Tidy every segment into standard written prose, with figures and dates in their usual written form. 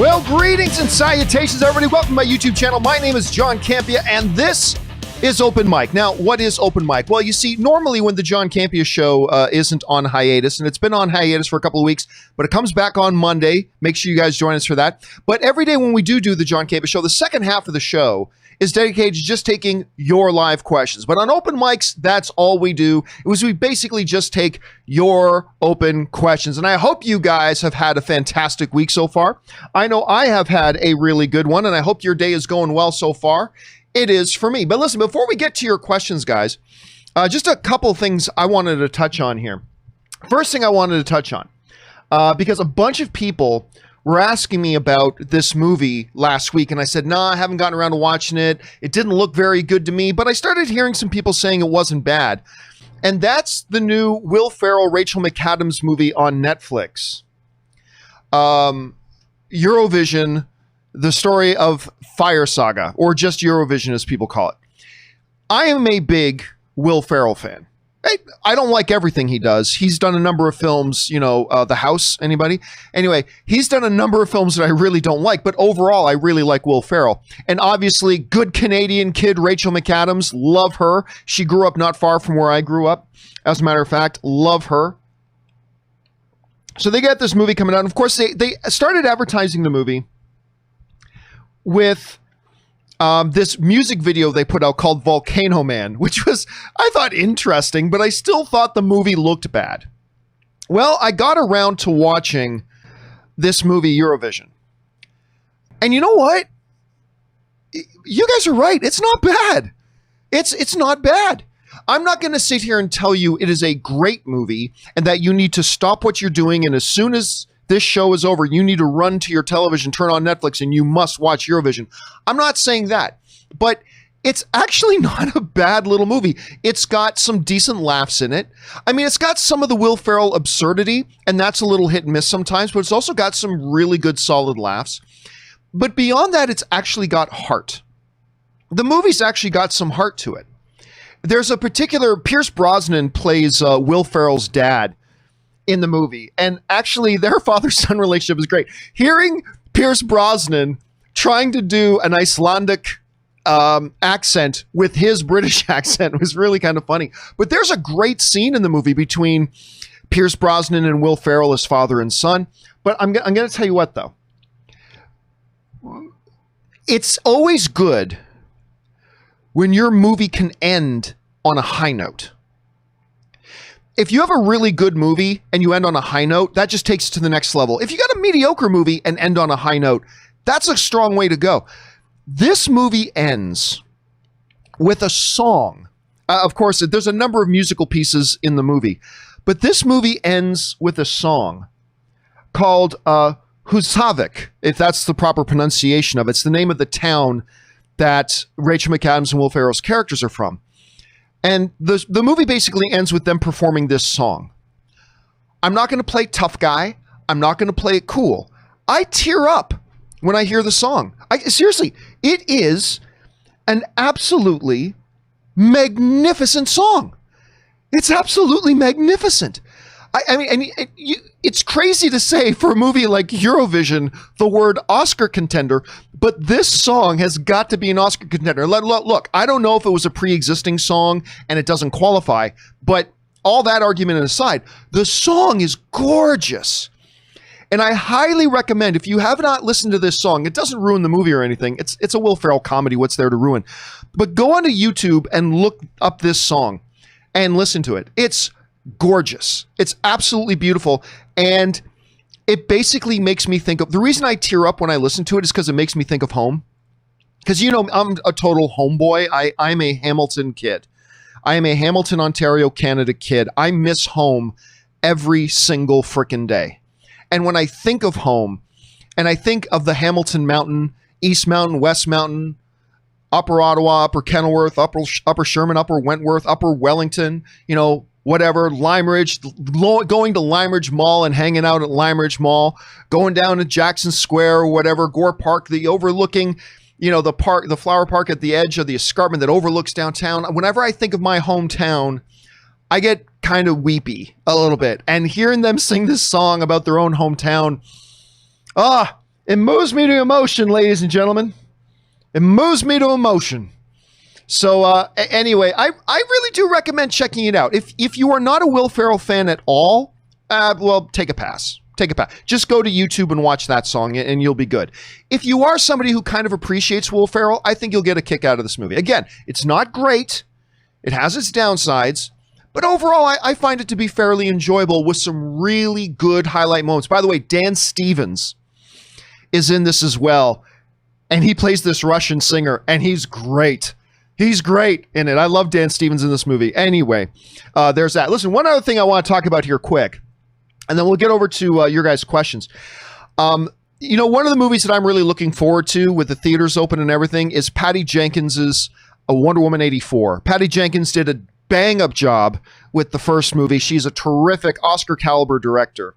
Well, greetings and salutations, everybody. Welcome to my YouTube channel. My name is John Campea, and this is Open Mic. Now, what is Open Mic? Well, you see, normally when the John Campea Show isn't on hiatus, and it's been on hiatus for a couple of weeks, but it comes back on Monday. Make sure you guys join us for that. But every day when we do the John Campea Show, the second half of the show is dedicated to just taking your live questions. But on Open Mics, that's all we do. We basically just take your open questions. And I hope you guys have had a fantastic week so far. I know I have had a really good one, and I hope your day is going well so far. It is for me. But listen, before we get to your questions, guys, just a couple things I wanted to touch on here. First thing I wanted to touch on, because a bunch of people were asking me about this movie last week, and I said, nah, I haven't gotten around to watching it. It didn't look very good to me, but I started hearing some people saying it wasn't bad. And that's the new Will Ferrell, Rachel McAdams movie on Netflix. Eurovision, the story of Fire Saga, or just Eurovision as people call it. I am a big Will Ferrell fan. I don't like everything he does. He's done a number of films, The House, anybody? Anyway, he's done a number of films that I really don't like, but overall, I really like Will Ferrell. And obviously, good Canadian kid, Rachel McAdams, love her. She grew up not far from where I grew up. As a matter of fact, love her. So they got this movie coming out. And of course, they started advertising the movie with this music video they put out called Volcano Man, which was, I thought, interesting, but I still thought the movie looked bad. Well, I got around to watching this movie, Eurovision. And you know what? You guys are right. It's not bad. It's not bad. I'm not going to sit here and tell you it is a great movie and that you need to stop what you're doing, and as soon as this show is over, you need to run to your television, turn on Netflix, and you must watch Eurovision. I'm not saying that, but it's actually not a bad little movie. It's got some decent laughs in it. I mean, it's got some of the Will Ferrell absurdity, and that's a little hit and miss sometimes, but it's also got some really good, solid laughs. But beyond that, it's actually got heart. The movie's actually got some heart to it. There's a particular, Pierce Brosnan plays Will Ferrell's dad in the movie, and actually their father-son relationship is great. Hearing Pierce Brosnan trying to do an Icelandic accent with his British accent was really kind of funny. But there's a great scene in the movie between Pierce Brosnan and Will Ferrell as father and son. But I'm going to tell you what, though. It's always good when your movie can end on a high note. If you have a really good movie and you end on a high note, that just takes it to the next level. If you got a mediocre movie and end on a high note, that's a strong way to go. This movie ends with a song. Of course, there's a number of musical pieces in the movie, but this movie ends with a song called Husavik, if that's the proper pronunciation of it. It's the name of the town that Rachel McAdams and Will Ferrell's characters are from. And the movie basically ends with them performing this song. I'm not going to play tough guy. I'm not going to play it cool. I tear up when I hear the song. Seriously, it is an absolutely magnificent song. It's absolutely magnificent. I mean, it's crazy to say for a movie like Eurovision, the word Oscar contender, but this song has got to be an Oscar contender. Look, I don't know if it was a pre-existing song and it doesn't qualify, but all that argument aside, the song is gorgeous. And I highly recommend, if you have not listened to this song, it doesn't ruin the movie or anything. It's a Will Ferrell comedy. What's there to ruin? But go onto YouTube and look up this song and listen to it. It's gorgeous. It's absolutely beautiful. And it basically makes me think of, the reason I tear up when I listen to it is because it makes me think of home. Because, I'm a total homeboy. I'm a Hamilton kid. I am a Hamilton, Ontario, Canada kid. I miss home every single frickin' day. And when I think of home, and I think of the Hamilton Mountain, East Mountain, West Mountain, Upper Ottawa, Upper Kenilworth, Upper Sherman, Upper Wentworth, Upper Wellington, whatever, Lime Ridge, going to Lime Ridge Mall and hanging out at Lime Ridge Mall, going down to Jackson Square or whatever, Gore Park, the overlooking, the park, the flower park at the edge of the escarpment that overlooks downtown. Whenever I think of my hometown, I get kind of weepy a little bit. And hearing them sing this song about their own hometown, It moves me to emotion, ladies and gentlemen. It moves me to emotion. So anyway, I really do recommend checking it out. If you are not a Will Ferrell fan at all, well, take a pass. Take a pass. Just go to YouTube and watch that song and you'll be good. If you are somebody who kind of appreciates Will Ferrell, I think you'll get a kick out of this movie. Again, it's not great. It has its downsides. But overall, I find it to be fairly enjoyable with some really good highlight moments. By the way, Dan Stevens is in this as well. And he plays this Russian singer, and he's great. He's great in it. I love Dan Stevens in this movie. Anyway, there's that. Listen, one other thing I want to talk about here quick, and then we'll get over to your guys' questions. One of the movies that I'm really looking forward to with the theaters open and everything is Patty Jenkins's Wonder Woman 84. Patty Jenkins did a bang-up job with the first movie. She's a terrific Oscar-caliber director.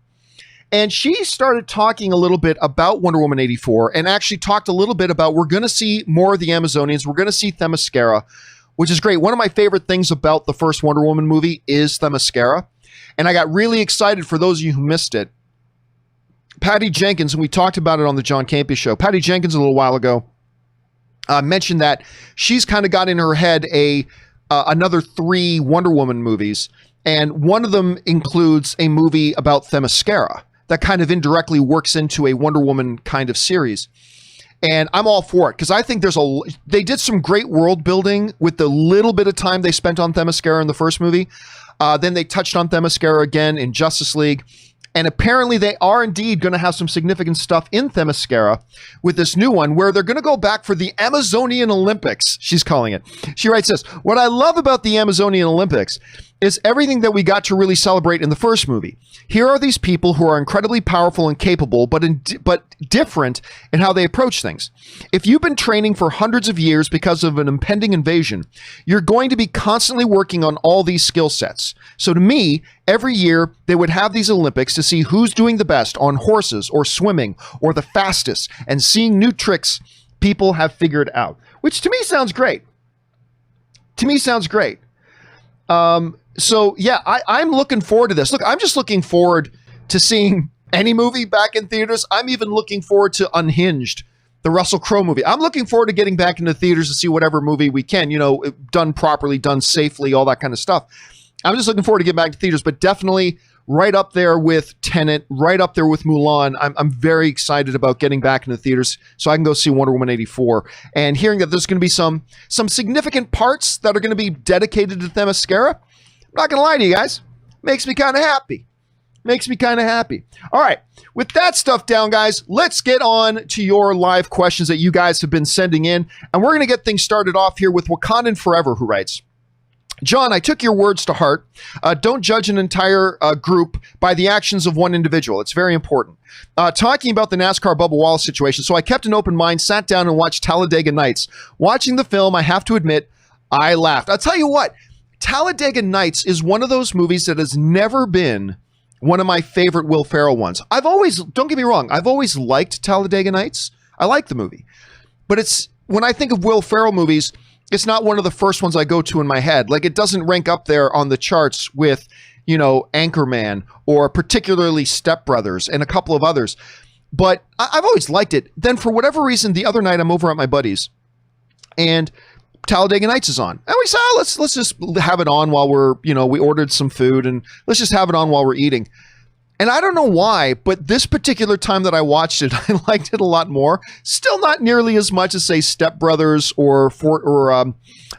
And she started talking a little bit about Wonder Woman 84 and actually talked a little bit about we're going to see more of the Amazonians. We're going to see Themyscira, which is great. One of my favorite things about the first Wonder Woman movie is Themyscira. And I got really excited for those of you who missed it. Patty Jenkins, and we talked about it on the John Campea Show, Patty Jenkins a little while ago mentioned that she's kind of got in her head another 3 Wonder Woman movies. And one of them includes a movie about Themyscira that kind of indirectly works into a Wonder Woman kind of series. And I'm all for it because I think they did some great world building with the little bit of time they spent on Themyscira in the first movie. Then they touched on Themyscira again in Justice League. And apparently they are indeed going to have some significant stuff in Themyscira with this new one where they're going to go back for the Amazonian Olympics, she's calling it. She writes this, "What I love about the Amazonian Olympics is everything that we got to really celebrate in the first movie. Here are these people who are incredibly powerful and capable, but different in how they approach things. If you've been training for hundreds of years because of an impending invasion, you're going to be constantly working on all these skill sets. So to me, every year they would have these Olympics to see who's doing the best on horses or swimming or the fastest and seeing new tricks people have figured out," which to me sounds great. So yeah, I'm looking forward to this. Look, I'm just looking forward to seeing any movie back in theaters. I'm even looking forward to Unhinged, the Russell Crowe movie. I'm looking forward to getting back into theaters to see whatever movie we can, done properly, done safely, all that kind of stuff. I'm just looking forward to getting back to theaters, but definitely right up there with Tenet, right up there with Mulan. I'm very excited about getting back into theaters so I can go see Wonder Woman 84. And hearing that there's going to be some significant parts that are going to be dedicated to Themyscira, I'm not going to lie to you guys, makes me kind of happy. All right, with that stuff down, guys, let's get on to your live questions that you guys have been sending in. And we're going to get things started off here with Wakandan Forever, who writes, "John, I took your words to heart. Don't judge an entire group by the actions of one individual. It's very important. Talking about the NASCAR Bubba Wallace situation, so I kept an open mind, sat down and watched Talladega Nights. Watching the film, I have to admit, I laughed. I'll tell you what, Talladega Nights is one of those movies that has never been one of my favorite Will Ferrell ones. Don't get me wrong, I've always liked Talladega Nights. I like the movie. But when I think of Will Ferrell movies, it's not one of the first ones I go to in my head. Like, it doesn't rank up there on the charts with, Anchorman or particularly Step Brothers and a couple of others. But I've always liked it. Then for whatever reason, the other night I'm over at my buddy's and Talladega Nights is on. And we said, let's just have it on while we're, we ordered some food and let's just have it on while we're eating. And I don't know why, but this particular time that I watched it, I liked it a lot more. Still not nearly as much as, say, Step Brothers or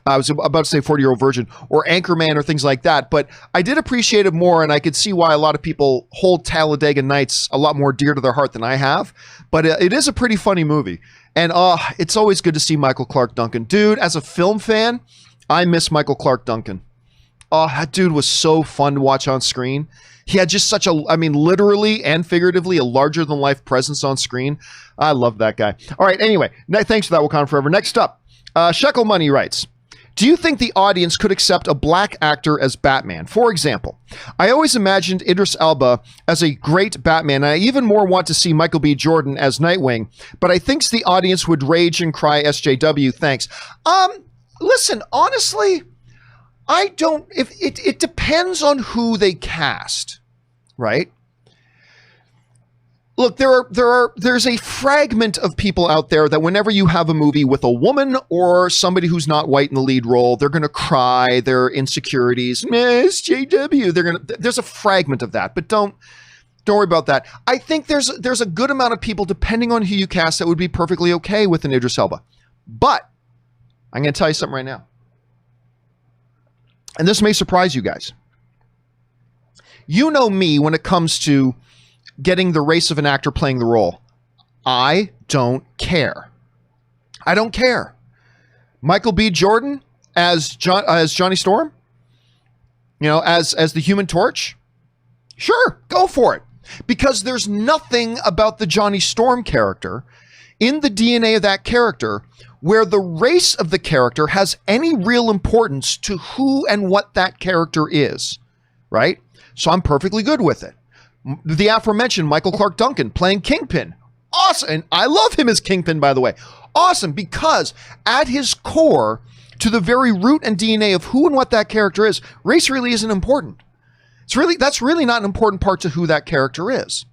I was about to say 40-Year-Old Virgin or Anchorman or things like that. But I did appreciate it more, and I could see why a lot of people hold Talladega Nights a lot more dear to their heart than I have. But it is a pretty funny movie. And it's always good to see Michael Clark Duncan. Dude, as a film fan, I miss Michael Clark Duncan. Oh, that dude was so fun to watch on screen. He had just literally and figuratively, a larger-than-life presence on screen. I love that guy. All right, anyway, thanks for that, Wakanda Forever. Next up, Shekel Money writes, "Do you think the audience could accept a black actor as Batman? For example, I always imagined Idris Elba as a great Batman, and I even more want to see Michael B. Jordan as Nightwing, but I think the audience would rage and cry SJW. Thanks." Listen, honestly, it depends on who they cast, right? Look, there's a fragment of people out there that whenever you have a movie with a woman or somebody who's not white in the lead role, they're going to cry, their insecurities, SJW. There's a fragment of that, but don't worry about that. I think there's a good amount of people, depending on who you cast, that would be perfectly okay with an Idris Elba. But I'm going to tell you something right now, and this may surprise you guys. You know me when it comes to getting the race of an actor playing the role. I don't care. I don't care. Michael B. Jordan as Johnny Storm, as the Human Torch. Sure, go for it. Because there's nothing about the Johnny Storm character in the DNA of that character where the race of the character has any real importance to who and what that character is, right? So I'm perfectly good with it. The aforementioned Michael Clark Duncan playing Kingpin. Awesome. And I love him as Kingpin, by the way. Awesome, because at his core, to the very root and DNA of who and what that character is, race really isn't important. That's really not an important part to who that character is.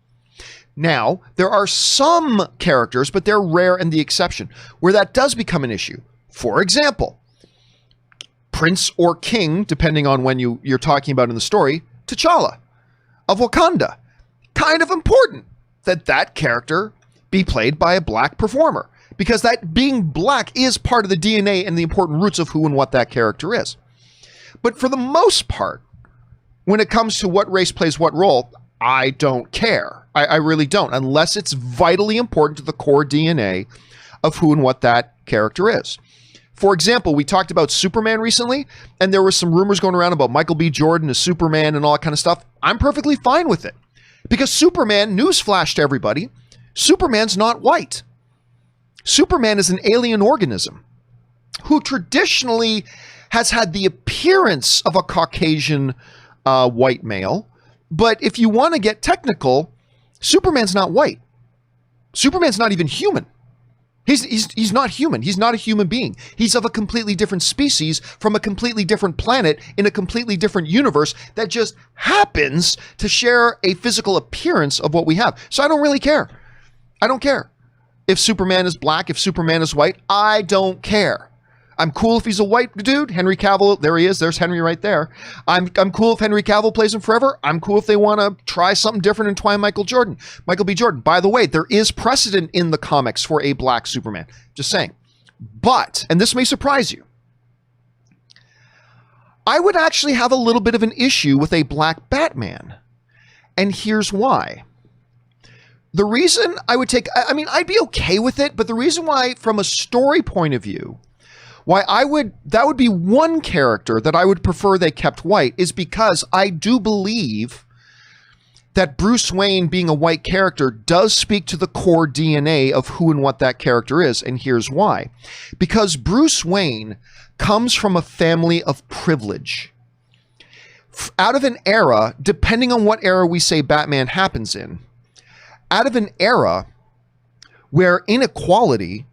Now, there are some characters, but they're rare and the exception, where that does become an issue. For example, Prince or King, depending on when you're talking about in the story, T'Challa of Wakanda. Kind of important that character be played by a black performer, because that being black is part of the DNA and the important roots of who and what that character is. But for the most part, when it comes to what race plays what role, I don't care. I really don't, unless it's vitally important to the core DNA of who and what that character is. For example, we talked about Superman recently, and there were some rumors going around about Michael B. Jordan as Superman and all that kind of stuff. I'm perfectly fine with it. Because Superman, newsflash to everybody, Superman's not white. Superman is an alien organism who traditionally has had the appearance of a Caucasian white male. But if you want to get technical, Superman's not white. Superman's not even human. He's not human. He's not a human being. He's of a completely different species from a completely different planet in a completely different universe that just happens to share a physical appearance of what we have. So I don't really care. I don't care if Superman is black, if Superman is white. I don't care. I'm cool if he's a white dude. Henry Cavill, there he is. There's Henry right there. I'm cool if Henry Cavill plays him forever. I'm cool if they want to try something different and try Michael B. Jordan. By the way, there is precedent in the comics for a black Superman. Just saying. But, and this may surprise you, I would actually have a little bit of an issue with a black Batman. And here's why. The reason I would I'd be okay with it, but the reason why, from a story point of view, that would be one character that I would prefer they kept white, is because I do believe that Bruce Wayne being a white character does speak to the core DNA of who and what that character is. And here's why. Because Bruce Wayne comes from a family of privilege. Out of an era, depending on what era we say Batman happens in, out of an era where inequality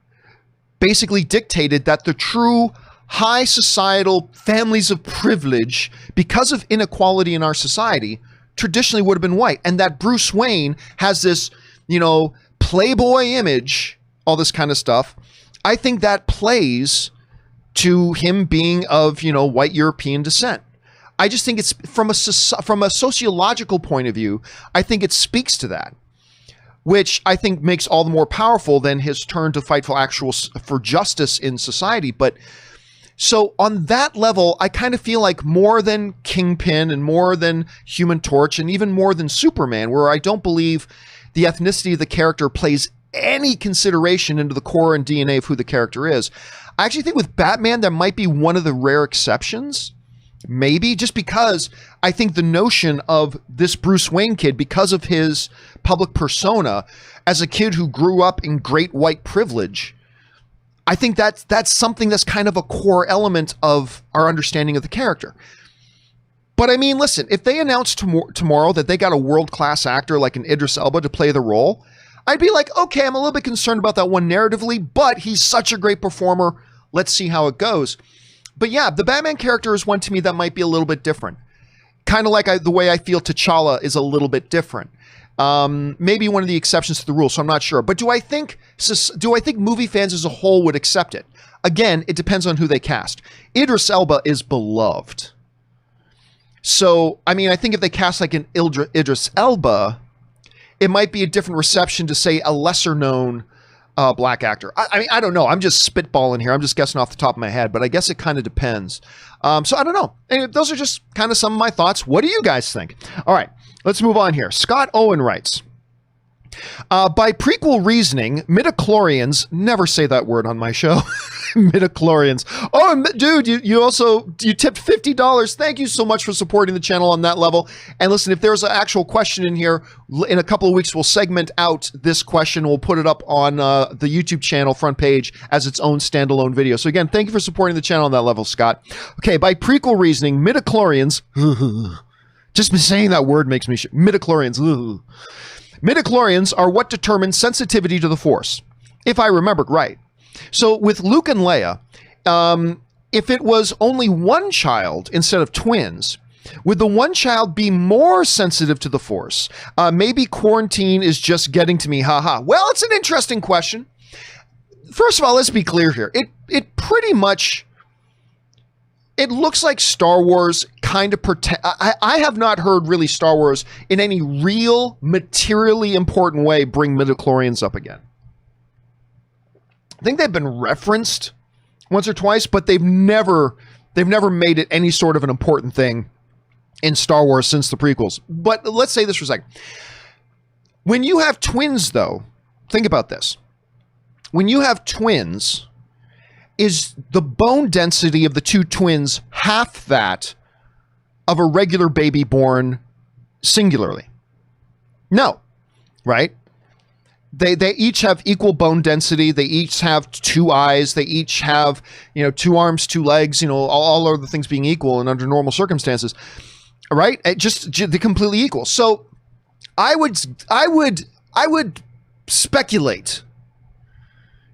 basically dictated that the true high societal families of privilege, because of inequality in our society, traditionally would have been white. And that Bruce Wayne has this, playboy image, all this kind of stuff. I think that plays to him being of, white European descent. I just think it's from a sociological point of view, I think it speaks to that, which I think makes all the more powerful than his turn to fight for justice in society. But so on that level, I kind of feel like more than Kingpin and more than Human Torch and even more than Superman, where I don't believe the ethnicity of the character plays any consideration into the core and DNA of who the character is. I actually think with Batman, that might be one of the rare exceptions. Maybe just because I think the notion of this Bruce Wayne kid, because of his public persona as a kid who grew up in great white privilege, I think that's something that's kind of a core element of our understanding of the character. But I mean, listen, if they announce tomorrow that they got a world-class actor like an Idris Elba to play the role, I'd be like, okay, I'm a little bit concerned about that one narratively, but he's such a great performer. Let's see how it goes. But yeah, the Batman character is one to me that might be a little bit different. Kind of like the way I feel T'Challa is a little bit different. Maybe one of the exceptions to the rule, so I'm not sure. But do I think movie fans as a whole would accept it? Again, it depends on who they cast. Idris Elba is beloved. So, I mean, I think if they cast like an Idris Elba, it might be a different reception to, say, a lesser-known black actor. I mean, I don't know. I'm just spitballing here. I'm just guessing off the top of my head, but I guess it kind of depends. So I don't know. And those are just kind of some of my thoughts. What do you guys think? All right, let's move on here. Scott Owen writes, by prequel reasoning, midichlorians, never say that word on my show. Midichlorians. Oh, dude, you tipped $50. Thank you so much for supporting the channel on that level. And listen, if there's an actual question in here, in a couple of weeks, we'll segment out this question. We'll put it up on the YouTube channel front page as its own standalone video. So again, thank you for supporting the channel on that level, Scott. Okay, by prequel reasoning, midichlorians, just saying that word makes me midichlorians, midichlorians are what determine sensitivity to the Force, if I remembered right. So with Luke and Leia, if it was only one child instead of twins, would the one child be more sensitive to the Force? Maybe quarantine is just getting to me, haha. Well, it's an interesting question. First of all, let's be clear here. It pretty much, it looks like Star Wars kind of I have not heard really Star Wars in any real materially important way bring midichlorians up again. I think they've been referenced once or twice, but they've never made it any sort of an important thing in Star Wars since the prequels. But let's say this for a second. When you have twins, though, think about this. When you have twins, is the bone density of the two twins half that of a regular baby born singularly? No, right? They each have equal bone density. They each have two eyes. They each have, 2 arms, 2 legs, all other things being equal and under normal circumstances, right? They're completely equal. So I would speculate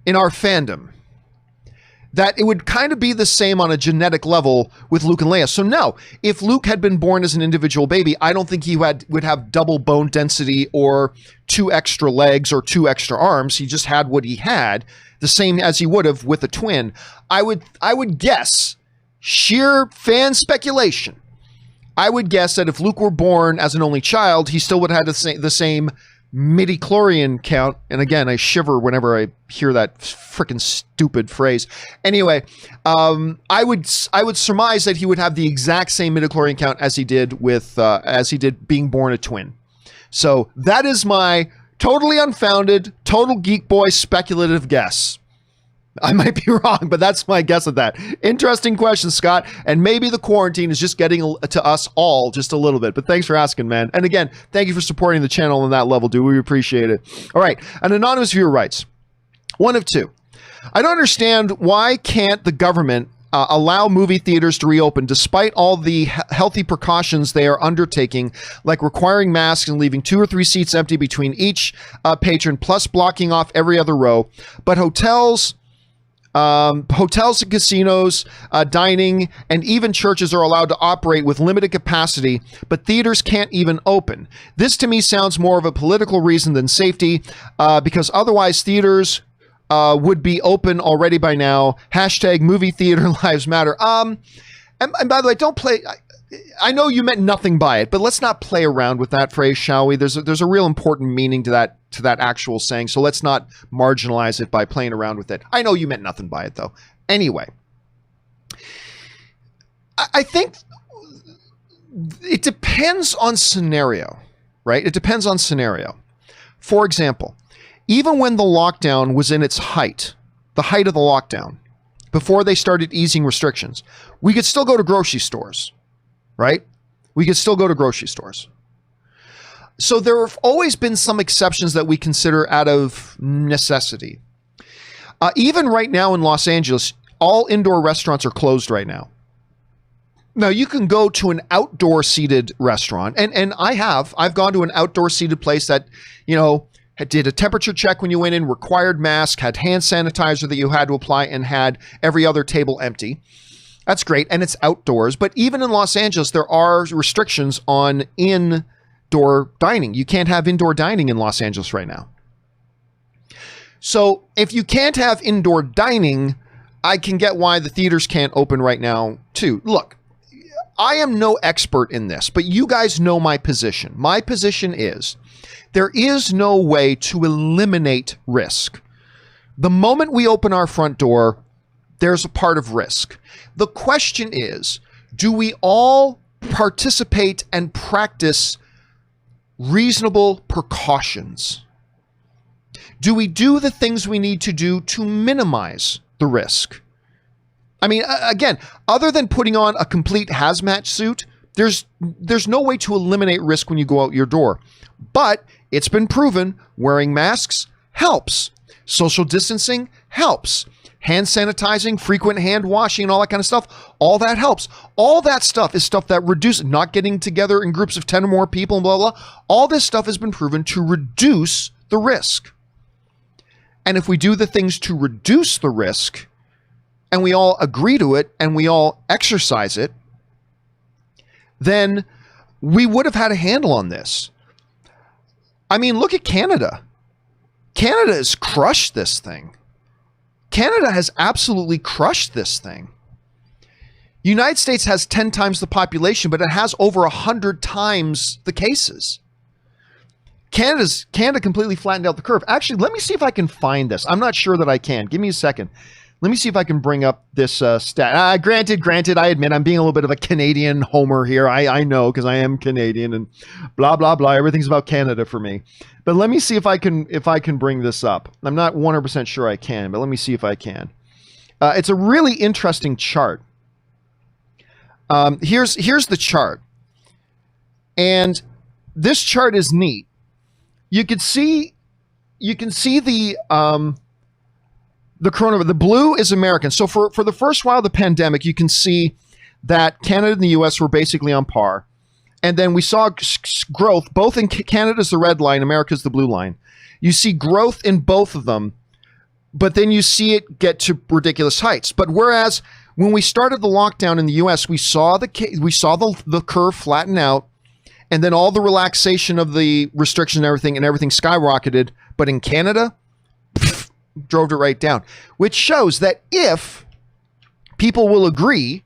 in our fandom that it would kind of be the same on a genetic level with Luke and Leia. So no, if Luke had been born as an individual baby, I don't think he would have double bone density or 2 extra legs or 2 extra arms. He just had what he had, the same as he would have with a twin. I would guess, sheer fan speculation, I would guess that if Luke were born as an only child, he still would have had the same midichlorian count. And again, I shiver whenever I hear that freaking stupid phrase. Anyway, I would surmise that he would have the exact same midichlorian count as he did being born a twin. So that is my totally unfounded, total geek boy speculative guess. I might be wrong, but that's my guess of that. Interesting question, Scott. And maybe the quarantine is just getting to us all just a little bit. But thanks for asking, man. And again, thank you for supporting the channel on that level, dude. We appreciate it. All right. An anonymous viewer writes, one of two. I don't understand why can't the government allow movie theaters to reopen despite all the healthy precautions they are undertaking, like requiring masks and leaving 2 or 3 seats empty between each patron, plus blocking off every other row. But hotels and casinos, dining, and even churches are allowed to operate with limited capacity, but theaters can't even open. This to me sounds more of a political reason than safety, because otherwise theaters would be open already by now. Hashtag movie theater lives matter. And by the way, don't play. I know you meant nothing by it, but let's not play around with that phrase, shall we? There's a real important meaning to that actual saying, so let's not marginalize it by playing around with it. I know you meant nothing by it, though. Anyway, I think it depends on scenario, right? It depends on scenario. For example, even when the lockdown was in its height, the height of the lockdown, before they started easing restrictions, we could still go to grocery stores. Right? We could still go to grocery stores. So there have always been some exceptions that we consider out of necessity. Even right now in Los Angeles, all indoor restaurants are closed right now. Now you can go to an outdoor seated restaurant, and I've gone to an outdoor seated place that, did a temperature check when you went in, required mask, had hand sanitizer that you had to apply, and had every other table empty. That's great, and it's outdoors. But even in Los Angeles, there are restrictions on indoor outdoor dining. You can't have indoor dining in Los Angeles right now. So if you can't have indoor dining, I can get why the theaters can't open right now too. Look, I am no expert in this, but you guys know my position. My position is there is no way to eliminate risk. The moment we open our front door, there's a part of risk. The question is, do we all participate and practice reasonable precautions? Do we do the things we need to do to minimize the risk? I mean, again, other than putting on a complete hazmat suit, there's no way to eliminate risk when you go out your door. But it's been proven wearing masks helps. Social distancing helps. Hand sanitizing, frequent hand washing, and all that kind of stuff, all that helps. All that stuff is stuff that reduces, not getting together in groups of 10 or more people and blah, blah. All this stuff has been proven to reduce the risk. And if we do the things to reduce the risk, and we all agree to it, and we all exercise it, then we would have had a handle on this. I mean, look at Canada. Canada has crushed this thing. Canada has absolutely crushed this thing. United States has 10 times the population, but it has over 100 times the cases. Canada completely flattened out the curve. Actually, let me see if I can find this. I'm not sure that I can. Give me a second. Let me see if I can bring up this stat. Granted, I admit I'm being a little bit of a Canadian homer here. I know, because I am Canadian and blah, blah, blah. Everything's about Canada for me. But let me see if I can bring this up. I'm not 100% sure I can, but let me see if I can. It's a really interesting chart. Here's the chart. And this chart is neat. You can see the coronavirus. The blue is American. So for the first while of the pandemic, you can see that Canada and the US were basically on par. And then we saw growth, both in Canada's the red line, America's the blue line. You see growth in both of them, but then you see it get to ridiculous heights. But whereas when we started the lockdown in the US, we saw the curve flatten out, and then all the relaxation of the restrictions and everything skyrocketed. But in Canada, drove it right down, which shows that if people will agree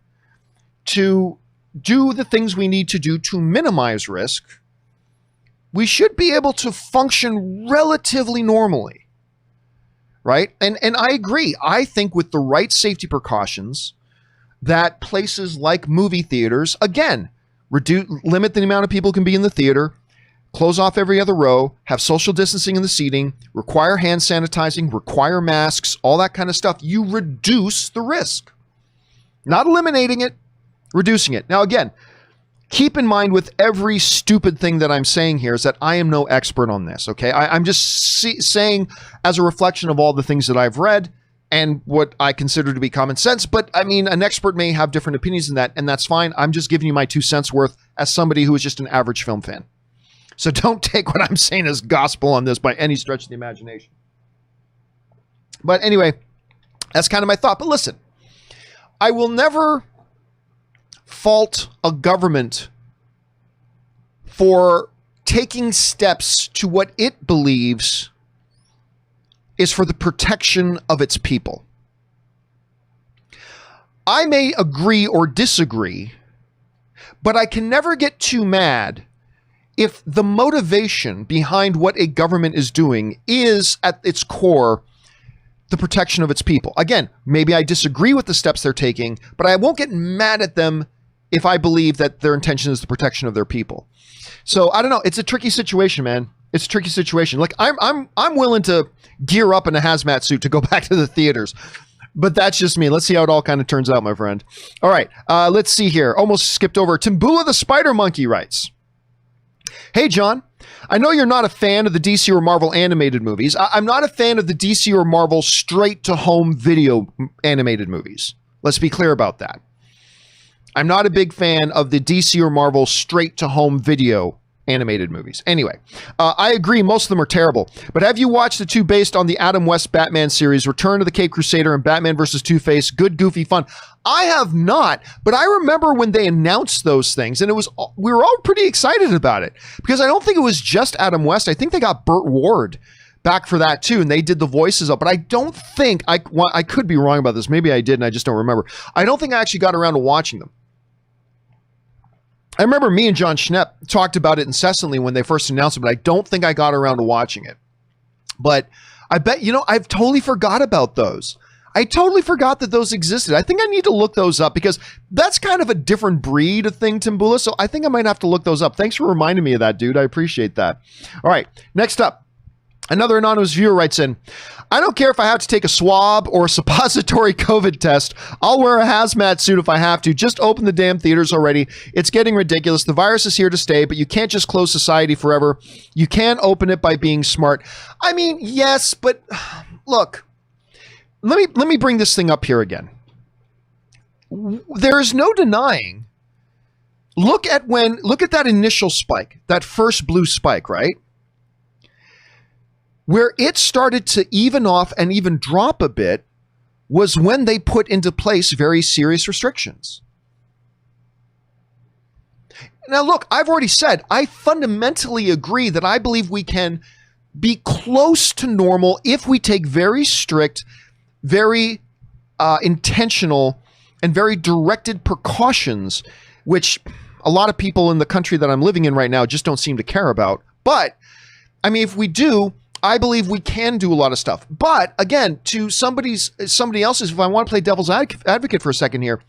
to do the things we need to do to minimize risk, we should be able to function relatively normally, right? And I agree. I think with the right safety precautions, that places like movie theaters, again, limit the amount of people can be in the theater, close off every other row, have social distancing in the seating, require hand sanitizing, require masks, all that kind of stuff. You reduce the risk. Not eliminating it, reducing it. Now, again, keep in mind with every stupid thing that I'm saying here is that I am no expert on this, okay? I'm just saying as a reflection of all the things that I've read and what I consider to be common sense. But, I mean, an expert may have different opinions in that, and that's fine. I'm just giving you my 2 cents worth as somebody who is just an average film fan. So don't take what I'm saying as gospel on this by any stretch of the imagination. But anyway, that's kind of my thought. But listen, I will never fault a government for taking steps to what it believes is for the protection of its people. I may agree or disagree, but I can never get too mad if the motivation behind what a government is doing is at its core the protection of its people. Again, maybe I disagree with the steps they're taking, but I won't get mad at them if I believe that their intention is the protection of their people. So I don't know. It's a tricky situation, man. It's a tricky situation. Like I'm willing to gear up in a hazmat suit to go back to the theaters, but that's just me. Let's see how it all kind of turns out, my friend. All right. Let's see here. Almost skipped over. Timbula the Spider Monkey writes, "Hey, John, I know you're not a fan of the DC or Marvel animated movies. I'm not a fan of the DC or Marvel straight-to-home video animated movies. Let's be clear about that. I'm not a big fan of the DC or Marvel straight-to-home video animated movies. Anyway, I agree, most of them are terrible. But have you watched the two based on the Adam West Batman series, Return of the Caped Crusader and Batman vs. Two-Face? Good, goofy fun. I have not, but I remember when they announced those things, and we were all pretty excited about it, because I don't think it was just Adam West. I think they got Burt Ward back for that too, and they did the voices up. But I don't think, I could be wrong about this. Maybe I did, and I just don't remember. I don't think I actually got around to watching them. I remember me and John Schnepp talked about it incessantly when they first announced it, but I don't think I got around to watching it. But I bet, I've totally forgot about those. I totally forgot that those existed. I think I need to look those up, because that's kind of a different breed of thing, Timbula. So I think I might have to look those up. Thanks for reminding me of that, dude. I appreciate that. All right, next up. Another anonymous viewer writes in, I don't care if I have to take a swab or a suppository COVID test. I'll wear a hazmat suit if I have to. Just open the damn theaters already. It's getting ridiculous. The virus is here to stay, but you can't just close society forever. You can open it by being smart. I mean, yes, but look, let me bring this thing up here again. There is no denying. Look at that initial spike, that first blue spike, right? Where it started to even off and even drop a bit was when they put into place very serious restrictions. Now, look, I've already said, I fundamentally agree that I believe we can be close to normal if we take very strict, very intentional, and very directed precautions, which a lot of people in the country that I'm living in right now just don't seem to care about. But, I mean, if we do, I believe we can do a lot of stuff. But again, to somebody else's, if I want to play devil's advocate for a second here,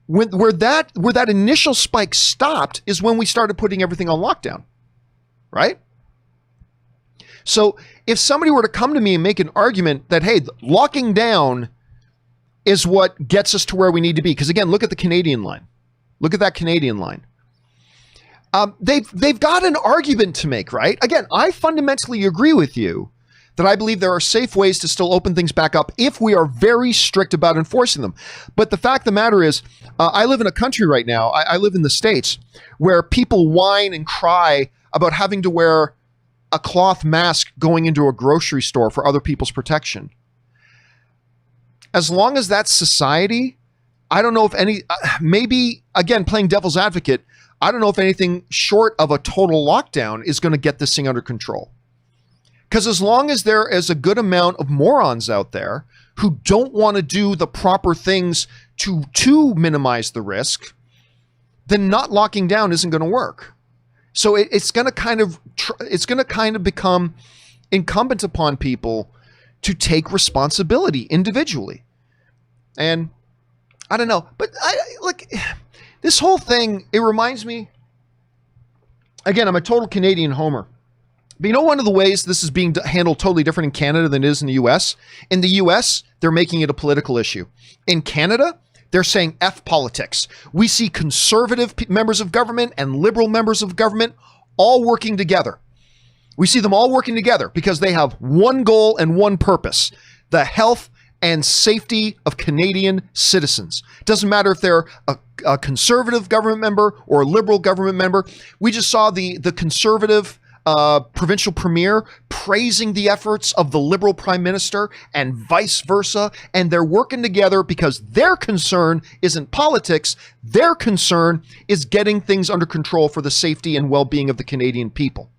where that initial spike stopped is when we started putting everything on lockdown, right? So if somebody were to come to me and make an argument that, hey, locking down is what gets us to where we need to be, because again, look at the Canadian line. Look at that Canadian line. They've got an argument to make, right? Again, I fundamentally agree with you that I believe there are safe ways to still open things back up if we are very strict about enforcing them. But the fact of the matter is, I live in a country right now, I live in the States, where people whine and cry about having to wear a cloth mask going into a grocery store for other people's protection. As long as that's society, I don't know if maybe, again, playing devil's advocate, I don't know if anything short of a total lockdown is going to get this thing under control. Because as long as there is a good amount of morons out there who don't want to do the proper things to minimize the risk, then not locking down isn't going to work. So it's going to kind of become incumbent upon people to take responsibility individually. And I don't know, but this whole thing, it reminds me, again, I'm a total Canadian homer. But you know, one of the ways this is being handled totally different in Canada than it is in the US? In the US, they're making it a political issue. In Canada, they're saying F politics. We see conservative members of government and liberal members of government all working together. We see them all working together because they have one goal and one purpose: the health and safety of Canadian citizens. Doesn't matter if they're a conservative government member or a liberal government member. We just saw the conservative provincial premier praising the efforts of the liberal prime minister and vice versa. And they're working together because their concern isn't politics. Their concern is getting things under control for the safety and well-being of the Canadian people.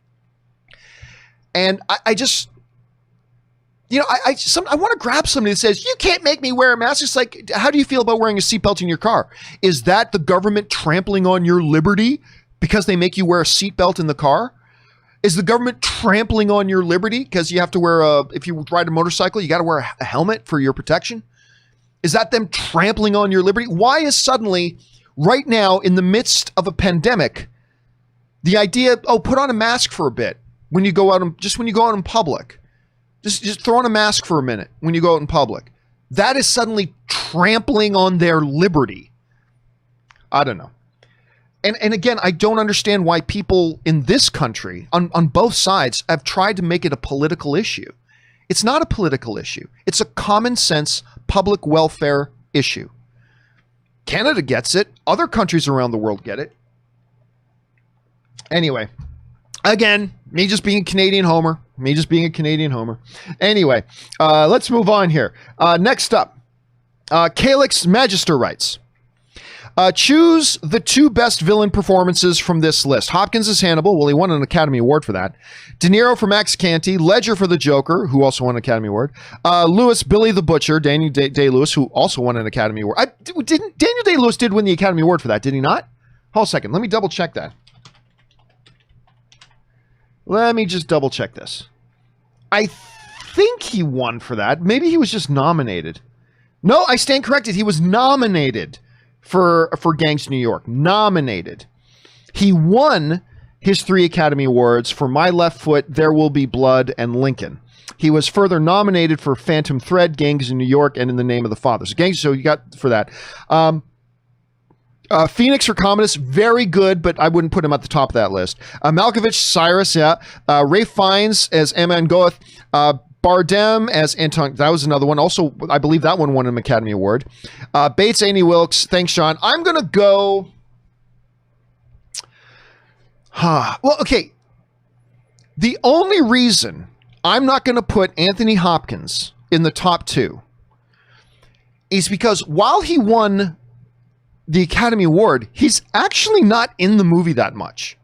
And I just, I want to grab somebody that says, you can't make me wear a mask. It's like, how do you feel about wearing a seatbelt in your car? Is that the government trampling on your liberty because they make you wear a seatbelt in the car? Is the government trampling on your liberty because you have to wear if you ride a motorcycle, you got to wear a helmet for your protection? Is that them trampling on your liberty? Why is suddenly, right now, in the midst of a pandemic, the idea, put on a mask for a bit when you go out, when you go out in public, just throw on a mask for a minute when you go out in public. That is suddenly trampling on their liberty. I don't know. And again, I don't understand why people in this country, on both sides, have tried to make it a political issue. It's not a political issue. It's a common sense public welfare issue. Canada gets it. Other countries around the world get it. Anyway, Again, me just being a Canadian homer. Anyway, let's move on here. Next up, Calix Magister writes, choose the 2 best villain performances from this list. Hopkins as Hannibal. Well, he won an Academy Award for that. De Niro for Max Canty. Ledger for the Joker, who also won an Academy Award. Lewis, Billy the Butcher. Daniel Day-Lewis, who also won an Academy Award. Daniel Day-Lewis did win the Academy Award for that, did he not? Hold a second. Let me double check that. Let me just double check this. I think he won for that. Maybe he was just nominated. No, I stand corrected. He was nominated for Gangs of New York. Nominated. He won his 3 Academy Awards for My Left Foot, There Will Be Blood, and Lincoln. He was further nominated for Phantom Thread, Gangs of New York, and In the Name of the Father. So you got for that. Phoenix for Commodus, very good, but I wouldn't put him at the top of that list. Malkovich, Cyrus, yeah. Ralph Fiennes as Aman Goeth. Bardem as Anton. That was another one. Also, I believe that one won an Academy Award. Bates, Annie Wilkes. Thanks, John. I'm going to go... Well, okay. The only reason I'm not going to put Anthony Hopkins in the top 2 is because while he won the Academy Award, he's actually not in the movie that much.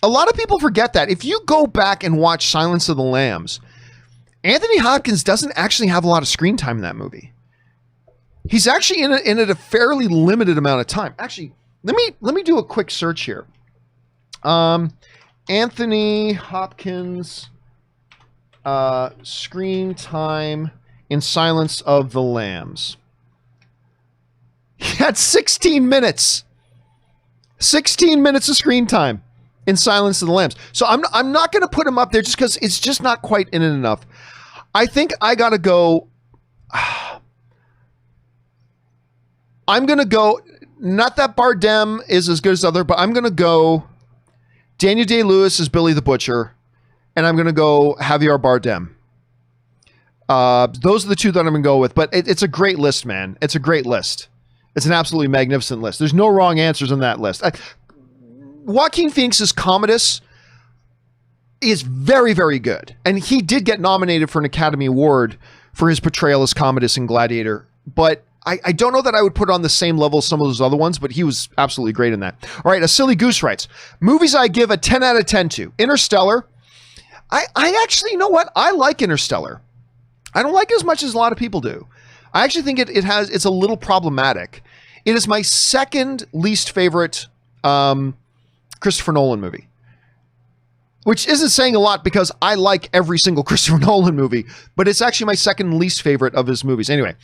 A lot of people forget that. If you go back and watch Silence of the Lambs, Anthony Hopkins doesn't actually have a lot of screen time in that movie. He's actually in it a fairly limited amount of time. Actually, let me do a quick search here. Anthony Hopkins screen time in Silence of the Lambs. He had 16 minutes. 16 minutes of screen time in Silence of the Lambs. So I'm not going to put him up there just because it's just not quite in it enough. I think I got to go... I'm going to go... Not that Bardem is as good as other, but I'm going to go Daniel Day-Lewis as Billy the Butcher, and I'm going to go Javier Bardem. Those are the 2 that I'm going to go with, but it's a great list, man. It's a great list. It's an absolutely magnificent list. There's no wrong answers on that list. Joaquin Phoenix's Commodus is very, very good. And he did get nominated for an Academy Award for his portrayal as Commodus in Gladiator. But I don't know that I would put on the same level as some of those other ones, but he was absolutely great in that. All right, A Silly Goose writes, movies I give a 10 out of 10 to. Interstellar. I actually, you know what? I like Interstellar. I don't like it as much as a lot of people do. I actually think it's a little problematic. It is my second least favorite Christopher Nolan movie, which isn't saying a lot because I like every single Christopher Nolan movie, but it's actually my second least favorite of his movies. Anyway,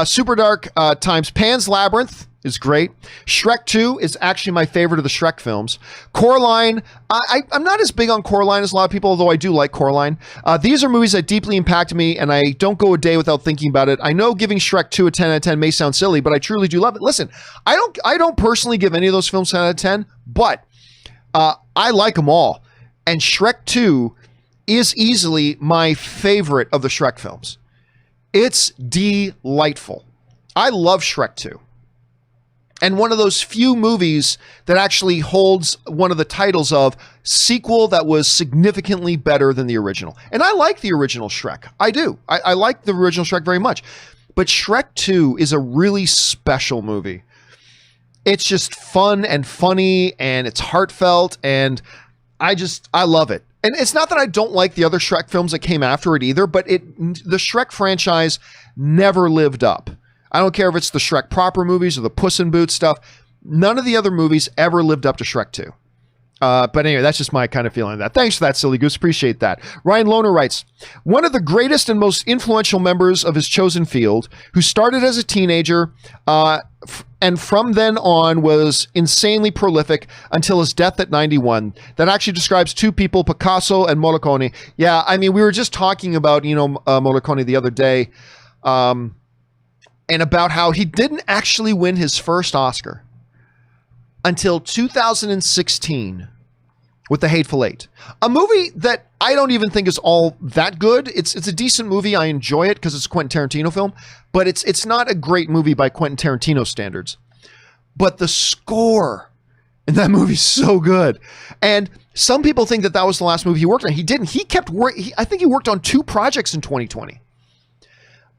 Super Dark times Pan's Labyrinth is great. Shrek 2 is actually my favorite of the Shrek films. Coraline, I'm not as big on Coraline as a lot of people, although I do like Coraline. These are movies that deeply impact me, and I don't go a day without thinking about it. I know giving Shrek 2 a 10 out of 10 may sound silly, but I truly do love it. Listen, I don't personally give any of those films 10 out of 10, but I like them all. And Shrek 2 is easily my favorite of the Shrek films. It's delightful. I love Shrek 2. And one of those few movies that actually holds one of the titles of sequel that was significantly better than the original. And I like the original Shrek. I do. I like the original Shrek very much. But Shrek 2 is a really special movie. It's just fun and funny, and it's heartfelt, and I love it. And it's not that I don't like the other Shrek films that came after it either, but the Shrek franchise never lived up. I don't care if it's the Shrek proper movies or the Puss in Boots stuff. None of the other movies ever lived up to Shrek 2. But anyway, that's just my kind of feeling of that. Thanks for that, Silly Goose. Appreciate that. Ryan Lohner writes, one of the greatest and most influential members of his chosen field, who started as a teenager and from then on was insanely prolific until his death at 91. That actually describes 2 people, Picasso and Morricone. Yeah, I mean, we were just talking about, Morricone the other day, and about how he didn't actually win his first Oscar until 2016 with The Hateful Eight, a movie that I don't even think is all that good. It's a decent movie. I enjoy it because it's a Quentin Tarantino film, but it's not a great movie by Quentin Tarantino standards. But the score And that movie's so good. And some people think that that was the last movie he worked on. He didn't. He kept working. I think he worked on 2 projects in 2020.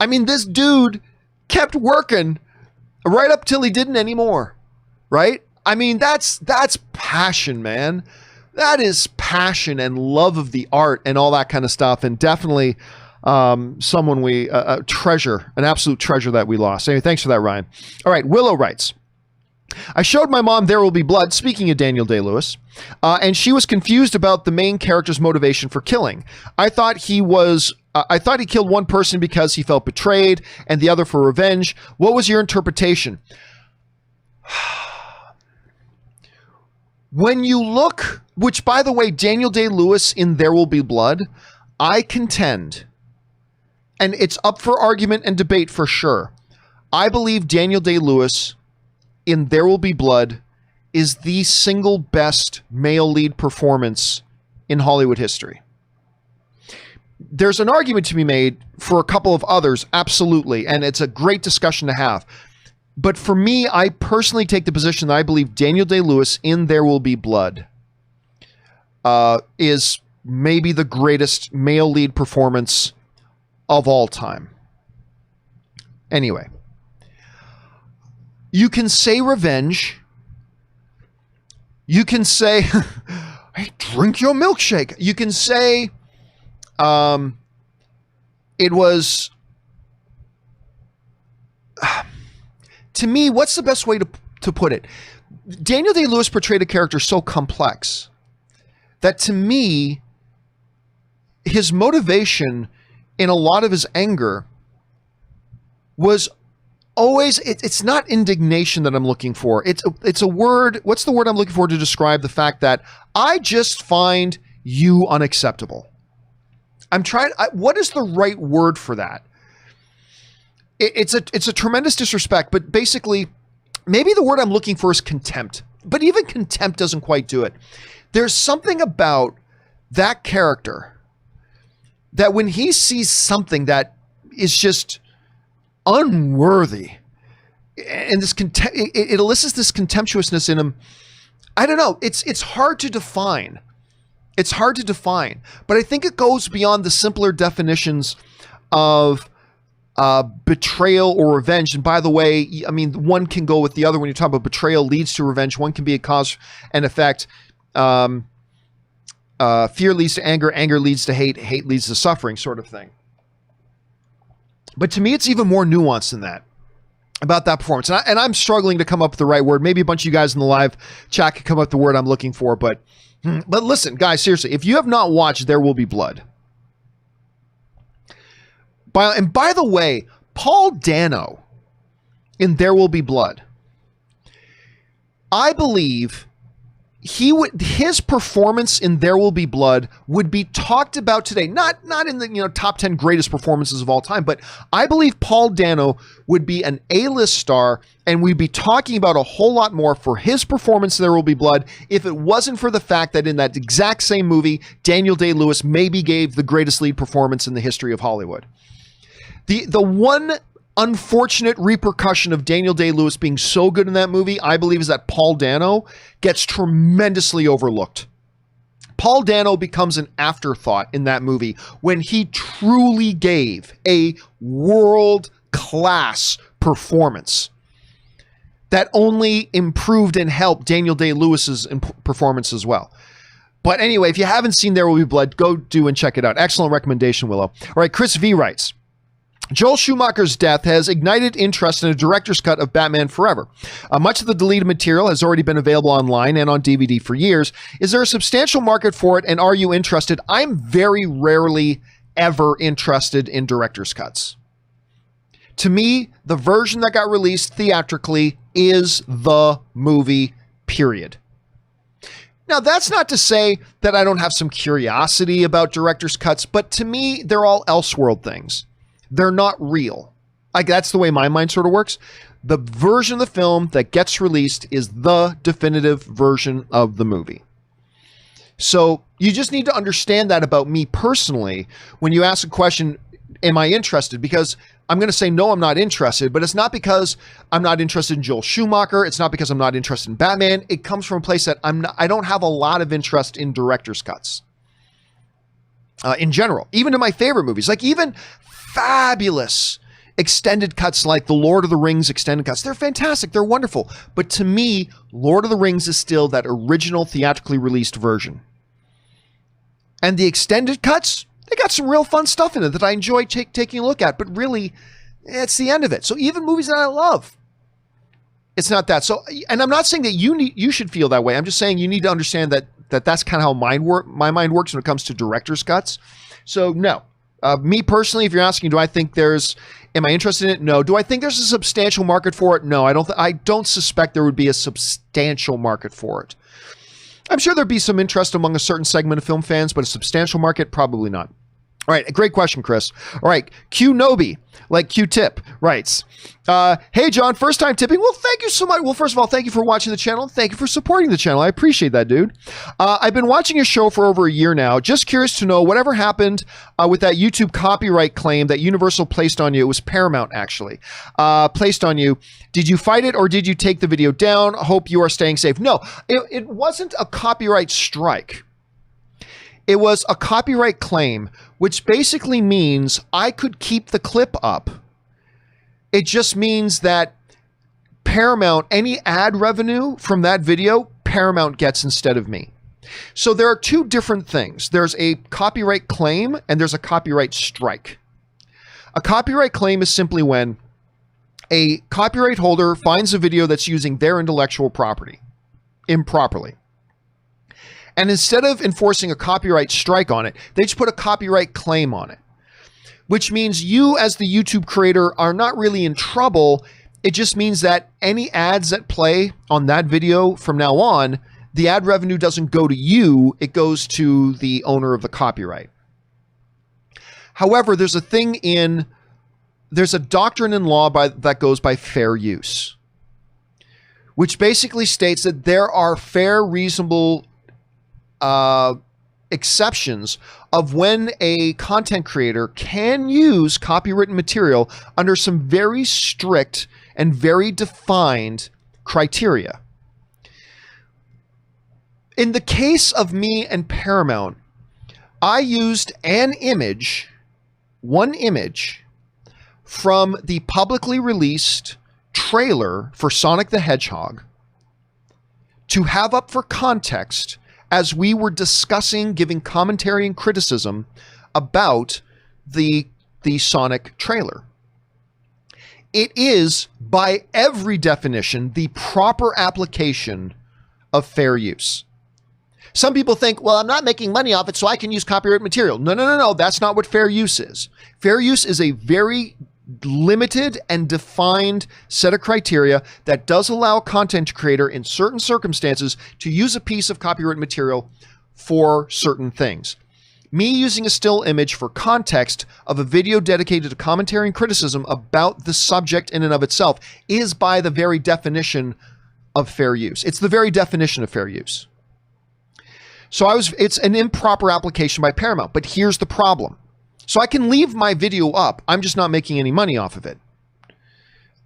I mean, this dude kept working right up till he didn't anymore, right? I mean, that's passion, man. That is passion and love of the art and all that kind of stuff. And definitely someone we treasure, an absolute treasure that we lost. Anyway, thanks for that, Ryan. All right, Willow writes, I showed my mom There Will Be Blood, speaking of Daniel Day-Lewis, and she was confused about the main character's motivation for killing. I thought he killed one person because he felt betrayed and the other for revenge. What was your interpretation? When you look, which by the way, Daniel Day-Lewis in There Will Be Blood, I contend, and it's up for argument and debate for sure, I believe Daniel Day-Lewis in There Will Be Blood is the single best male lead performance in Hollywood history. There's an argument to be made for a couple of others, absolutely, and it's a great discussion to have. But for me, I personally take the position that I believe Daniel Day-Lewis in There Will Be Blood is maybe the greatest male lead performance of all time. Anyway. You can say revenge. You can say, hey, drink your milkshake. You can say it was, to me, what's the best way to put it? Daniel Day-Lewis portrayed a character so complex that to me, his motivation in a lot of his anger was always, it's not indignation that I'm looking for. It's a word. What's the word I'm looking for to describe the fact that I just find you unacceptable? What is the right word for that? It's a tremendous disrespect, but basically, maybe the word I'm looking for is contempt. But even contempt doesn't quite do it. There's something about that character that when he sees something that is just unworthy, and this it elicits this contemptuousness in him. I don't know. It's hard to define. It's hard to define, but I think it goes beyond the simpler definitions of betrayal or revenge. And by the way, I mean, one can go with the other when you're talking about betrayal leads to revenge. One can be a cause and effect. Fear leads to anger. Anger leads to hate. Hate leads to suffering, sort of thing. But to me, it's even more nuanced than that about that performance. And I'm struggling to come up with the right word. Maybe a bunch of you guys in the live chat can come up with the word I'm looking for. But listen, guys, seriously, if you have not watched There Will Be Blood. And by the way, Paul Dano in There Will Be Blood, I believe his performance in There Will Be Blood would be talked about today. Not in the top 10 greatest performances of all time, but I believe Paul Dano would be an A-list star, and we'd be talking about a whole lot more for his performance in There Will Be Blood if it wasn't for the fact that in that exact same movie, Daniel Day-Lewis maybe gave the greatest lead performance in the history of Hollywood. The one unfortunate repercussion of Daniel Day-Lewis being so good in that movie, I believe, is that Paul Dano gets tremendously overlooked. Paul Dano becomes an afterthought in that movie when he truly gave a world-class performance that only improved and helped Daniel Day-Lewis's performance as well. But anyway, if you haven't seen There Will Be Blood, go do and check it out. Excellent recommendation, Willow. All right, Chris V writes, Joel Schumacher's death has ignited interest in a director's cut of Batman Forever. Much of the deleted material has already been available online and on DVD for years. Is there a substantial market for it, and are you interested? I'm very rarely ever interested in director's cuts. To me, the version that got released theatrically is the movie, period. Now, that's not to say that I don't have some curiosity about director's cuts, but to me, they're all Elseworld things. They're not real. Like, that's the way my mind sort of works. The version of the film that gets released is the definitive version of the movie. So you just need to understand that about me personally. When you ask a question, am I interested? Because I'm going to say, no, I'm not interested, but it's not because I'm not interested in Joel Schumacher. It's not because I'm not interested in Batman. It comes from a place that I don't have a lot of interest in director's cuts. In general, even in my favorite movies, like even fabulous extended cuts like the Lord of the Rings extended cuts, they're fantastic, they're wonderful. But to me, Lord of the Rings is still that original theatrically released version. And the extended cuts, they got some real fun stuff in it that I enjoy taking a look at, but really, it's the end of it. So even movies that I love, it's not that. So, and I'm not saying that you should feel that way. I'm just saying you need to understand that's kind of how my mind works when it comes to director's cuts. So no, me personally, if you're asking, am I interested in it? No. Do I think there's a substantial market for it? No, I don't suspect there would be a substantial market for it. I'm sure there'd be some interest among a certain segment of film fans, but a substantial market, probably not. All right, a great question, Chris. All right, Q-Nobi, like Q-Tip, writes, hey, John, first time tipping. Well, thank you so much. Well, first of all, thank you for watching the channel. Thank you for supporting the channel. I appreciate that, dude. I've been watching your show for over a year now. Just curious to know whatever happened with that YouTube copyright claim that Universal placed on you. It was Paramount, actually, placed on you. Did you fight it or did you take the video down? Hope you are staying safe. No, it wasn't a copyright strike. It was a copyright claim, which basically means I could keep the clip up. It just means that Paramount, any ad revenue from that video, Paramount gets instead of me. So there are two different things. There's a copyright claim and there's a copyright strike. A copyright claim is simply when a copyright holder finds a video that's using their intellectual property improperly. And instead of enforcing a copyright strike on it, they just put a copyright claim on it, which means you as the YouTube creator are not really in trouble. It just means that any ads that play on that video from now on, the ad revenue doesn't go to you, it goes to the owner of the copyright. However, there's a doctrine in law that goes by fair use, which basically states that there are fair, reasonable exceptions of when a content creator can use copywritten material under some very strict and very defined criteria. In the case of me and Paramount, I used one image from the publicly released trailer for Sonic the Hedgehog to have up for context as we were discussing, giving commentary and criticism about the Sonic trailer. It is, by every definition, the proper application of fair use. Some people think, well, I'm not making money off it, so I can use copyright material. No. That's not what fair use is. Fair use is a very limited and defined set of criteria that does allow a content creator in certain circumstances to use a piece of copyright material for certain things. Me using a still image for context of a video dedicated to commentary and criticism about the subject in and of itself is by the very definition of fair use. It's the very definition of fair use. So it's an improper application by Paramount, but here's the problem. So I can leave my video up. I'm just not making any money off of it.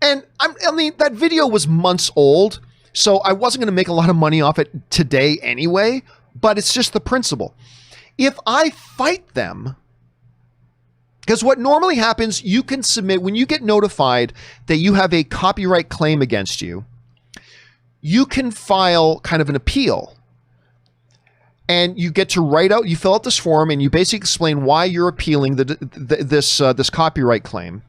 And I mean, that video was months old, so I wasn't going to make a lot of money off it today anyway, but it's just the principle. If I fight them, because what normally happens, you can submit, when you get notified that you have a copyright claim against you, you can file kind of an appeal. And you get to you fill out this form and you basically explain why you're appealing this copyright claim.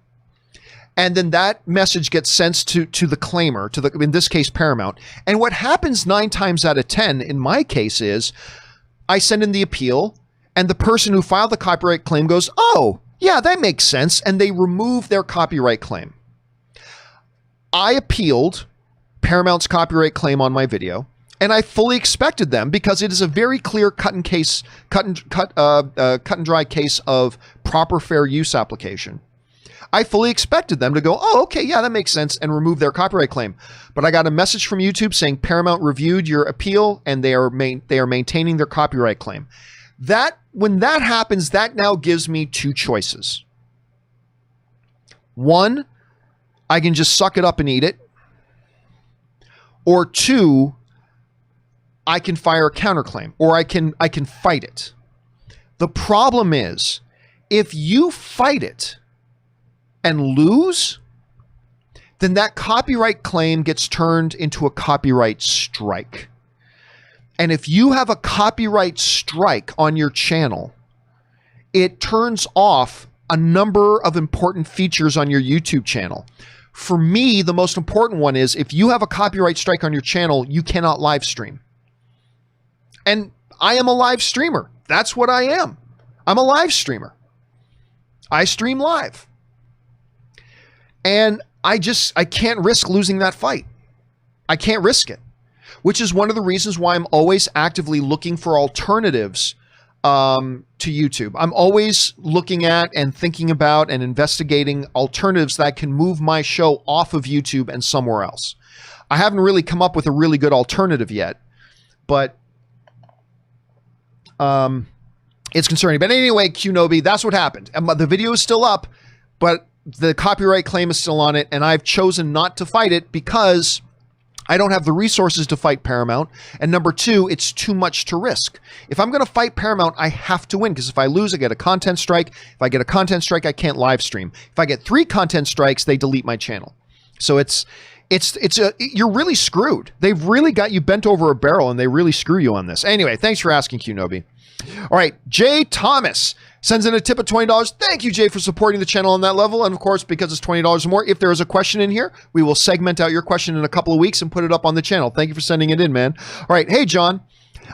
And then that message gets sent to the claimer, in this case, Paramount. And what happens 9 times out of 10 in my case is I send in the appeal and the person who filed the copyright claim goes, oh, yeah, that makes sense. And they remove their copyright claim. I appealed Paramount's copyright claim on my video. And I fully expected them because it is a very clear cut and dry case of proper fair use application. I fully expected them to go, oh, okay, yeah, that makes sense, and remove their copyright claim. But I got a message from YouTube saying Paramount reviewed your appeal and they are maintaining their copyright claim. When that happens, that now gives me 2 choices. One, I can just suck it up and eat it. Or two, I can file a counterclaim, or I can fight it. The problem is, if you fight it and lose, then that copyright claim gets turned into a copyright strike. And if you have a copyright strike on your channel, it turns off a number of important features on your YouTube channel. For me, the most important one is if you have a copyright strike on your channel, you cannot live stream. And I am a live streamer. That's what I am. I'm a live streamer. I stream live. And I can't risk losing that fight. I can't risk it, which is one of the reasons why I'm always actively looking for alternatives to YouTube. I'm always looking at and thinking about and investigating alternatives that can move my show off of YouTube and somewhere else. I haven't really come up with a really good alternative yet, but it's concerning. But anyway, QNobi, that's what happened. And the video is still up, but the copyright claim is still on it, and I've chosen not to fight it because I don't have the resources to fight Paramount. And number two, it's too much to risk. If I'm going to fight Paramount, I have to win, because if I lose, I get a content strike. If I get a content strike, I can't live stream. If I get 3 content strikes, they delete my channel. So you're really screwed. They've really got you bent over a barrel, and they really screw you on this. Anyway, thanks for asking, QNobi. All right, Jay Thomas sends in a tip of $20. Thank you, Jay, for supporting the channel on that level. And of course, because it's $20 or more, if there is a question in here, we will segment out your question in a couple of weeks and put it up on the channel. Thank you for sending it in, man. All right. Hey, John,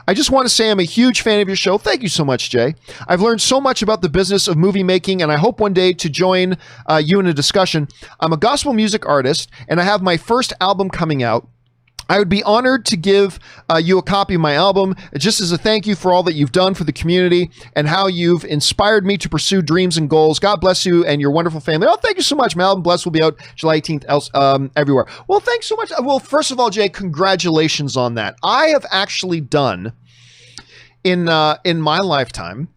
I just want to say I'm a huge fan of your show. Thank you so much, Jay. I've learned so much about the business of movie making, and I hope one day to join you in a discussion. I'm a gospel music artist, and I have my first album coming out. I would be honored to give you a copy of my album, just as a thank you for all that you've done for the community and how you've inspired me to pursue dreams and goals. God bless you and your wonderful family. Oh, thank you so much. My album, Bless, will be out July 18th everywhere. Well, thanks so much. Well, first of all, Jay, congratulations on that. I have actually done, in my lifetime,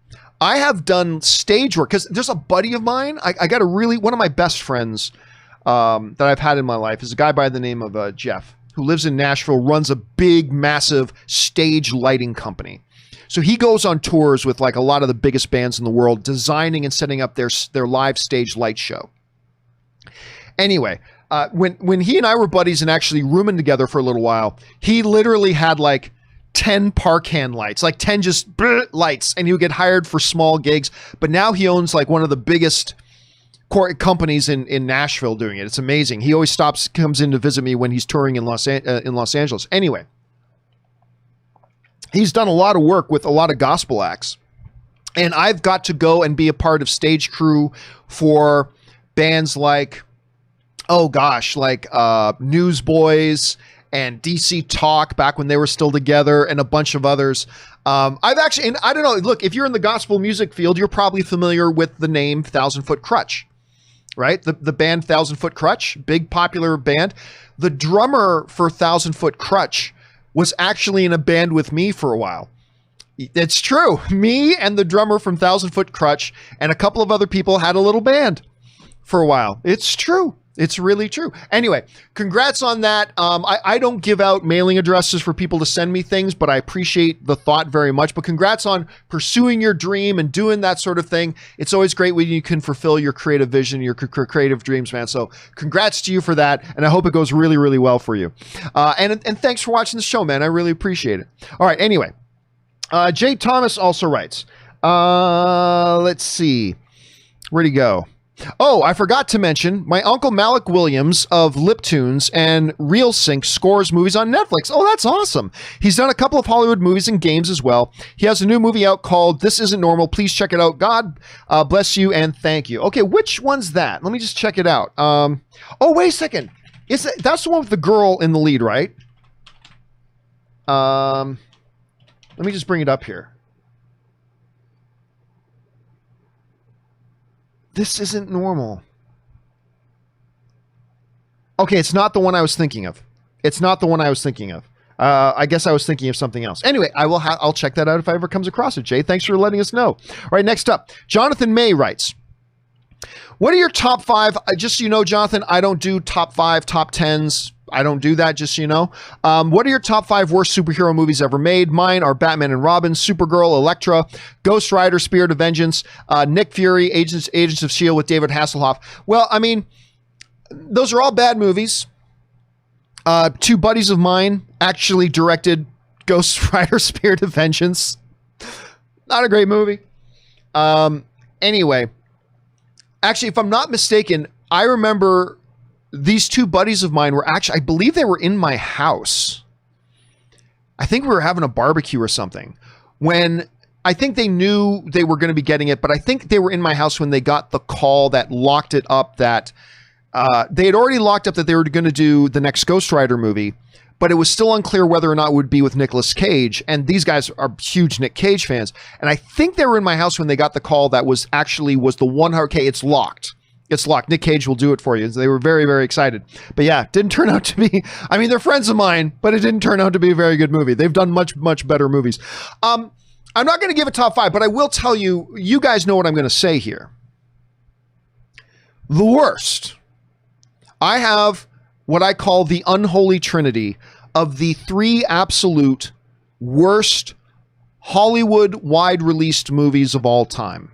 I have done stage work, because there's a buddy of mine. I got one of my best friends that I've had in my life is a guy by the name of Jeff, who lives in Nashville, runs a big, massive stage lighting company. So he goes on tours with like a lot of the biggest bands in the world, designing and setting up their live stage light show. Anyway, when he and I were buddies and actually rooming together for a little while, he literally had like 10 Parcan lights, like 10 just lights, and he would get hired for small gigs. But now he owns like one of the biggest companies in Nashville doing it. It's amazing. He always comes in to visit me when he's touring in Los Angeles. Anyway, he's done a lot of work with a lot of gospel acts, and I've got to go and be a part of stage crew for bands like, Newsboys and DC Talk back when they were still together, and a bunch of others. I've actually, and I don't know, look, if you're in the gospel music field, you're probably familiar with the name 1,000 Foot Crutch. Right? The band 1,000 Foot Crutch, big popular band. The drummer for 1,000 Foot Crutch was actually in a band with me for a while. It's true. Me and the drummer from 1,000 Foot Crutch and a couple of other people had a little band for a while. It's true. It's really true. Anyway, congrats on that. I don't give out mailing addresses for people to send me things, but I appreciate the thought very much. But congrats on pursuing your dream and doing that sort of thing. It's always great when you can fulfill your creative vision, your creative dreams, man. So congrats to you for that. And I hope it goes really, really well for you. And thanks for watching the show, man. I really appreciate it. All right. Anyway, Jay Thomas also writes, let's see. Where'd he go? Oh, I forgot to mention, my uncle Malik Williams of Liptunes and Real Sync scores movies on Netflix. Oh, that's awesome. He's done a couple of Hollywood movies and games as well. He has a new movie out called This Isn't Normal. Please check it out. God bless you and thank you. Okay, which one's that? Let me just check it out. Oh, wait a second. That's the one with the girl in the lead, right? Let me just bring it up here. This Isn't Normal. Okay, it's not the one I was thinking of. It's not the one I was thinking of. I guess I was thinking of something else. Anyway, I'll check that out if I ever comes across it, Jay. Thanks for letting us know. All right, next up, Jonathan May writes, What are your top 5? Just so you know, Jonathan, I don't do top 5, top 10s. I don't do that, just so you know. What are your top 5 worst superhero movies ever made? Mine are Batman and Robin, Supergirl, Elektra, Ghost Rider, Spirit of Vengeance, Nick Fury, Agents of S.H.I.E.L.D. with David Hasselhoff. Well, I mean, those are all bad movies. 2 buddies of mine actually directed Ghost Rider, Spirit of Vengeance. Not a great movie. Anyway, actually, if I'm not mistaken, I remember these 2 buddies of mine were actually, I believe they were in my house. I think we were having a barbecue or something when I think they knew they were going to be getting it, but I think they were in my house when they got the call that locked it up, that they had already locked up that they were going to do the next Ghost Rider movie, but it was still unclear whether or not it would be with Nicolas Cage. And these guys are huge Nick Cage fans. And I think they were in my house when they got the call that was the one, okay, it's locked. It's locked. Nick Cage will do it for you. They were very, very excited. But yeah, didn't turn out to be, I mean, they're friends of mine, but it didn't turn out to be a very good movie. They've done much, much better movies. I'm not going to give a top 5, but I will tell you, you guys know what I'm going to say here. The worst. I have what I call the unholy trinity of the 3 absolute worst Hollywood wide released movies of all time.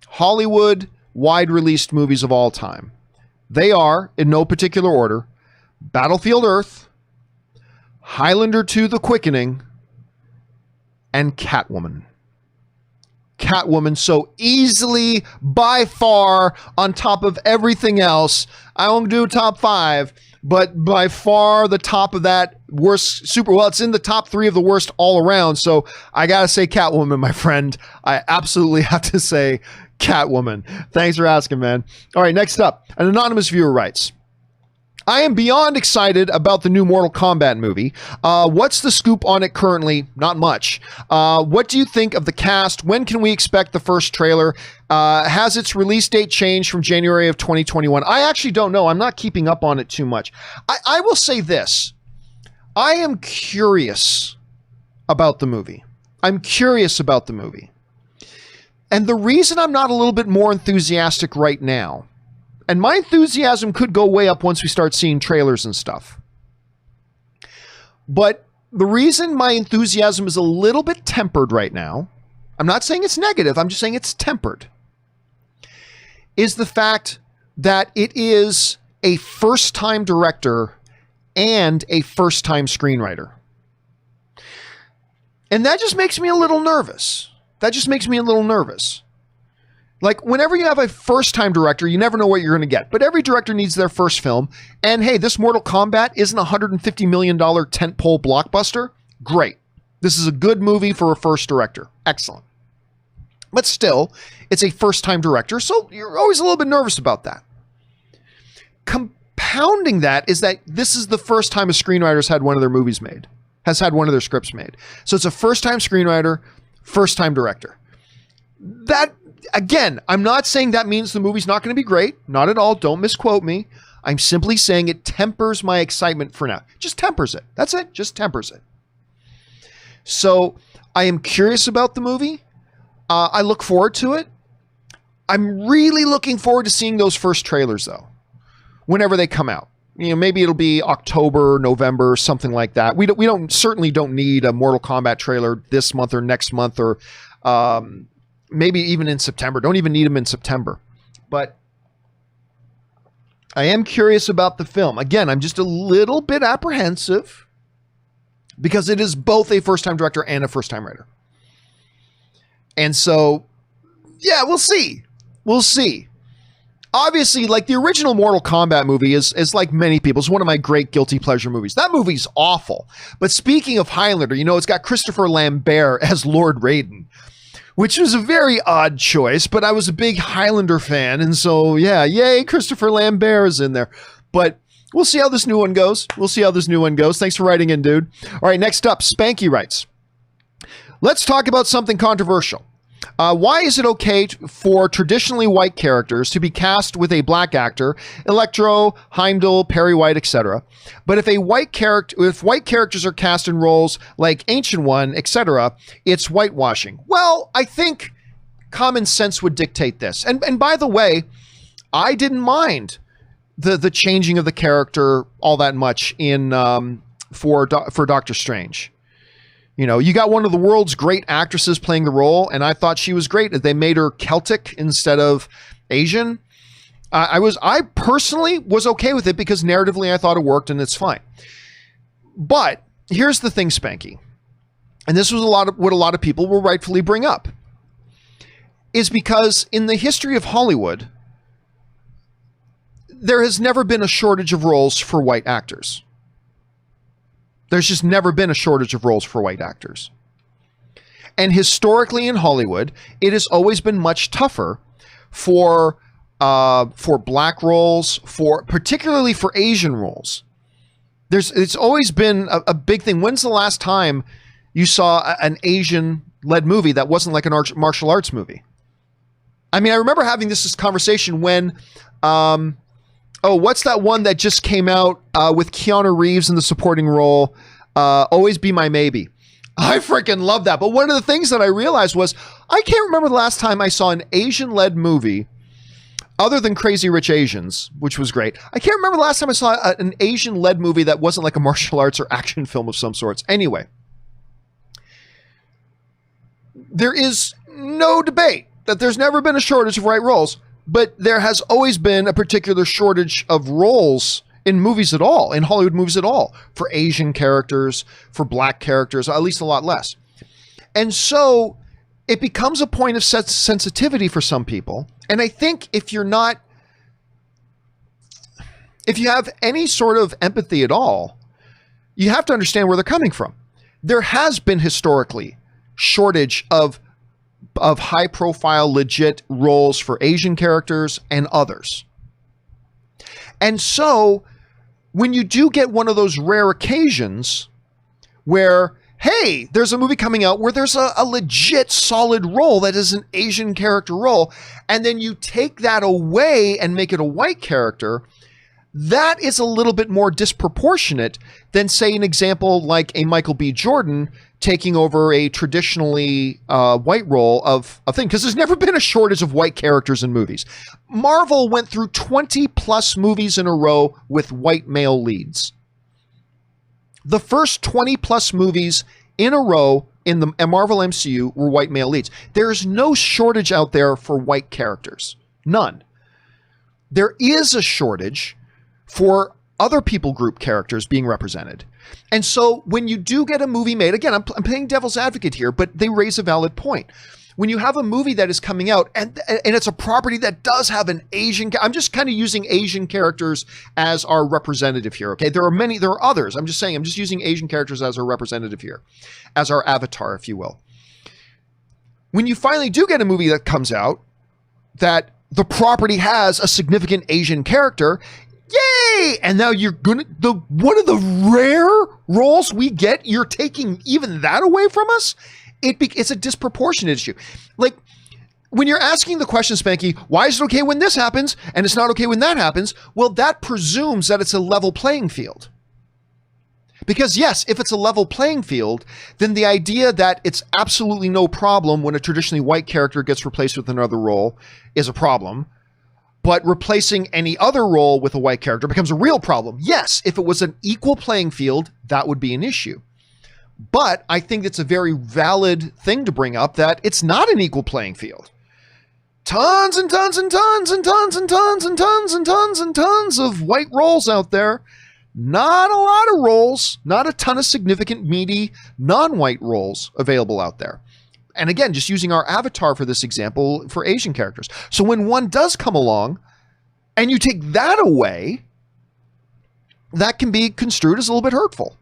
Hollywood wide released movies of all time. They are, in no particular order, Battlefield Earth, Highlander 2: The Quickening, and Catwoman. Catwoman so easily, by far, on top of everything else. I won't do top 5, but by far the top of that worst it's in the top 3 of the worst all around. So I gotta say Catwoman, my friend. I absolutely have to say Catwoman. Thanks for asking, man. All right, next up, an anonymous viewer writes, I am beyond excited about the new Mortal Kombat movie. What's the scoop on it currently? Not much. What do you think of the cast? When can we expect the first trailer? Has its release date changed from January of 2021? I actually don't know. I'm not keeping up on it too much. I will say this. I am curious about the movie. I'm curious about the movie. And the reason I'm not a little bit more enthusiastic right now, and my enthusiasm could go way up once we start seeing trailers and stuff, but the reason my enthusiasm is a little bit tempered right now, I'm not saying it's negative, I'm just saying it's tempered, is the fact that it is a first-time director and a first-time screenwriter. And that just makes me a little nervous. Like, whenever you have a first-time director, you never know what you're going to get. But every director needs their first film. And hey, this Mortal Kombat isn't a $150 million tentpole blockbuster. Great. This is a good movie for a first director. Excellent. But still, it's a first-time director, so you're always a little bit nervous about that. Compounding that is that this is the first time a screenwriter's had one of their movies made, has had one of their scripts made. So it's a first-time screenwriter, first-time director. That, again, I'm not saying that means the movie's not going to be great. Not at all. Don't misquote me. I'm simply saying it tempers my excitement for now. Just tempers it. That's it. Just tempers it. So I am curious about the movie. I look forward to it. I'm really looking forward to seeing those first trailers, though, whenever they come out. You know, maybe it'll be October, November, something like that. We certainly don't need a Mortal Kombat trailer this month or next month, or maybe even in September. Don't even need them in September. But I am curious about the film. Again, I'm just a little bit apprehensive because it is both a first-time director and a first-time writer. And so, yeah, we'll see. We'll see. Obviously, like, the original Mortal Kombat movie is like many people, it's one of my great guilty pleasure movies. That movie's awful. But speaking of Highlander, you know, it's got Christopher Lambert as Lord Raiden, which was a very odd choice, but I was a big Highlander fan. And so, yeah, yay, Christopher Lambert is in there. But we'll see how this new one goes. Thanks for writing in, dude. All right, next up, Spanky writes, let's talk about something controversial. Why is it okay for traditionally white characters to be cast with a black actor, Electro, Heimdall, Perry White, etc., but if white characters are cast in roles like Ancient One, etc., it's whitewashing? Well, I think common sense would dictate this. And by the way, I didn't mind the changing of the character all that much in for Doctor Strange. You know, you got one of the world's great actresses playing the role, and I thought she was great. They made her Celtic instead of Asian. I personally was okay with it because narratively I thought it worked, and it's fine. But here's the thing, Spanky, and this was what a lot of people will rightfully bring up, is because in the history of Hollywood, there has never been a shortage of roles for white actors. There's just never been a shortage of roles for white actors. And historically in Hollywood, it has always been much tougher for black roles, particularly for Asian roles. It's always been a big thing. When's the last time you saw an Asian-led movie that wasn't like an martial arts movie? I mean, I remember having this conversation when, what's that one that just came out with Keanu Reeves in the supporting role? Always Be My Maybe. I freaking love that. But one of the things that I realized was I can't remember the last time I saw an Asian-led movie other than Crazy Rich Asians, which was great. I can't remember the last time I saw an Asian-led movie that wasn't like a martial arts or action film of some sorts. Anyway, there is no debate that there's never been a shortage of white roles, but there has always been a particular shortage of roles in movies at all, in Hollywood movies at all, for Asian characters, for black characters, at least a lot less. And so it becomes a point of sensitivity for some people. And I think if you have any sort of empathy at all, you have to understand where they're coming from. There has been historically shortage of high profile, legit roles for Asian characters and others. And so when you do get one of those rare occasions where, hey, there's a movie coming out where there's a legit solid role that is an Asian character role, and then you take that away and make it a white character, that is a little bit more disproportionate than, say, an example like a Michael B. Jordan taking over a traditionally white role of a thing, because there's never been a shortage of white characters in movies. Marvel went through 20 plus movies in a row with white male leads. The first 20 plus movies in a row in the Marvel MCU were white male leads. There's no shortage out there for white characters. None. There is a shortage for other people group characters being represented. And so when you do get a movie made, again, I'm playing devil's advocate here, but they raise a valid point. When you have a movie that is coming out and it's a property that does have an Asian, I'm just kind of using Asian characters as our representative here. Okay. There are others. I'm just using Asian characters as our representative here, as our avatar, if you will. When you finally do get a movie that comes out that the property has a significant Asian character, yay! And now you're one of the rare roles we get, you're taking even that away from us? It's a disproportionate issue. Like, when you're asking the question, Spanky, why is it okay when this happens and it's not okay when that happens? Well, that presumes that it's a level playing field. Because yes, if it's a level playing field, then the idea that it's absolutely no problem when a traditionally white character gets replaced with another role is a problem. But replacing any other role with a white character becomes a real problem. Yes, if it was an equal playing field, that would be an issue. But I think it's a very valid thing to bring up that it's not an equal playing field. Tons and tons and tons and tons and tons and tons and tons and tons of white roles out there. Not a lot of roles, not a ton of significant, meaty, non-white roles available out there. And again, just using our avatar for this example for Asian characters. So when one does come along and you take that away, that can be construed as a little bit hurtful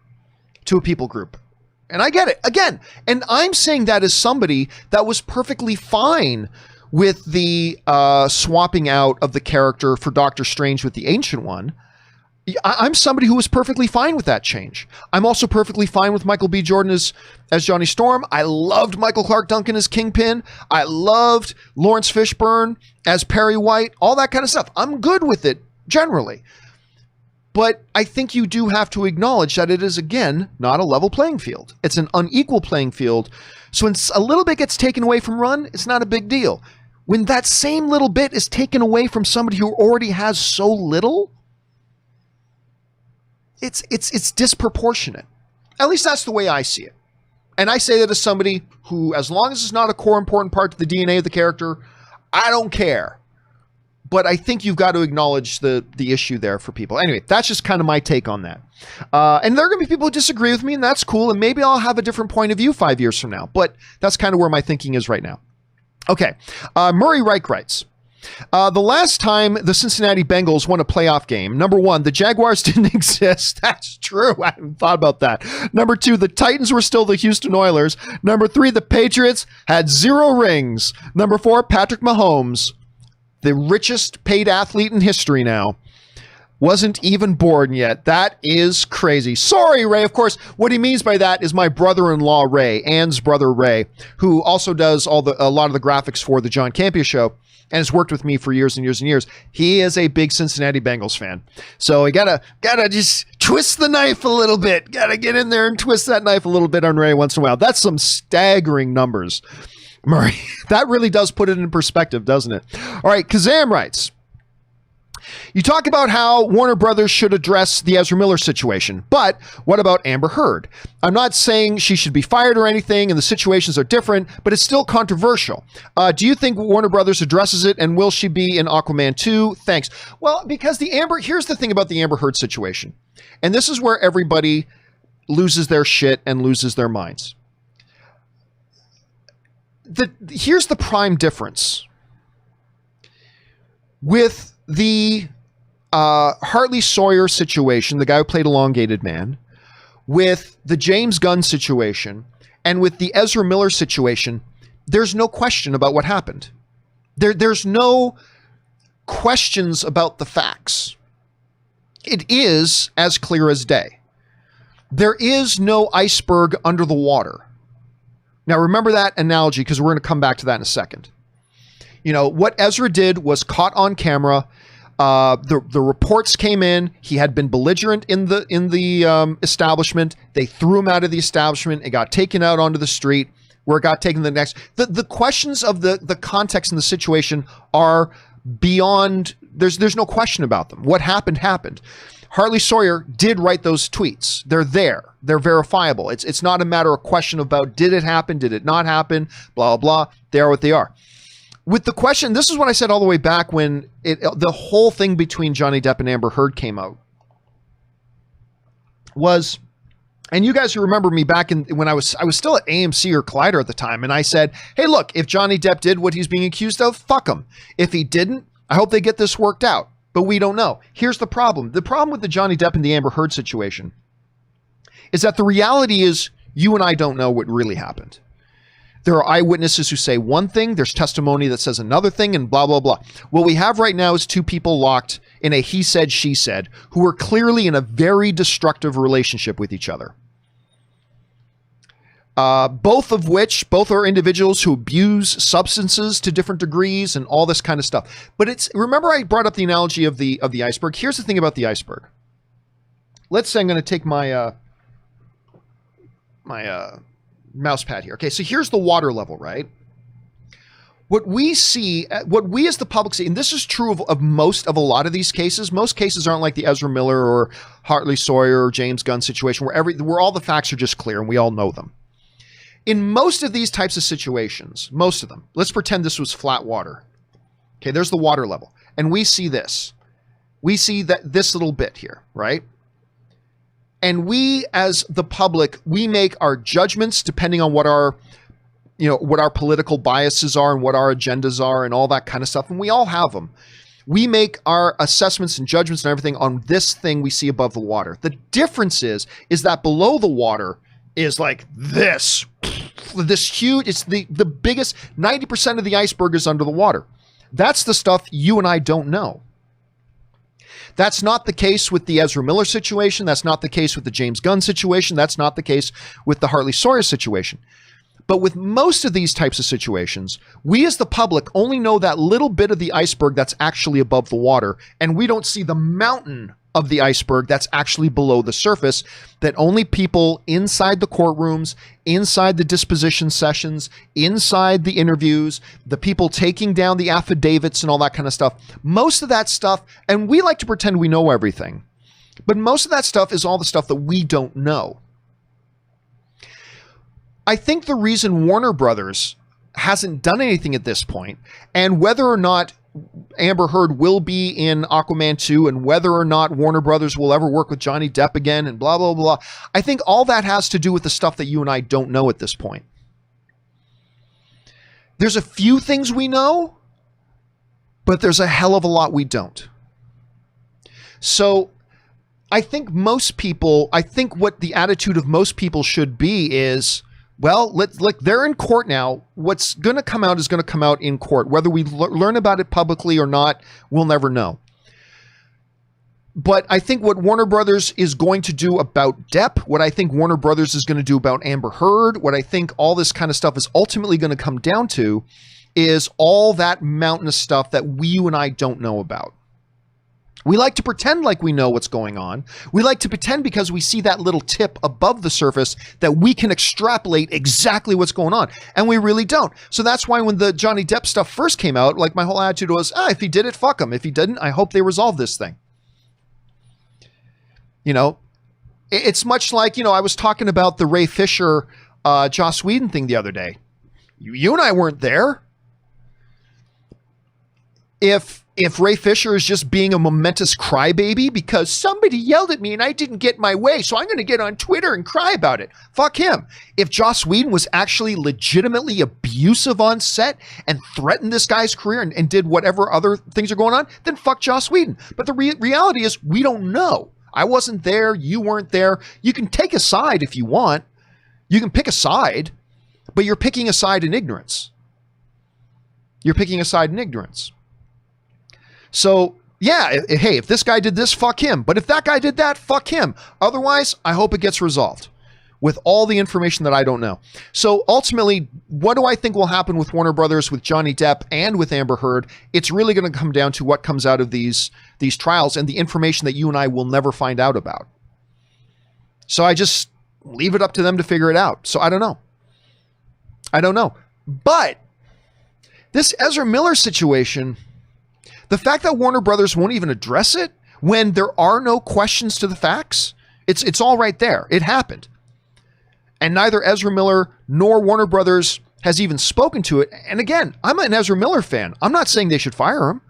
to a people group. And I get it. Again, and I'm saying that as somebody that was perfectly fine with the swapping out of the character for Doctor Strange with the Ancient One. I'm somebody who was perfectly fine with that change. I'm also perfectly fine with Michael B. Jordan as Johnny Storm. I loved Michael Clark Duncan as Kingpin. I loved Lawrence Fishburne as Perry White, all that kind of stuff. I'm good with it generally. But I think you do have to acknowledge that it is, again, not a level playing field. It's an unequal playing field. So when a little bit gets taken away from Run, it's not a big deal. when that same little bit is taken away from somebody who already has so little, it's disproportionate. At least that's the way I see it. And I say that as somebody who, as long as it's not a core important part to the DNA of the character, I don't care. But I think you've got to acknowledge the issue there for people. Anyway, that's just kind of my take on that. And there are going to be people who disagree with me, and that's cool. And maybe I'll have a different point of view 5 years from now. But that's kind of where my thinking is right now. Okay. Murray Reich writes, the last time the Cincinnati Bengals won a playoff game, number one, the Jaguars didn't exist. That's true. I haven't thought about that. Number two, the Titans were still the Houston Oilers. Number three, the Patriots had 0 rings. Number four, Patrick Mahomes, the richest paid athlete in history now, wasn't even born yet. That is crazy. Sorry, Ray. Of course, what he means by that is my brother-in-law, Ray, Ann's brother, Ray, who also does a lot of the graphics for the John Campea Show and has worked with me for years and years and years. He is a big Cincinnati Bengals fan. So we gotta just twist the knife a little bit. Gotta get in there and twist that knife a little bit on Ray once in a while. That's some staggering numbers, Murray. That really does put it in perspective, doesn't it? All right, Kazam writes, you talk about how Warner Brothers should address the Ezra Miller situation, but what about Amber Heard? I'm not saying she should be fired or anything, and the situations are different, but it's still controversial. Do you think Warner Brothers addresses it, and will she be in Aquaman 2? Thanks. Well, because here's the thing about the Amber Heard situation, and this is where everybody loses their shit and loses their minds. Here's the prime difference with the Hartley Sawyer situation, the guy who played Elongated Man, with the James Gunn situation, and with the Ezra Miller situation. There's no question about what happened. There's no questions about the facts. It is as clear as day. There is no iceberg under the water. Now remember that analogy, because we're going to come back to that in a second. You know, what Ezra did was caught on camera. The reports came in. He had been belligerent in the establishment. They threw him out of the establishment. It got taken out onto the street, where it got taken the next. The questions of the context and the situation are beyond. There's no question about them. What happened happened. Hartley Sawyer did write those tweets. They're there. They're verifiable. It's not a matter of question about did it happen, did it not happen, blah, blah, blah. They are what they are. With the question, this is what I said all the way back when the whole thing between Johnny Depp and Amber Heard came out. Was, and you guys who remember me back when I was still at AMC or Collider at the time, and I said, hey, look, if Johnny Depp did what he's being accused of, fuck him. If he didn't, I hope they get this worked out. But we don't know. Here's the problem. The problem with the Johnny Depp and the Amber Heard situation is that the reality is you and I don't know what really happened. There are eyewitnesses who say one thing, there's testimony that says another thing, and blah, blah, blah. What we have right now is two people locked in a he said, she said, who are clearly in a very destructive relationship with each other. Both are individuals who abuse substances to different degrees and all this kind of stuff. But remember I brought up the analogy of the iceberg. Here's the thing about the iceberg. Let's say I'm going to take my mouse pad here. Okay, so here's the water level, right? What we see, what we as the public see, and this is true of a lot of these cases. Most cases aren't like the Ezra Miller or Hartley Sawyer or James Gunn situation where all the facts are just clear and we all know them. In most of these types of situations, most of them, let's pretend this was flat water. Okay, there's the water level. And we see this. We see this little bit here, right? And we, as the public, we make our judgments depending on what our political biases are and what our agendas are and all that kind of stuff. And we all have them. We make our assessments and judgments and everything on this thing we see above the water. The difference is that below the water is like this huge, it's the biggest, 90% of the iceberg is under the water. That's the stuff you and I don't know. That's not the case with the Ezra Miller situation. That's not the case with the James Gunn situation. That's not the case with the Hartley Sawyer situation. But with most of these types of situations, we as the public only know that little bit of the iceberg that's actually above the water, and we don't see the mountain of the iceberg that's actually below the surface, that only people inside the courtrooms, inside the disposition sessions, inside the interviews, the people taking down the affidavits and all that kind of stuff, most of that stuff, and we like to pretend we know everything, but most of that stuff is all the stuff that we don't know. I think the reason Warner Brothers hasn't done anything at this point, and whether or not Amber Heard will be in Aquaman 2, and whether or not Warner Brothers will ever work with Johnny Depp again, and blah, blah, blah. I think all that has to do with the stuff that you and I don't know at this point. There's a few things we know, but there's a hell of a lot we don't. So I think what the attitude of most people should be is, well, they're in court now. What's going to come out is going to come out in court. Whether we learn about it publicly or not, we'll never know. But I think what Warner Brothers is going to do about Depp, what I think Warner Brothers is going to do about Amber Heard, what I think all this kind of stuff is ultimately going to come down to is all that mountain of stuff that you and I don't know about. We like to pretend like we know what's going on. We like to pretend because we see that little tip above the surface that we can extrapolate exactly what's going on. And we really don't. So that's why when the Johnny Depp stuff first came out, like my whole attitude was, if he did it, fuck him. If he didn't, I hope they resolve this thing. You know, it's much like, I was talking about the Ray Fisher, Joss Whedon thing the other day. You and I weren't there. If Ray Fisher is just being a momentous crybaby because somebody yelled at me and I didn't get my way, so I'm going to get on Twitter and cry about it. Fuck him. If Joss Whedon was actually legitimately abusive on set and threatened this guy's career and did whatever other things are going on, then fuck Joss Whedon. But the reality is we don't know. I wasn't there. You weren't there. You can take a side if you want. You can pick a side, but you're picking a side in ignorance. You're picking a side in ignorance. So, yeah, hey, if this guy did this, fuck him. But if that guy did that, fuck him. Otherwise, I hope it gets resolved with all the information that I don't know. So ultimately, what do I think will happen with Warner Brothers, with Johnny Depp, and with Amber Heard? It's really going to come down to what comes out of these trials and the information that you and I will never find out about. So I just leave it up to them to figure it out. So I don't know. But this Ezra Miller situation, the fact that Warner Brothers won't even address it when there are no questions to the facts, it's all right there. It happened. And neither Ezra Miller nor Warner Brothers has even spoken to it. And again, I'm an Ezra Miller fan. I'm not saying they should fire him.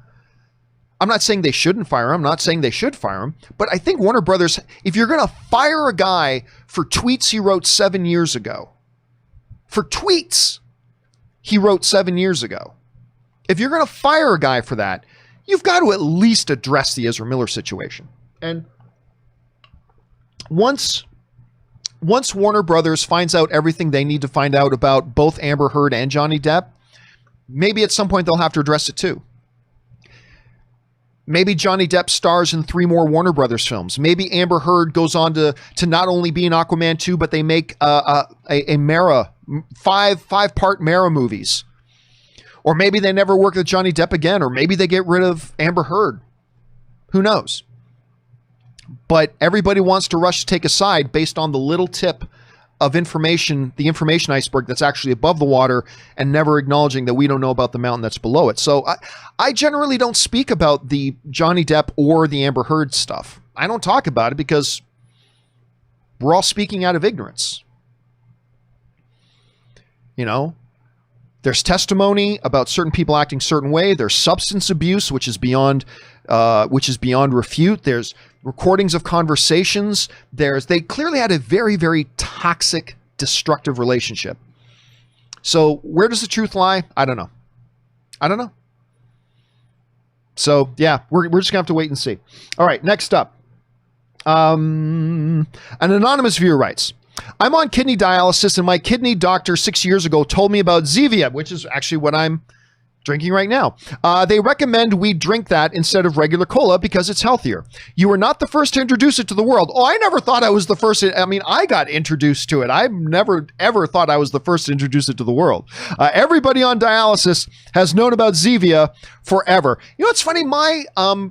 I'm not saying they shouldn't fire him. I'm not saying they should fire him. But I think Warner Brothers, if you're going to fire a guy for tweets he wrote 7 years ago, if you're going to fire a guy for that, you've got to at least address the Ezra Miller situation. And once Warner Brothers finds out everything they need to find out about both Amber Heard and Johnny Depp, maybe at some point they'll have to address it too. Maybe Johnny Depp stars in 3 more Warner Brothers films. Maybe Amber Heard goes on to not only be in Aquaman 2, but they make a Mara, five-part Mara movies. Or maybe they never work with Johnny Depp again, or maybe they get rid of Amber Heard. Who knows? But everybody wants to rush to take a side based on the little tip of information, the information iceberg that's actually above the water, and never acknowledging that we don't know about the mountain that's below it. So I generally don't speak about the Johnny Depp or the Amber Heard stuff. I don't talk about it because we're all speaking out of ignorance. There's testimony about certain people acting a certain way. There's substance abuse, which is beyond refute. There's recordings of conversations. They clearly had a very, very toxic, destructive relationship. So where does the truth lie? I don't know. So yeah, we're just gonna have to wait and see. All right, next up, an anonymous viewer writes, I'm on kidney dialysis and my kidney doctor 6 years ago told me about Zevia, which is actually what I'm Drinking right now. They recommend we drink that instead of regular cola because it's healthier. You were not the first to introduce it to the world. Oh, I never thought I was the first. I mean, I got introduced to it. I've never, ever thought I was the first to introduce it to the world. Everybody on dialysis has known about Zevia forever. You know, it's funny.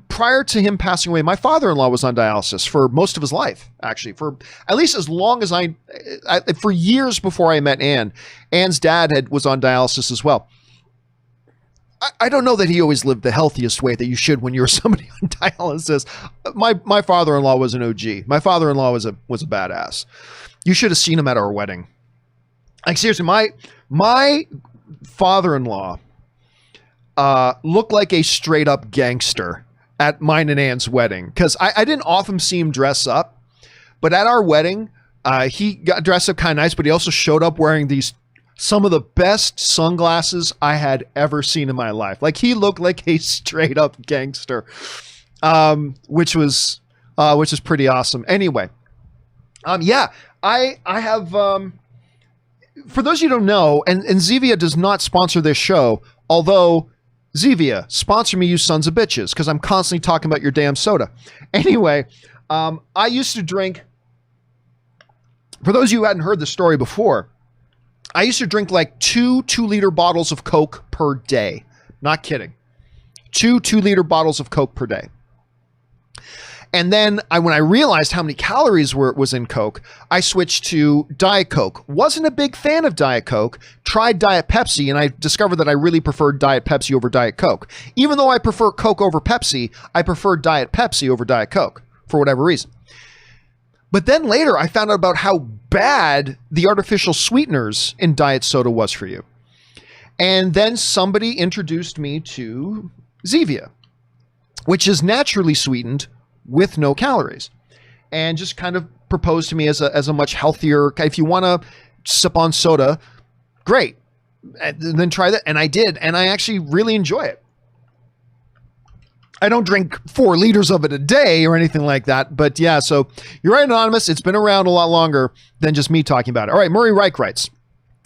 Prior to him passing away, my father-in-law was on dialysis for most of his life, actually, for at least as long as for years before I met Ann. Ann's dad was on dialysis as well. I don't know that he always lived the healthiest way that you should when you're somebody on dialysis. My father-in-law was an OG. My father-in-law was a badass. You should have seen him at our wedding. Like seriously, my father-in-law looked like a straight up gangster at mine and Ann's wedding because I didn't often see him dress up, but at our wedding, he got dressed up kind of nice, but he also showed up wearing some of the best sunglasses I had ever seen in my life. Like he looked like a straight up gangster, which was pretty awesome. Anyway, I have, for those of you who don't know, and Zevia does not sponsor this show, although Zevia, sponsor me, you sons of bitches, because I'm constantly talking about your damn soda. Anyway, I used to drink, for those of you who hadn't heard the story before, I used to drink like 2-liter bottles of Coke per day. Not kidding. 2-liter bottles of Coke per day. And then when I realized how many calories was in Coke, I switched to Diet Coke. Wasn't a big fan of Diet Coke. Tried Diet Pepsi, and I discovered that I really preferred Diet Pepsi over Diet Coke. Even though I prefer Coke over Pepsi, I prefer Diet Pepsi over Diet Coke for whatever reason. But then later, I found out about how bad the artificial sweeteners in diet soda was for you. And then somebody introduced me to Zevia, which is naturally sweetened with no calories, and just kind of proposed to me as a much healthier, if you want to sip on soda, great. And then try that. And I did. And I actually really enjoy it. I don't drink 4 liters of it a day or anything like that. But yeah, so you're right, Anonymous. It's been around a lot longer than just me talking about it. All right, Murray Reich writes,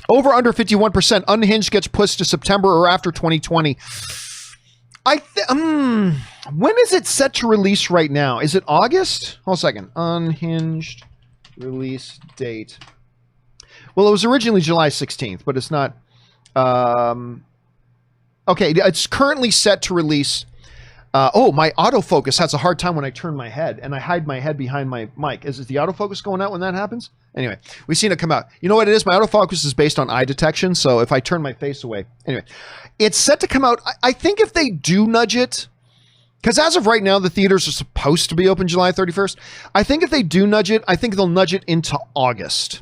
over under 51%, Unhinged gets pushed to September or after 2020. When is it set to release right now? Is it August? Hold a second. Unhinged release date. Well, it was originally July 16th, but it's not. Okay, it's currently set to release. My autofocus has a hard time when I turn my head, and I hide my head behind my mic. Is the autofocus going out when that happens? Anyway, we've seen it come out. You know what it is? My autofocus is based on eye detection, so if I turn my face away. Anyway, it's set to come out. I think if they do nudge it, because as of right now, the theaters are supposed to be open July 31st. I think if they do nudge it, I think they'll nudge it into August.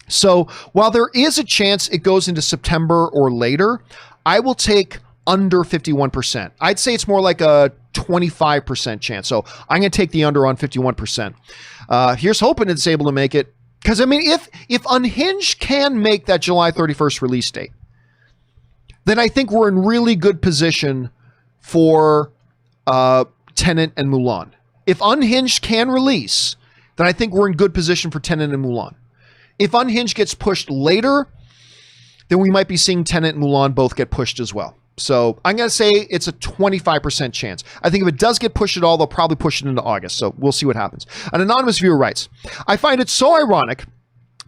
So while there is a chance it goes into September or later, I will take under 51%. I'd say it's more like a 25% chance. So I'm going to take the under on 51%. Here's hoping it's able to make it. Because, I mean, if Unhinged can make that July 31st release date, then I think we're in really good position for Tenet and Mulan. If Unhinged can release, then I think we're in good position for Tenet and Mulan. If Unhinged gets pushed later, then we might be seeing Tenet and Mulan both get pushed as well. So I'm going to say it's a 25% chance. I think if it does get pushed at all, they'll probably push it into August. So we'll see what happens. An anonymous viewer writes, I find it so ironic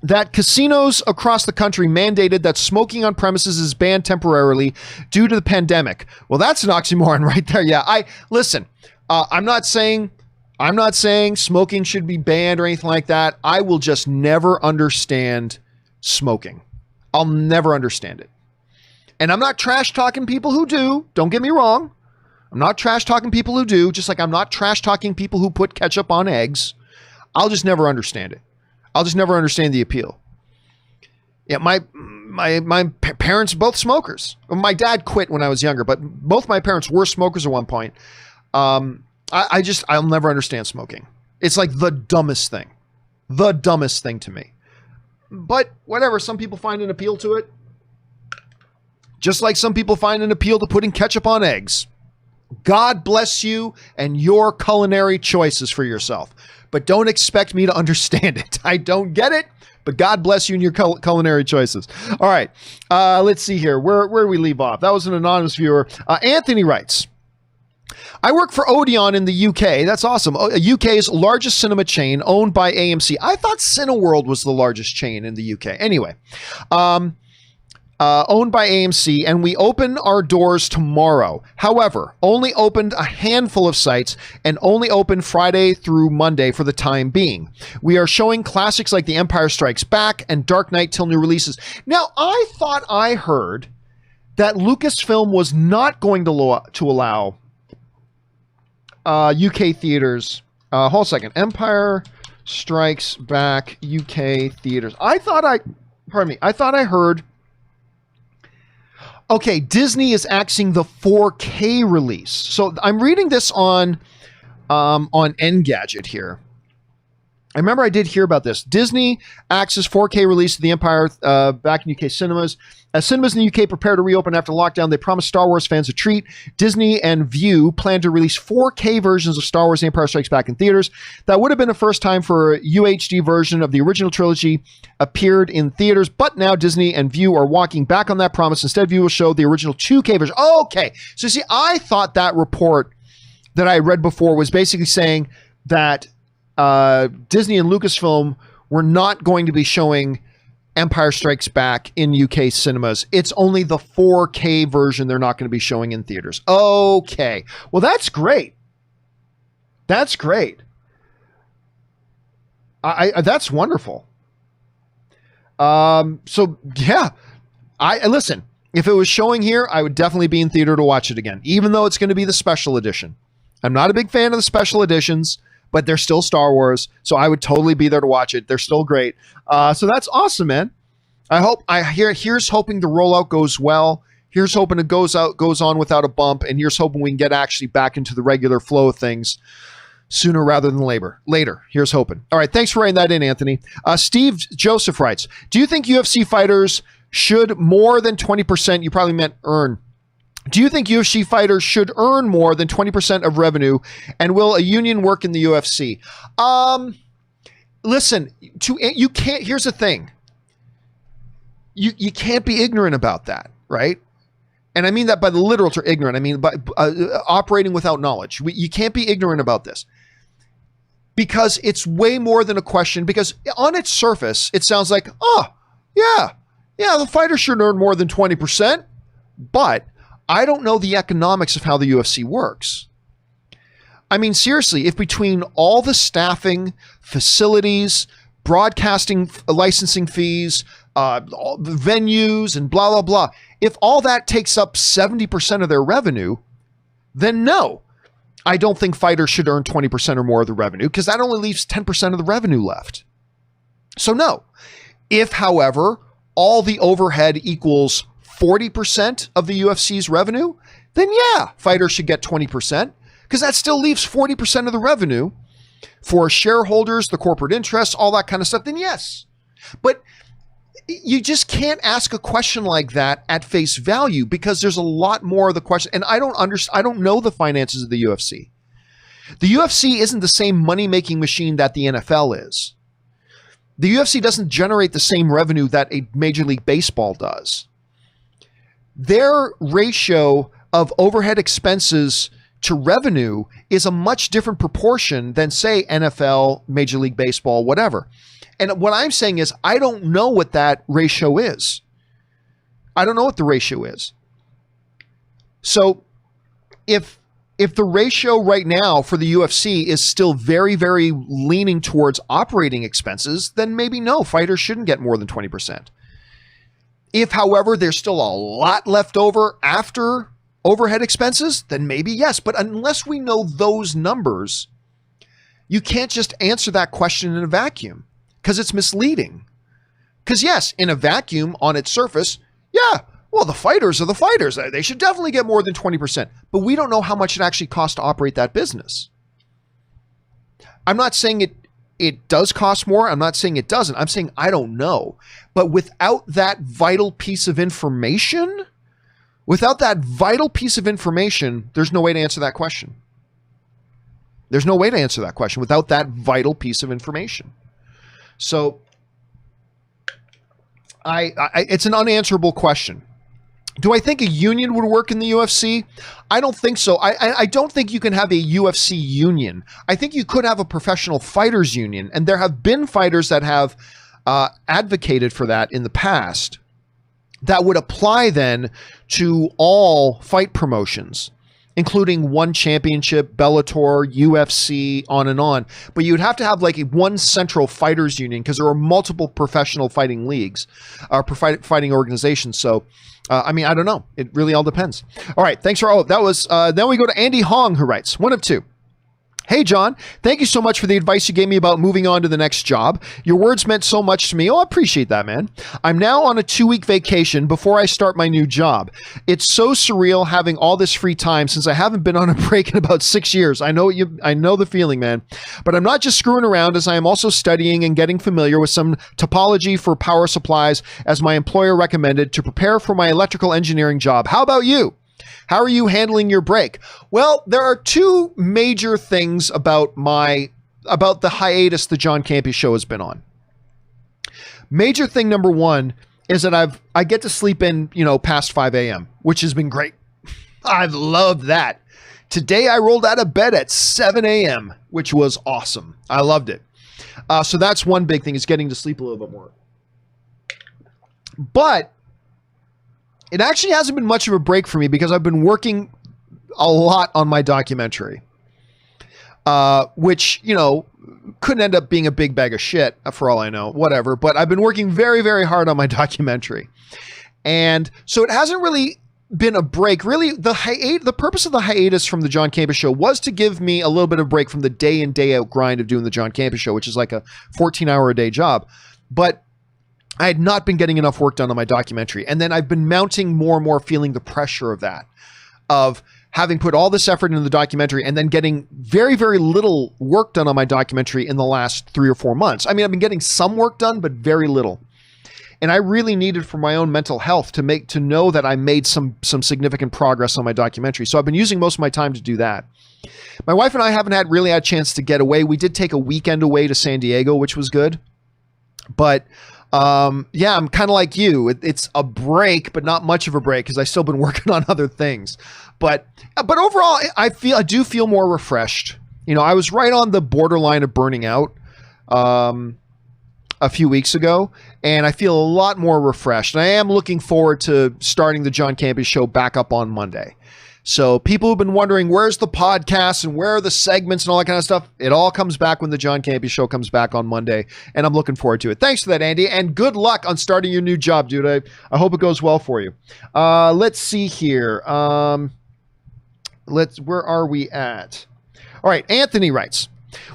that casinos across the country mandated that smoking on premises is banned temporarily due to the pandemic. Well, that's an oxymoron right there. Yeah, listen, I'm not saying smoking should be banned or anything like that. I will just never understand smoking. I'll never understand it. And I'm not trash talking people who do. Don't get me wrong. I'm not trash talking people who do, just like I'm not trash talking people who put ketchup on eggs. I'll just never understand it. I'll just never understand the appeal. Yeah, my parents both smokers. My dad quit when I was younger, but both my parents were smokers at one point. I'll never understand smoking. It's like the dumbest thing to me. But whatever, some people find an appeal to it. Just like some people find an appeal to putting ketchup on eggs. God bless you and your culinary choices for yourself. But don't expect me to understand it. I don't get it. But God bless you and your culinary choices. All right. Let's see here. Where do we leave off? That was an anonymous viewer. Anthony writes, I work for Odeon in the UK. That's awesome. UK's largest cinema chain owned by AMC. I thought Cineworld was the largest chain in the UK. Anyway, owned by AMC, and we open our doors tomorrow. However, only opened a handful of sites and only open Friday through Monday for the time being. We are showing classics like The Empire Strikes Back and Dark Knight till new releases. Now, I thought I heard that Lucasfilm was not going to allow UK theaters. Hold a second. Empire Strikes Back UK theaters. I thought I heard. Okay, Disney is axing the 4K release. So I'm reading this on Engadget here. I remember I did hear about this. Disney axes 4K release of The Empire back in UK cinemas. As cinemas in the UK prepare to reopen after lockdown, they promised Star Wars fans a treat. Disney and View plan to release 4K versions of Star Wars The Empire Strikes Back in theaters. That would have been the first time for a UHD version of the original trilogy appeared in theaters, but now Disney and View are walking back on that promise. Instead, View will show the original 2K version. Okay, so see, I thought that report that I read before was basically saying that Disney and Lucasfilm were not going to be showing Empire Strikes Back in UK cinemas. It's only the 4K version they're not going to be showing in theaters. Okay. Well, that's great. That's great. That's wonderful. So yeah, I listen, if it was showing here, I would definitely be in theater to watch it again, even though it's going to be the special edition. I'm not a big fan of the special editions, but they're still Star Wars, so I would totally be there to watch it. They're still great. So that's awesome, man. Here's hoping the rollout goes well. Here's hoping it goes on without a bump, and here's hoping we can get actually back into the regular flow of things sooner rather than later. Here's hoping. All right, thanks for writing that in, Anthony. Steve Joseph writes, do you think UFC fighters should more than 20%, you probably meant earn, do you think UFC fighters should earn more than 20% of revenue, and will a union work in the UFC? Listen, you can't. Here's the thing. You can't be ignorant about that, right? And I mean that by the literal term, ignorant. I mean by operating without knowledge. You can't be ignorant about this, because it's way more than a question. Because on its surface, it sounds like, oh, yeah, the fighter should earn more than 20%, but I don't know the economics of how the UFC works. I mean, seriously, if between all the staffing, facilities, broadcasting, licensing fees, all the venues, and blah, blah, blah, if all that takes up 70% of their revenue, then no, I don't think fighters should earn 20% or more of the revenue, because that only leaves 10% of the revenue left. So no. If, however, all the overhead equals 40% of the UFC's revenue, then yeah, fighters should get 20%, because that still leaves 40% of the revenue for shareholders, the corporate interests, all that kind of stuff, then yes. But you just can't ask a question like that at face value, because there's a lot more of the question. And I don't know the finances of the UFC. The UFC isn't the same money-making machine that the NFL is. The UFC doesn't generate the same revenue that a Major League Baseball does. Their ratio of overhead expenses to revenue is a much different proportion than, say, NFL, Major League Baseball, whatever. And what I'm saying is, I don't know what that ratio is. I don't know what the ratio is. So if the ratio right now for the UFC is still very, very leaning towards operating expenses, then maybe no, fighters shouldn't get more than 20%. If, however, there's still a lot left over after overhead expenses, then maybe yes. But unless we know those numbers, you can't just answer that question in a vacuum, because it's misleading. Because yes, in a vacuum, on its surface, yeah, well, the fighters are the fighters. They should definitely get more than 20%. But we don't know how much it actually costs to operate that business. I'm not saying it does cost more. I'm not saying it doesn't. I'm saying I don't know. But without that vital piece of information, there's no way to answer that question. There's no way to answer that question without that vital piece of information. So It's an unanswerable question. Do I think a union would work in the UFC? I don't think so. I don't think you can have a UFC union. I think you could have a professional fighters union, and there have been fighters that have advocated for that in the past. That would apply then to all fight promotions, including One Championship, Bellator, UFC, on and on. But you'd have to have like one central fighters union because there are multiple professional fighting leagues, fighting organizations. So, I don't know. It really all depends. All right. Thanks for all. That was, then we go to Andy Hong, who writes, one of two. Hey, John, thank you so much for the advice you gave me about moving on to the next job. Your words meant so much to me. Oh, I appreciate that, man. I'm now on a 2-week vacation before I start my new job. It's so surreal having all this free time since I haven't been on a break in about 6 years. I know the feeling, man. But I'm not just screwing around, as I am also studying and getting familiar with some topology for power supplies as my employer recommended to prepare for my electrical engineering job. How about you? How are you handling your break? Well, there are two major things about the hiatus the John Campea Show has been on. Major thing number one is that I get to sleep in, past 5 a.m., which has been great. I've loved that. Today I rolled out of bed at 7 a.m., which was awesome. I loved it. So that's one big thing, is getting to sleep a little bit more. But it actually hasn't been much of a break for me because I've been working a lot on my documentary, which, couldn't end up being a big bag of shit for all I know, whatever. But I've been working very, very hard on my documentary. And so it hasn't really been a break. Really, the purpose of the hiatus from the John Campea Show was to give me a little bit of break from the day in, day out grind of doing the John Campea Show, which is like a 14-hour-a-day job. But I had not been getting enough work done on my documentary. And then I've been mounting more and more, feeling the pressure of that, of having put all this effort into the documentary and then getting very, very little work done on my documentary in the last 3 or 4 months. I've been getting some work done, but very little. And I really needed, for my own mental health, to know that I made some significant progress on my documentary. So I've been using most of my time to do that. My wife and I haven't really had a chance to get away. We did take a weekend away to San Diego, which was good. But I'm kind of like you. It's a break, but not much of a break because I've still been working on other things. But overall, I do feel more refreshed. I was right on the borderline of burning out a few weeks ago, and I feel a lot more refreshed. And I am looking forward to starting the John Campea Show back up on Monday. So people who've been wondering, where's the podcast and where are the segments and all that kind of stuff? It all comes back when the John Campea Show comes back on Monday, and I'm looking forward to it. Thanks for that, Andy, and good luck on starting your new job, dude. I hope it goes well for you. Let's see here. Where are we at? All right, Anthony writes,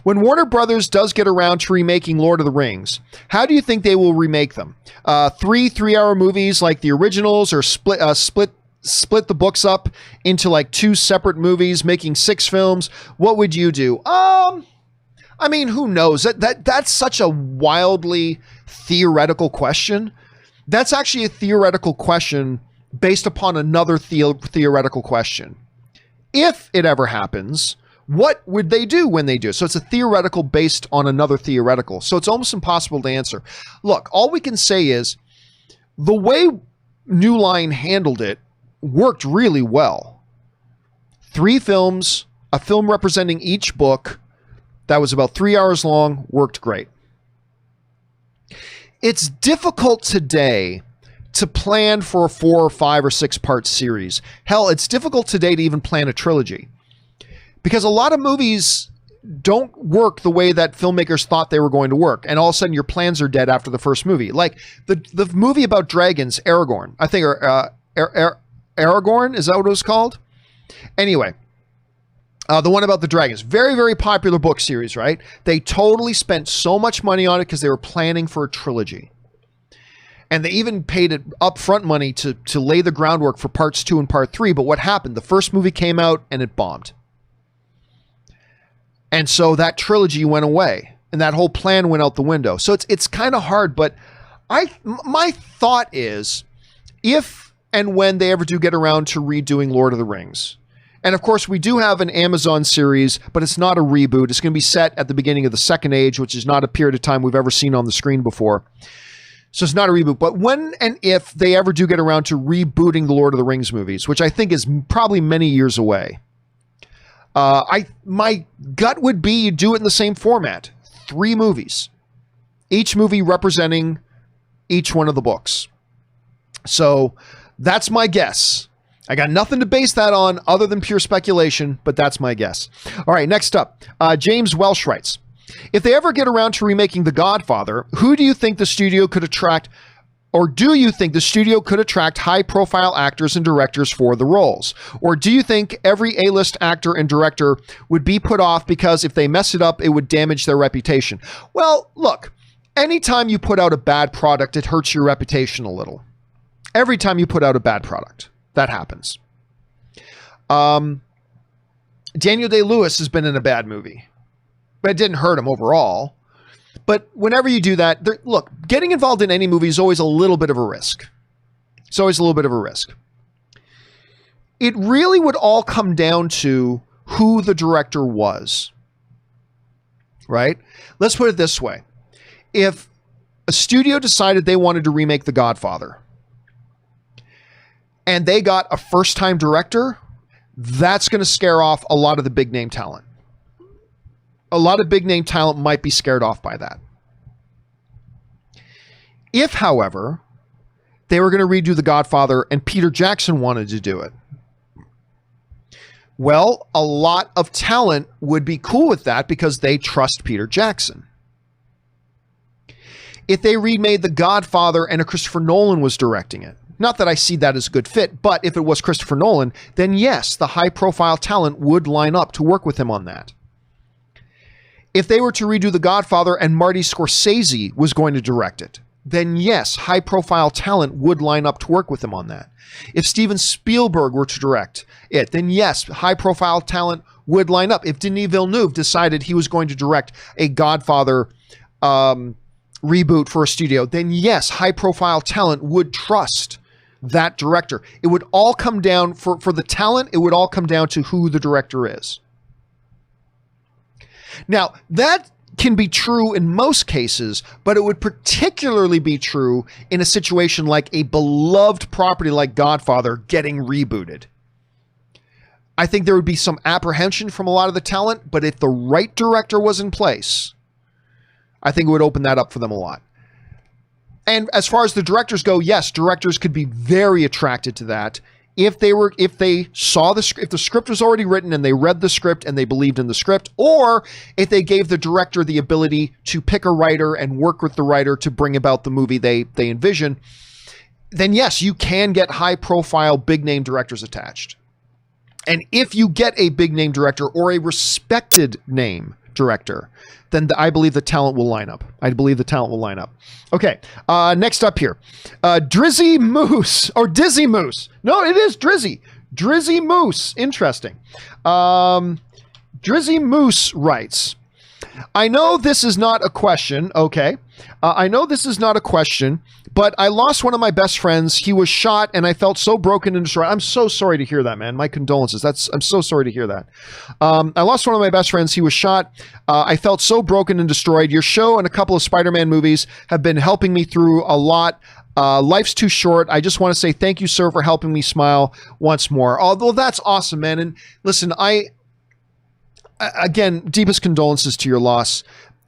when Warner Brothers does get around to remaking Lord of the Rings, how do you think they will remake them? 3-hour movies like the originals, or split the books up into like 2 separate movies, making 6 films? What would you do? Who knows? That's such a wildly theoretical question. That's actually a theoretical question based upon another theoretical question. If it ever happens, what would they do when they do? So it's a theoretical based on another theoretical. So it's almost impossible to answer. Look, all we can say is the way New Line handled it worked really well. 3 films, a film representing each book that was about 3 hours long, worked great. It's difficult today to plan for a 4 or 5 or 6 part series. Hell, it's difficult today to even plan a trilogy because a lot of movies don't work the way that filmmakers thought they were going to work. And all of a sudden your plans are dead after the first movie. Like the movie about dragons, Aragorn, I think, Aragorn, is that what it was called? Anyway, the one about the dragons, very, very popular book series, right? They totally spent so much money on it because they were planning for a trilogy. And they even paid it upfront money to lay the groundwork for parts 2 and part 3. But what happened? The first movie came out and it bombed. And so that trilogy went away and that whole plan went out the window. So it's kind of hard, but my thought is, if and when they ever do get around to redoing Lord of the Rings, and of course we do have an Amazon series, but it's not a reboot. It's going to be set at the beginning of the Second Age, which is not a period of time we've ever seen on the screen before. So it's not a reboot, but when and if they ever do get around to rebooting the Lord of the Rings movies, which I think is probably many years away, my gut would be you do it in the same format. 3 movies, each movie representing each one of the books. So that's my guess. I got nothing to base that on other than pure speculation, but that's my guess. All right, next up, James Welsh writes, if they ever get around to remaking The Godfather, who do you think the studio could attract, or do you think the studio could attract high-profile actors and directors for the roles? Or do you think every A-list actor and director would be put off because if they mess it up, it would damage their reputation? Well, look, anytime you put out a bad product, it hurts your reputation a little. Every time you put out a bad product, that happens. Daniel Day-Lewis has been in a bad movie, but it didn't hurt him overall. But whenever you do that, look, getting involved in any movie is always a little bit of a risk. It's always a little bit of a risk. It really would all come down to who the director was, right? Let's put it this way. If a studio decided they wanted to remake The Godfather and they got a first-time director, that's going to scare off a lot of the big-name talent. A lot of big-name talent might be scared off by that. If, however, they were going to redo The Godfather and Peter Jackson wanted to do it, well, a lot of talent would be cool with that because they trust Peter Jackson. If they remade The Godfather and a Christopher Nolan was directing it, not that I see that as a good fit, but if it was Christopher Nolan, then yes, the high-profile talent would line up to work with him on that. If they were to redo The Godfather and Marty Scorsese was going to direct it, then yes, high-profile talent would line up to work with him on that. If Steven Spielberg were to direct it, then yes, high-profile talent would line up. If Denis Villeneuve decided he was going to direct a Godfather reboot for a studio, then yes, high-profile talent would trust that director. It would all come down, for the talent, it would all come down to who the director is. Now, that can be true in most cases, but it would particularly be true in a situation like a beloved property like Godfather getting rebooted. I think there would be some apprehension from a lot of the talent, but if the right director was in place, I think it would open that up for them a lot. And as far as the directors go, yes, directors could be very attracted to that if they saw the script, if the script was already written and they read the script and they believed in the script, or if they gave the director the ability to pick a writer and work with the writer to bring about the movie they envision, then yes, you can get high profile, big name directors attached. And if you get a big name director or a respected name director, then I believe the talent will line up. I believe the talent will line up. Okay, next up here. Drizzy Moose, or Dizzy Moose. No, it is Drizzy. Drizzy Moose. Interesting. Drizzy Moose writes, I know this is not a question. Okay. I know this is not a question, but I lost one of my best friends. He was shot and I felt so broken and destroyed. I'm so sorry to hear that, man. My condolences. I'm so sorry to hear that. I lost one of my best friends. He was shot. I felt so broken and destroyed. Your show and a couple of Spider-Man movies have been helping me through a lot. Life's too short. I just want to say thank you, sir, for helping me smile once more. Although that's awesome, man. And listen, again, deepest condolences to your loss.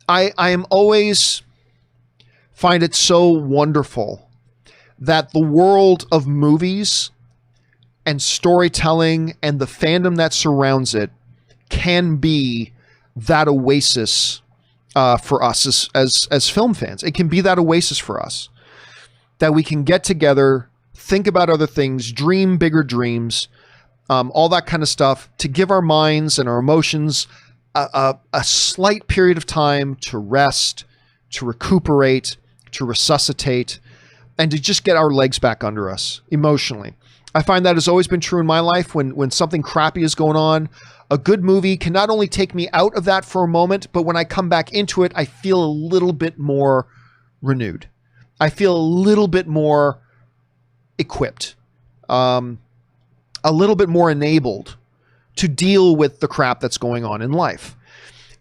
I am always find it so wonderful that the world of movies and storytelling and the fandom that surrounds it can be that oasis for us as film fans. It can be that oasis for us, that we can get together, think about other things, dream bigger dreams, all that kind of stuff, to give our minds and our emotions a slight period of time to rest, to recuperate, to resuscitate, and to just get our legs back under us emotionally. I find that has always been true in my life. When something crappy is going on, a good movie can not only take me out of that for a moment, but when I come back into it, I feel a little bit more renewed. I feel a little bit more equipped, a little bit more enabled to deal with the crap that's going on in life.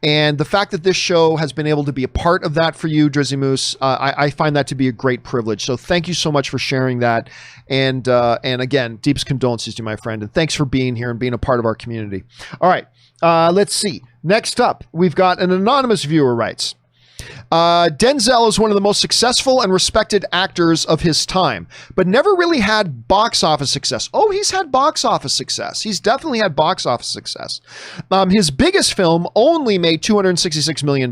And the fact that this show has been able to be a part of that for you, Drizzy Moose, I find that to be a great privilege. So thank you so much for sharing that. And again, deepest condolences to my friend. And thanks for being here and being a part of our community. All right, let's see. Next up, we've got an anonymous viewer writes, Denzel is one of the most successful and respected actors of his time, but never really had box office success. Oh, he's had box office success. He's definitely had box office success. His biggest film only made $266 million.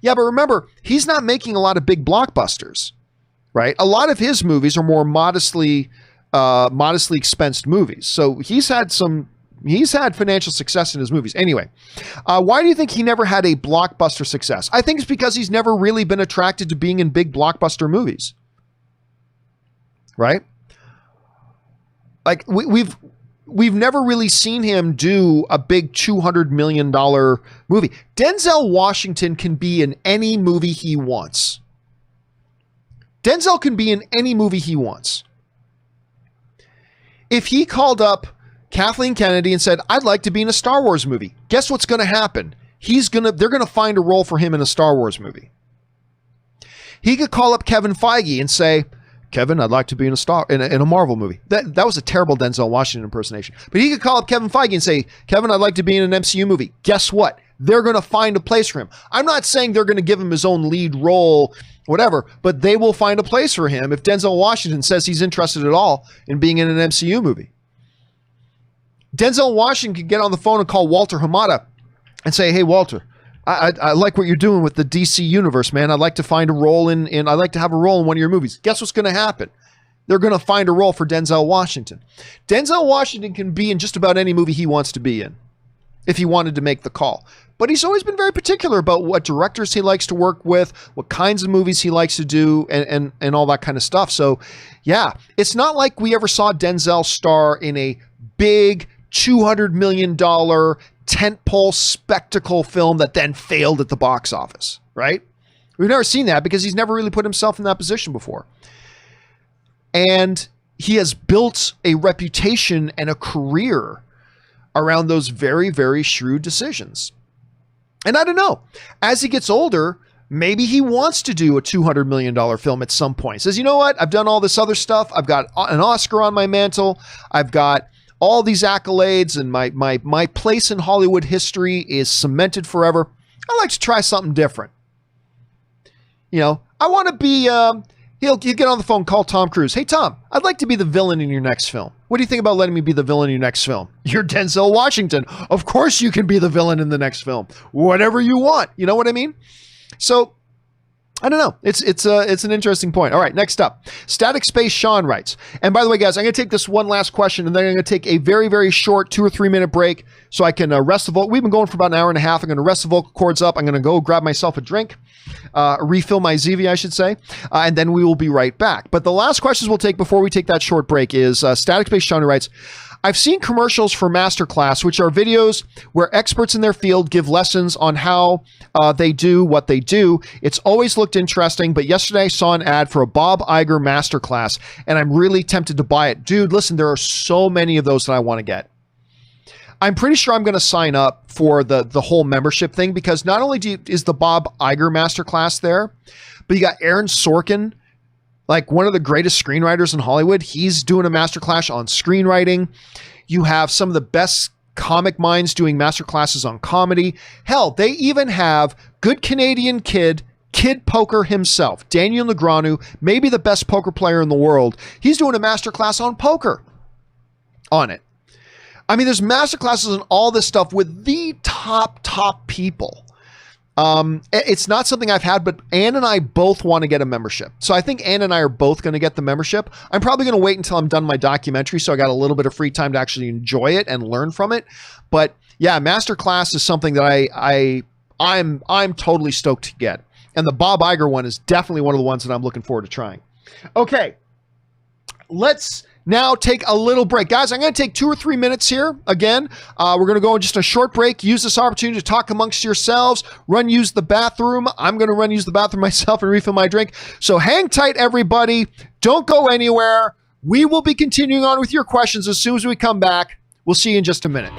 Yeah, but remember, he's not making a lot of big blockbusters, right? A lot of his movies are more modestly expensed movies. So he's had financial success in his movies. Anyway, why do you think he never had a blockbuster success? I think it's because he's never really been attracted to being in big blockbuster movies. Right? Like we've never really seen him do a big $200 million movie. Denzel Washington can be in any movie he wants. Denzel can be in any movie he wants. If he called up Kathleen Kennedy and said, I'd like to be in a Star Wars movie, guess what's going to happen? They're going to find a role for him in a Star Wars movie. He could call up Kevin Feige and say, Kevin, I'd like to be in a Marvel movie. That was a terrible Denzel Washington impersonation. But he could call up Kevin Feige and say, Kevin, I'd like to be in an MCU movie. Guess what? They're going to find a place for him. I'm not saying they're going to give him his own lead role, whatever, but they will find a place for him if Denzel Washington says he's interested at all in being in an MCU movie. Denzel Washington could get on the phone and call Walter Hamada and say, hey, Walter, I like what you're doing with the DC universe, man. I'd like to find a role I'd like to have a role in one of your movies. Guess what's going to happen? They're going to find a role for Denzel Washington. Denzel Washington can be in just about any movie he wants to be in if he wanted to make the call. But he's always been very particular about what directors he likes to work with, what kinds of movies he likes to do, and all that kind of stuff. So, yeah, it's not like we ever saw Denzel star in a big $200 million tentpole spectacle film that then failed at the box office, right? We've never seen that because he's never really put himself in that position before. And he has built a reputation and a career around those very, very shrewd decisions. And I don't know, as he gets older, maybe he wants to do a $200 million film at some point. He says, you know what? I've done all this other stuff. I've got an Oscar on my mantle. I've got all these accolades, and my place in Hollywood history is cemented forever. I like to try something different. You know, I want to be, he'll get on the phone, call Tom Cruise. Hey, Tom, I'd like to be the villain in your next film. What do you think about letting me be the villain in your next film? You're Denzel Washington. Of course you can be the villain in the next film. Whatever you want. You know what I mean? So, I don't know. It's an interesting point. All right, next up. Static Space Sean writes, and by the way, guys, I'm going to take this one last question, and then I'm going to take a very, very short 2 or 3 minute break so I can rest the vocal. We've been going for about an hour and a half. I'm going to rest the vocal cords up. I'm going to go grab myself a drink, refill my Zevia, I should say, and then we will be right back. But the last questions we'll take before we take that short break is Static Space Sean writes, I've seen commercials for Masterclass, which are videos where experts in their field give lessons on how they do what they do. It's always looked interesting, but yesterday I saw an ad for a Bob Iger Masterclass, and I'm really tempted to buy it. Dude, listen, there are so many of those that I want to get. I'm pretty sure I'm going to sign up for the whole membership thing, because not only is the Bob Iger Masterclass there, but you got Aaron Sorkin, like one of the greatest screenwriters in Hollywood. He's doing a masterclass on screenwriting. You have some of the best comic minds doing masterclasses on comedy. Hell, they even have good Canadian kid poker himself, Daniel Negreanu, maybe the best poker player in the world. He's doing a masterclass on poker on it. I mean, there's masterclasses on all this stuff with the top people. It's not something I've had, but Ann and I both want to get a membership. So I think Ann and I are both going to get the membership. I'm probably going to wait until I'm done my documentary, so I got a little bit of free time to actually enjoy it and learn from it. But yeah, Masterclass is something that I'm totally stoked to get. And the Bob Iger one is definitely one of the ones that I'm looking forward to trying. Okay, let's now take a little break. Guys, I'm going to take 2 or 3 minutes here. Again, we're going to go on just a short break. Use this opportunity to talk amongst yourselves. Use the bathroom. I'm going to use the bathroom myself and refill my drink. So hang tight, everybody. Don't go anywhere. We will be continuing on with your questions as soon as we come back. We'll see you in just a minute.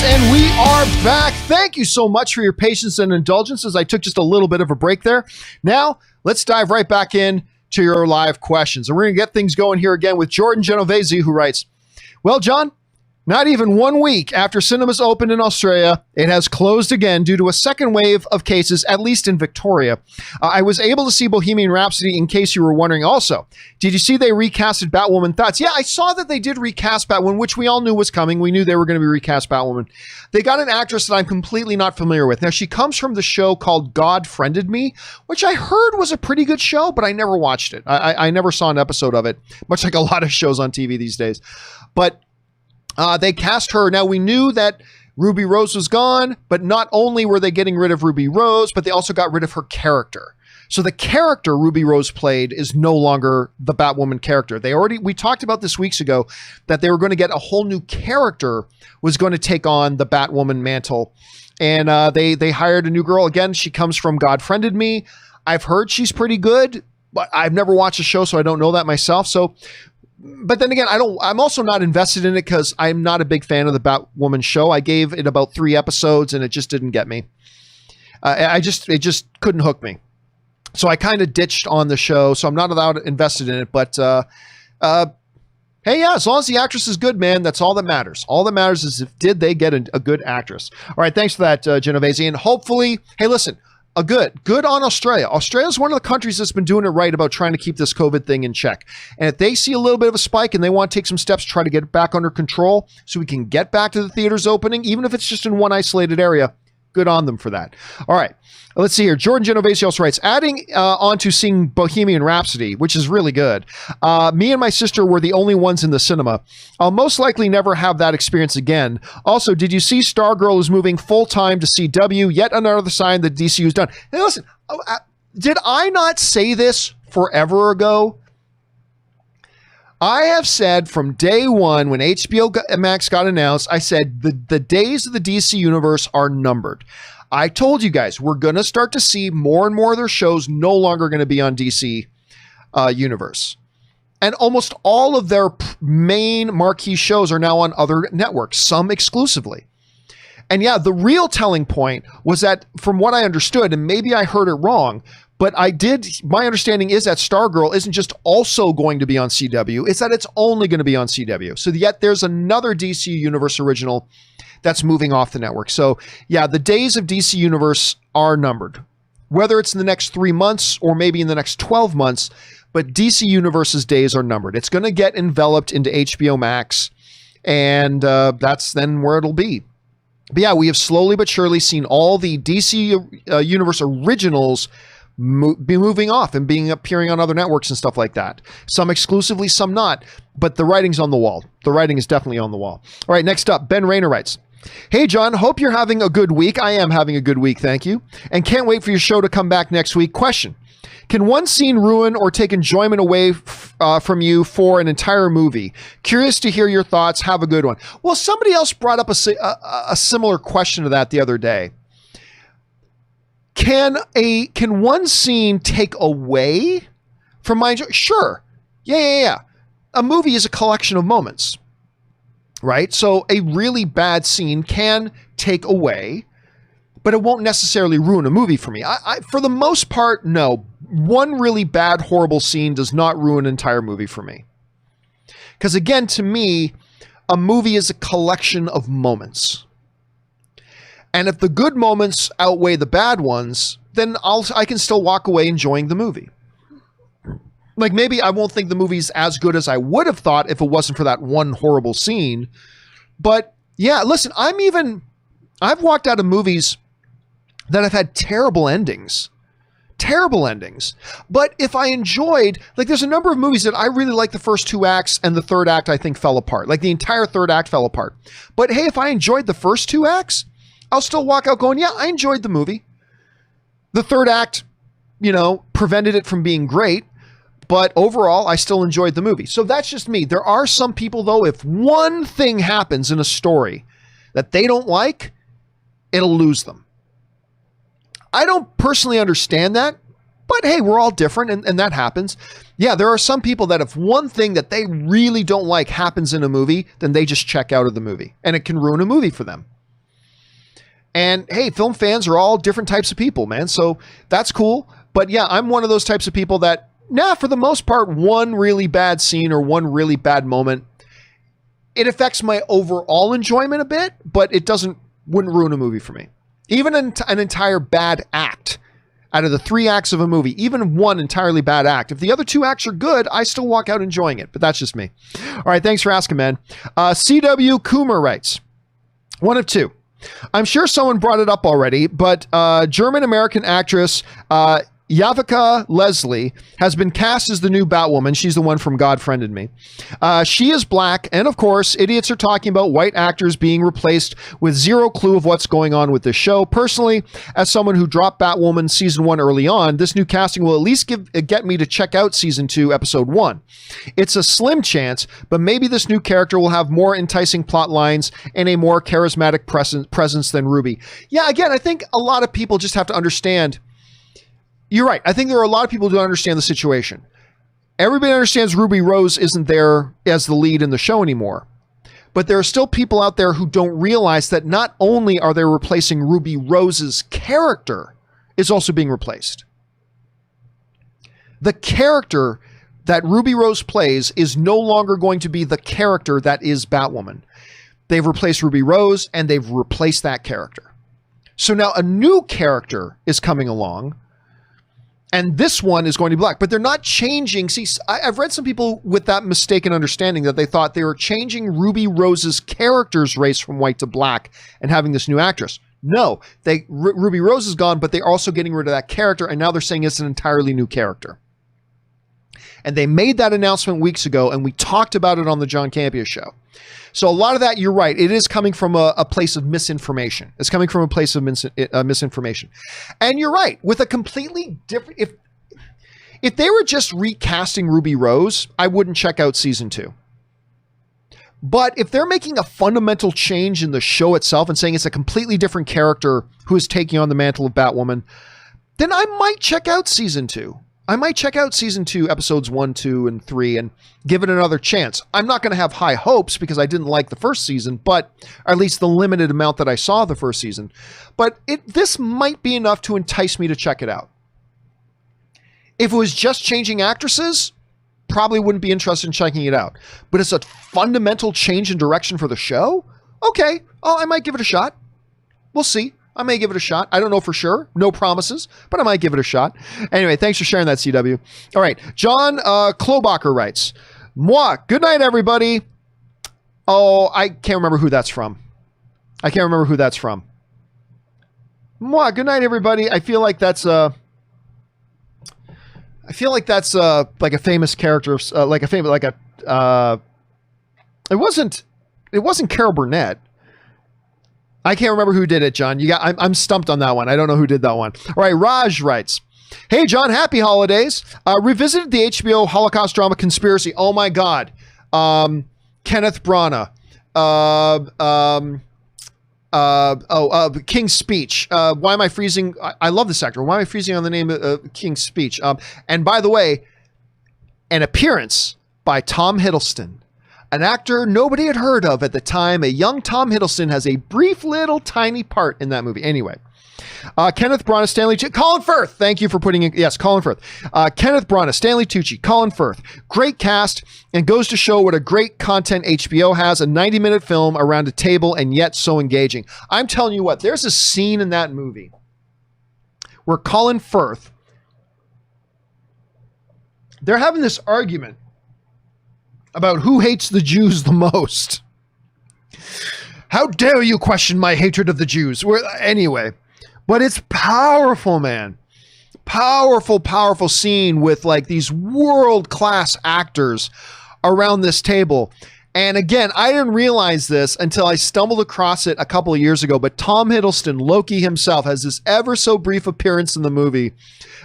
And we are back. Thank you so much for your patience and indulgence as I took just a little bit of a break there. Now, let's dive right back in to your live questions. And we're going to get things going here again with Jordan Genovese, who writes, well, John, not even 1 week after cinemas opened in Australia, it has closed again due to a second wave of cases, at least in Victoria. I was able to see Bohemian Rhapsody, in case you were wondering also. Did you see they recasted Batwoman? Thoughts? Yeah, I saw that they did recast Batwoman, which we all knew was coming. We knew they were going to be recast Batwoman. They got an actress that I'm completely not familiar with. Now, she comes from the show called God Friended Me, which I heard was a pretty good show, but I never watched it. I never saw an episode of it, much like a lot of shows on TV these days. But they cast her. Now, we knew that Ruby Rose was gone, but not only were they getting rid of Ruby Rose, but they also got rid of her character. So the character Ruby Rose played is no longer the Batwoman character. We talked about this weeks ago that they were going to get a whole new character was going to take on the Batwoman mantle. And they hired a new girl. Again, she comes from God Friended Me. I've heard she's pretty good, but I've never watched the show, so I don't know that myself. But then again, I'm also not invested in it because I'm not a big fan of the Batwoman show. I gave it about 3 episodes and it just didn't get me. It just couldn't hook me. So I kind of ditched on the show. So I'm not invested in it. But hey, yeah, as long as the actress is good, man, that's all that matters. All that matters is did they get a good actress? All right, thanks for that, Genovese. And hopefully, hey, listen. Good on Australia. Australia is one of the countries that's been doing it right about trying to keep this COVID thing in check. And if they see a little bit of a spike and they want to take some steps to try to get it back under control so we can get back to the theaters opening, even if it's just in one isolated area, good on them for that. All right. Let's see here. Jordan Genovese also writes, adding on to seeing Bohemian Rhapsody, which is really good. Me and my sister were the only ones in the cinema. I'll most likely never have that experience again. Also, did you see Stargirl is moving full-time to CW? Yet another sign that DCU is done. Hey, listen, did I not say this forever ago? I have said from day one when HBO Max got announced, I said the days of the DC universe are numbered. I told you guys, we're going to start to see more and more of their shows no longer going to be on DC universe. And almost all of their main marquee shows are now on other networks, some exclusively. And yeah, the real telling point was that from what I understood, and maybe I heard it wrong, but my understanding is that Stargirl isn't just also going to be on CW, it's that it's only going to be on CW. So yet there's another DC Universe original that's moving off the network. So yeah, the days of DC Universe are numbered. Whether it's in the next 3 months or maybe in the next 12 months, but DC Universe's days are numbered. It's going to get enveloped into HBO Max, and that's then where it'll be. But yeah, we have slowly but surely seen all the DC Universe originals be moving off and appearing on other networks and stuff like that. Some exclusively, some not. But the writing's on the wall. The writing is definitely on the wall. All right, next up, Ben Rayner writes, hey, John, hope you're having a good week. I am having a good week, thank you. And can't wait for your show to come back next week. Question, can one scene ruin or take enjoyment away from you for an entire movie? Curious to hear your thoughts. Have a good one. Well, somebody else brought up a similar question to that the other day. Can one scene take away from my enjoyment? Sure. Yeah. A movie is a collection of moments, right? So a really bad scene can take away, but it won't necessarily ruin a movie for me. I for the most part, no. One really bad, horrible scene does not ruin an entire movie for me. Because again, to me, a movie is a collection of moments. And if the good moments outweigh the bad ones, then I can still walk away enjoying the movie. Like maybe I won't think the movie's as good as I would have thought if it wasn't for that one horrible scene. But yeah, listen, I've walked out of movies that have had terrible endings. But if I enjoyed, like there's a number of movies that I really like the first 2 acts and the third act I think fell apart. Like the entire third act fell apart. But hey, if I enjoyed the first 2 acts, I'll still walk out going, yeah, I enjoyed the movie. The third act, prevented it from being great, but overall, I still enjoyed the movie. So that's just me. There are some people, though, if one thing happens in a story that they don't like, it'll lose them. I don't personally understand that, but hey, we're all different, and that happens. Yeah, there are some people that if one thing that they really don't like happens in a movie, then they just check out of the movie, and it can ruin a movie for them. And hey, film fans are all different types of people, man. So that's cool. But yeah, I'm one of those types of people that, for the most part, one really bad scene or one really bad moment, it affects my overall enjoyment a bit, but it wouldn't ruin a movie for me. Even an entire bad act out of the 3 acts of a movie, even one entirely bad act, if the other 2 acts are good, I still walk out enjoying it. But that's just me. All right, thanks for asking, man. CW Coomer writes, one of 2. I'm sure someone brought it up already, but German-American actress Yavika Leslie has been cast as the new Batwoman. She's the one from God Friended Me. She is black, and of course, idiots are talking about white actors being replaced with zero clue of what's going on with this show. Personally, as someone who dropped Batwoman season 1 early on, this new casting will at least get me to check out season 2, episode 1. It's a slim chance, but maybe this new character will have more enticing plot lines and a more charismatic presence than Ruby. Yeah, again, I think a lot of people just have to understand. You're right. I think there are a lot of people who don't understand the situation. Everybody understands Ruby Rose isn't there as the lead in the show anymore. But there are still people out there who don't realize that not only are they replacing Ruby Rose's character, is also being replaced. The character that Ruby Rose plays is no longer going to be the character that is Batwoman. They've replaced Ruby Rose and they've replaced that character. So now a new character is coming along. And this one is going to be black, but they're not changing. See, I've read some people with that mistaken understanding that they thought they were changing Ruby Rose's character's race from white to black and having this new actress. No, Ruby Rose is gone, but they're also getting rid of that character. And now they're saying it's an entirely new character. And they made that announcement weeks ago, and we talked about it on the John Campea Show. So a lot of that, you're right. It is coming from a place of misinformation. It's coming from a place of misinformation. And you're right. With a completely different... If they were just recasting Ruby Rose, I wouldn't check out season 2. But if they're making a fundamental change in the show itself and saying it's a completely different character who is taking on the mantle of Batwoman, then I might check out season 2. I might check out season 2, episodes 1, 2, and 3, and give it another chance. I'm not going to have high hopes because I didn't like the first season, but or at least the limited amount that I saw the first season. But this might be enough to entice me to check it out. If it was just changing actresses, probably wouldn't be interested in checking it out. But it's a fundamental change in direction for the show? Okay, I might give it a shot. We'll see. I may give it a shot. I don't know for sure. No promises, but I might give it a shot. Anyway, thanks for sharing that, CW. All right. John Klobacher writes, Moi, good night, everybody. Oh, I can't remember who that's from. Moi, good night, everybody. I feel like that's like a famous character, it wasn't Carol Burnett. I can't remember who did it, John. I'm stumped on that one. I don't know who did that one. All right, Raj writes, hey, John, happy holidays. Revisited the HBO Holocaust drama Conspiracy. Oh, my God. Kenneth Branagh. King's Speech. Why am I freezing? I love this actor. Why am I freezing on the name of King's Speech? And by the way, an appearance by Tom Hiddleston. An actor nobody had heard of at the time. A young Tom Hiddleston has a brief little tiny part in that movie. Anyway, Kenneth Branagh, Stanley Tucci, Colin Firth. Thank you for putting in. Yes, Colin Firth. Kenneth Branagh, Stanley Tucci, Colin Firth. Great cast and goes to show what a great content HBO has. A 90-minute film around a table and yet so engaging. I'm telling you what, there's a scene in that movie where Colin Firth, they're having this argument about who hates the Jews the most. How dare you question my hatred of the Jews? Anyway, but it's powerful, man. Powerful scene with like these world-class actors around this table. And again, I didn't realize this until I stumbled across it a couple of years ago, but Tom Hiddleston, Loki himself, has this ever so brief appearance in the movie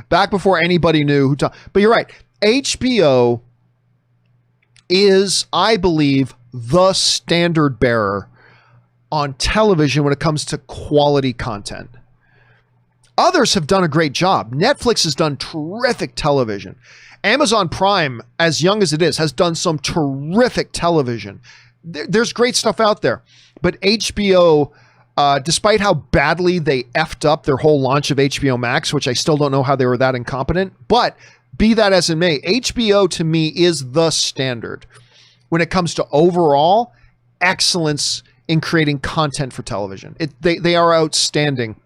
back before anybody knew who. But you're right. HBO is, I believe, the standard bearer on television when it comes to quality content. Others have done a great job. Netflix has done terrific television. Amazon Prime, as young as it is, has done some terrific television. There's great stuff out there. But HBO despite how badly they effed up their whole launch of HBO Max, which I still don't know how they were that incompetent, but be that as it may, HBO to me is the standard when it comes to overall excellence in creating content for television. They are outstanding.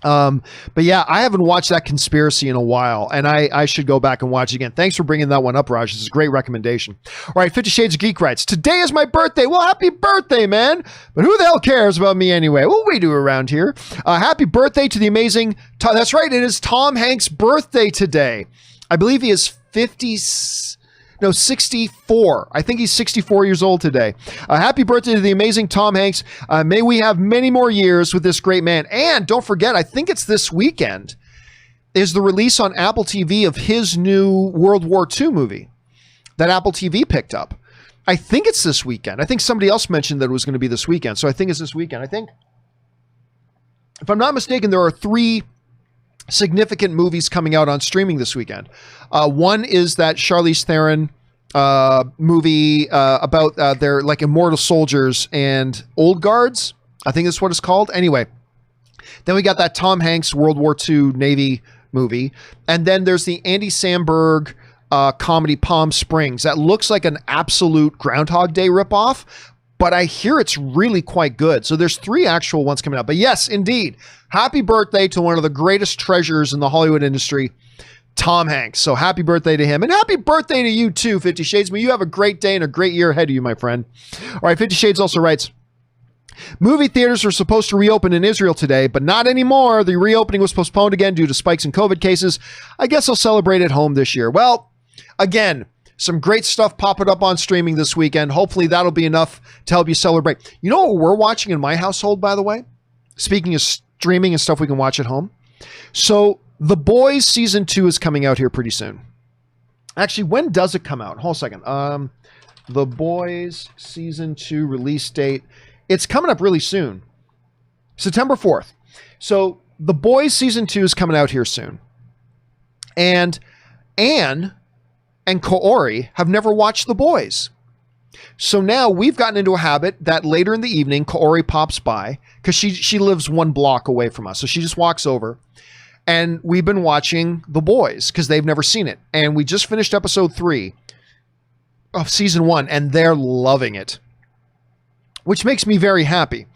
But yeah, I haven't watched that Conspiracy in a while, and I should go back and watch it again. Thanks for bringing that one up, Raj. This is a great recommendation. All right, 50 Shades of Geek writes, today is my birthday. Well, happy birthday, man. But who the hell cares about me anyway? What we do around here? Happy birthday to the amazing, that's right, it is Tom Hanks' birthday today. I believe he is 64. I think he's 64 years old today. Happy birthday to the amazing Tom Hanks. May we have many more years with this great man. And don't forget, I think it's this weekend, is the release on Apple TV of his new World War II movie that Apple TV picked up. I think it's this weekend. I think somebody else mentioned that it was going to be this weekend. So I think it's this weekend. I think, if I'm not mistaken, there are 3 significant movies coming out on streaming this weekend. One is that Charlize Theron movie about their like immortal soldiers and old guards. I think that's what it's called. Anyway, then we got that Tom Hanks World War II Navy movie. And then there's the Andy Samberg comedy Palm Springs. That looks like an absolute Groundhog Day ripoff, but I hear it's really quite good. So there's 3 actual ones coming out. But yes, indeed, happy birthday to one of the greatest treasures in the Hollywood industry, Tom Hanks. So happy birthday to him. And happy birthday to you too, 50 Shades. May you have a great day and a great year ahead of you, my friend. All right, 50 Shades also writes, movie theaters were supposed to reopen in Israel today, but not anymore. The reopening was postponed again due to spikes in COVID cases. I guess I'll celebrate at home this year. Well, again, some great stuff popping up on streaming this weekend. Hopefully that'll be enough to help you celebrate. You know what we're watching in my household, by the way? Speaking of streaming and stuff we can watch at home. So The Boys season 2 is coming out here pretty soon. Actually, when does it come out? Hold on a second. The Boys season 2 release date. It's coming up really soon. September 4th. So The Boys season 2 is coming out here soon. And Anne and Kaori have never watched The Boys. So now we've gotten into a habit that later in the evening, Kaori pops by because she lives 1 block away from us. So she just walks over and we've been watching The Boys because they've never seen it. And we just finished episode 3 of season 1 and they're loving it, which makes me very happy.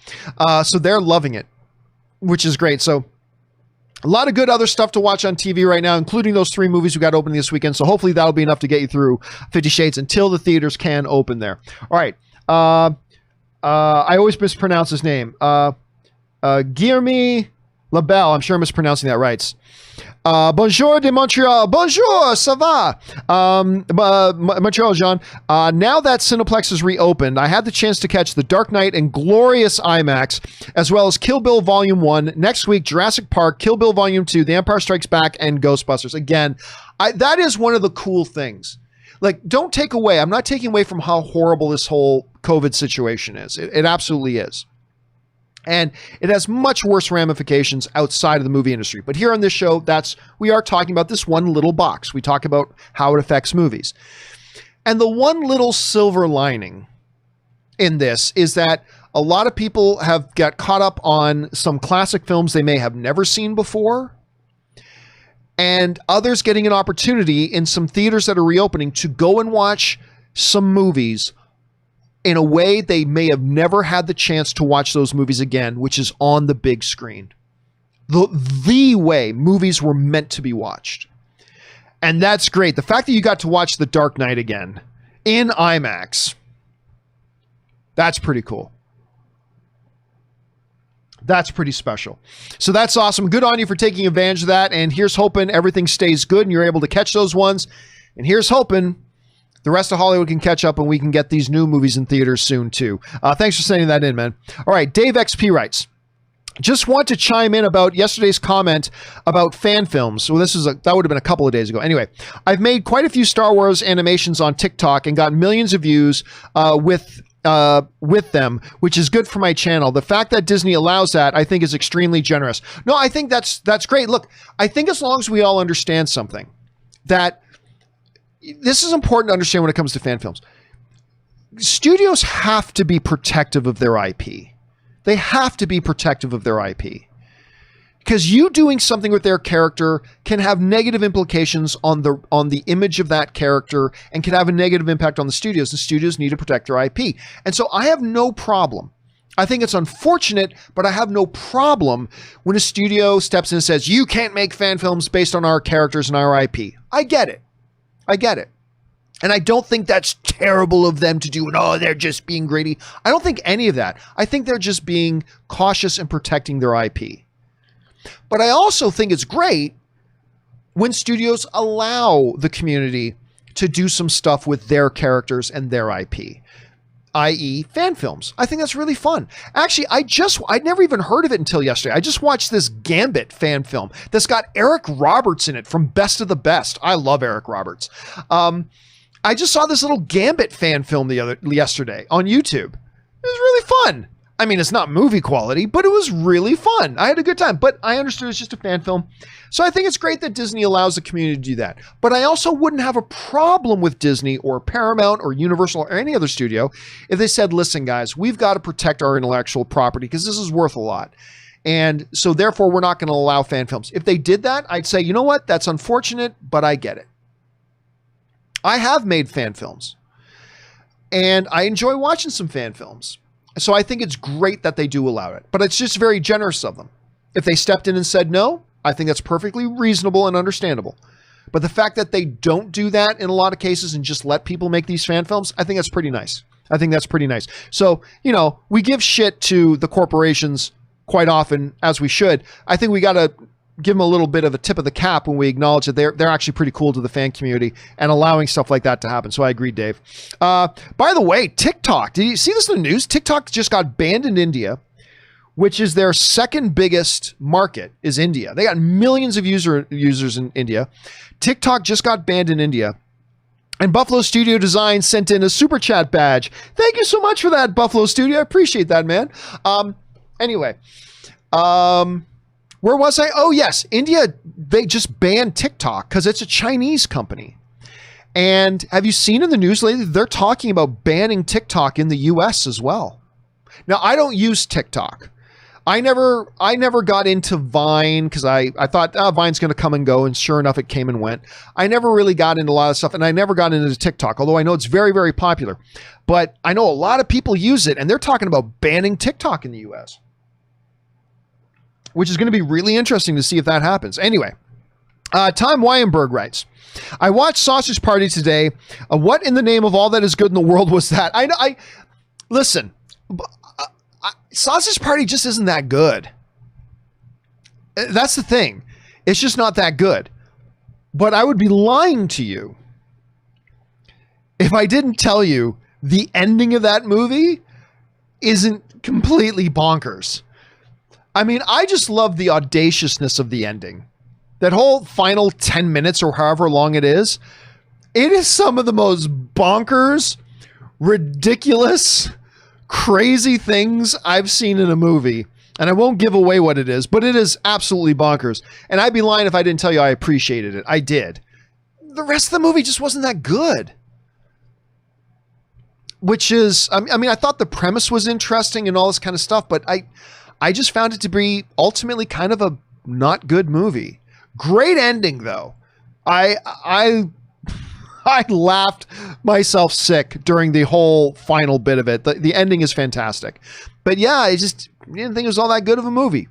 So they're loving it, which is great. So a lot of good other stuff to watch on TV right now, including those 3 movies we got opening this weekend. So hopefully that'll be enough to get you through 50 Shades until the theaters can open there. All right. I always mispronounce his name. Guillermo Labelle, I'm sure I'm mispronouncing that right. Bonjour de Montreal. Bonjour, ça va? Montreal, Jean. Now that Cineplex is reopened, I had the chance to catch The Dark Knight in glorious IMAX, as well as Kill Bill Volume 1. Next week, Jurassic Park, Kill Bill Volume 2, The Empire Strikes Back, and Ghostbusters. Again, that is one of the cool things. Like, don't take away. I'm not taking away from how horrible this whole COVID situation is. It absolutely is. And it has much worse ramifications outside of the movie industry. But here on this show, we are talking about this one little box. We talk about how it affects movies. And the one little silver lining in this is that a lot of people have got caught up on some classic films they may have never seen before. And others getting an opportunity in some theaters that are reopening to go and watch some movies in a way they may have never had the chance to watch those movies again, which is on the big screen. The way movies were meant to be watched. And that's great. The fact that you got to watch The Dark Knight again in IMAX, that's pretty cool. That's pretty special. So that's awesome. Good on you for taking advantage of that. And here's hoping everything stays good and you're able to catch those ones. And here's hoping the rest of Hollywood can catch up and we can get these new movies in theaters soon too. Thanks for sending that in, man. All right, Dave XP writes, just want to chime in about yesterday's comment about fan films. Well, that would have been a couple of days ago. Anyway, I've made quite a few Star Wars animations on TikTok and got millions of views with them, which is good for my channel. The fact that Disney allows that, I think, is extremely generous. No, I think that's great. Look, I think as long as we all understand something, that this is important to understand when it comes to fan films. Studios have to be protective of their IP. They have to be protective of their IP. Because you doing something with their character can have negative implications on the image of that character and can have a negative impact on the studios. The studios need to protect their IP. And so I have no problem. I think it's unfortunate, but I have no problem when a studio steps in and says, you can't make fan films based on our characters and our IP. I get it. And I don't think that's terrible of them to do. No, they're just being greedy. I don't think any of that. I think they're just being cautious and protecting their IP. But I also think it's great when studios allow the community to do some stuff with their characters and their IP, i.e. fan films. I think that's really fun. Actually, I'd never even heard of it until yesterday. I just watched this Gambit fan film that's got Eric Roberts in it from Best of the Best. I love Eric Roberts. I just saw this little Gambit fan film yesterday on YouTube. It was really fun. I mean, it's not movie quality, but it was really fun. I had a good time, but I understood it's just a fan film. So I think it's great that Disney allows the community to do that. But I also wouldn't have a problem with Disney or Paramount or Universal or any other studio if they said, listen, guys, we've got to protect our intellectual property because this is worth a lot. And so therefore, we're not going to allow fan films. If they did that, I'd say, you know what? That's unfortunate, but I get it. I have made fan films and I enjoy watching some fan films. So I think it's great that they do allow it, but it's just very generous of them. If they stepped in and said no, I think that's perfectly reasonable and understandable. But the fact that they don't do that in a lot of cases and just let people make these fan films, I think that's pretty nice. So, we give shit to the corporations quite often, as we should. I think we got to give them a little bit of a tip of the cap when we acknowledge that they're actually pretty cool to the fan community and allowing stuff like that to happen. So I agree, Dave. By the way, TikTok, did you see this in the news? TikTok just got banned in India, which is their second biggest market is India. They got millions of users in India. TikTok just got banned in India. And Buffalo Studio Design sent in a super chat badge. Thank you so much for that, Buffalo Studio. I appreciate that, man. Anyway, where was I? Oh, yes. India, they just banned TikTok because it's a Chinese company. And have you seen in the news lately, they're talking about banning TikTok in the US as well. Now, I don't use TikTok. I never got into Vine because I thought Vine's going to come and go. And sure enough, it came and went. I never really got into a lot of stuff. And I never got into TikTok, although I know it's very, very popular. But I know a lot of people use it and they're talking about banning TikTok in the US. Which is going to be really interesting to see if that happens. Anyway, Tom Weinberg writes, I watched Sausage Party today. What in the name of all that is good in the world was that? Listen, Sausage Party just isn't that good. That's the thing. It's just not that good. But I would be lying to you if I didn't tell you the ending of that movie isn't completely bonkers. I mean, I just love the audaciousness of the ending. That whole final 10 minutes or however long it is some of the most bonkers, ridiculous, crazy things I've seen in a movie. And I won't give away what it is, but it is absolutely bonkers. And I'd be lying if I didn't tell you I appreciated it. I did. The rest of the movie just wasn't that good. Which is, I mean, I thought the premise was interesting and all this kind of stuff, but I just found it to be ultimately kind of a not good movie. Great ending though. I laughed myself sick during the whole final bit of it. The ending is fantastic. But yeah, I didn't think it was all that good of a movie.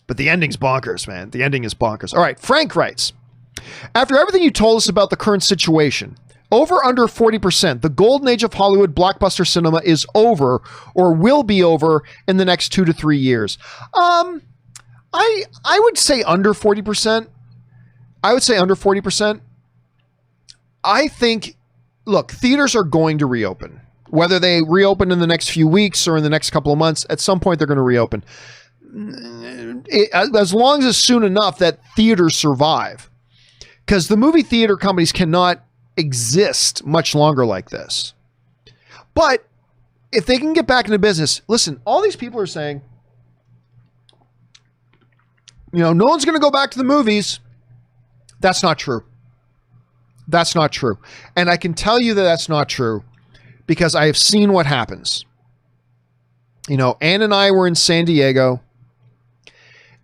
But the ending's bonkers, man. The ending is bonkers. All right, Frank writes, after everything you told us about the current situation, over under 40%, the golden age of Hollywood blockbuster cinema is over or will be over in the next 2 to 3 years. I would say under 40%. I think, look, theaters are going to reopen. Whether they reopen in the next few weeks or in the next couple of months, at some point they're going to reopen. As long as it's soon enough that theaters survive. Because the movie theater companies cannot exist much longer like this. But if they can get back into business, listen, all these people are saying, no one's going to go back to the movies. That's not true. That's not true. And I can tell you that that's not true because I have seen what happens. Ann and I were in San Diego,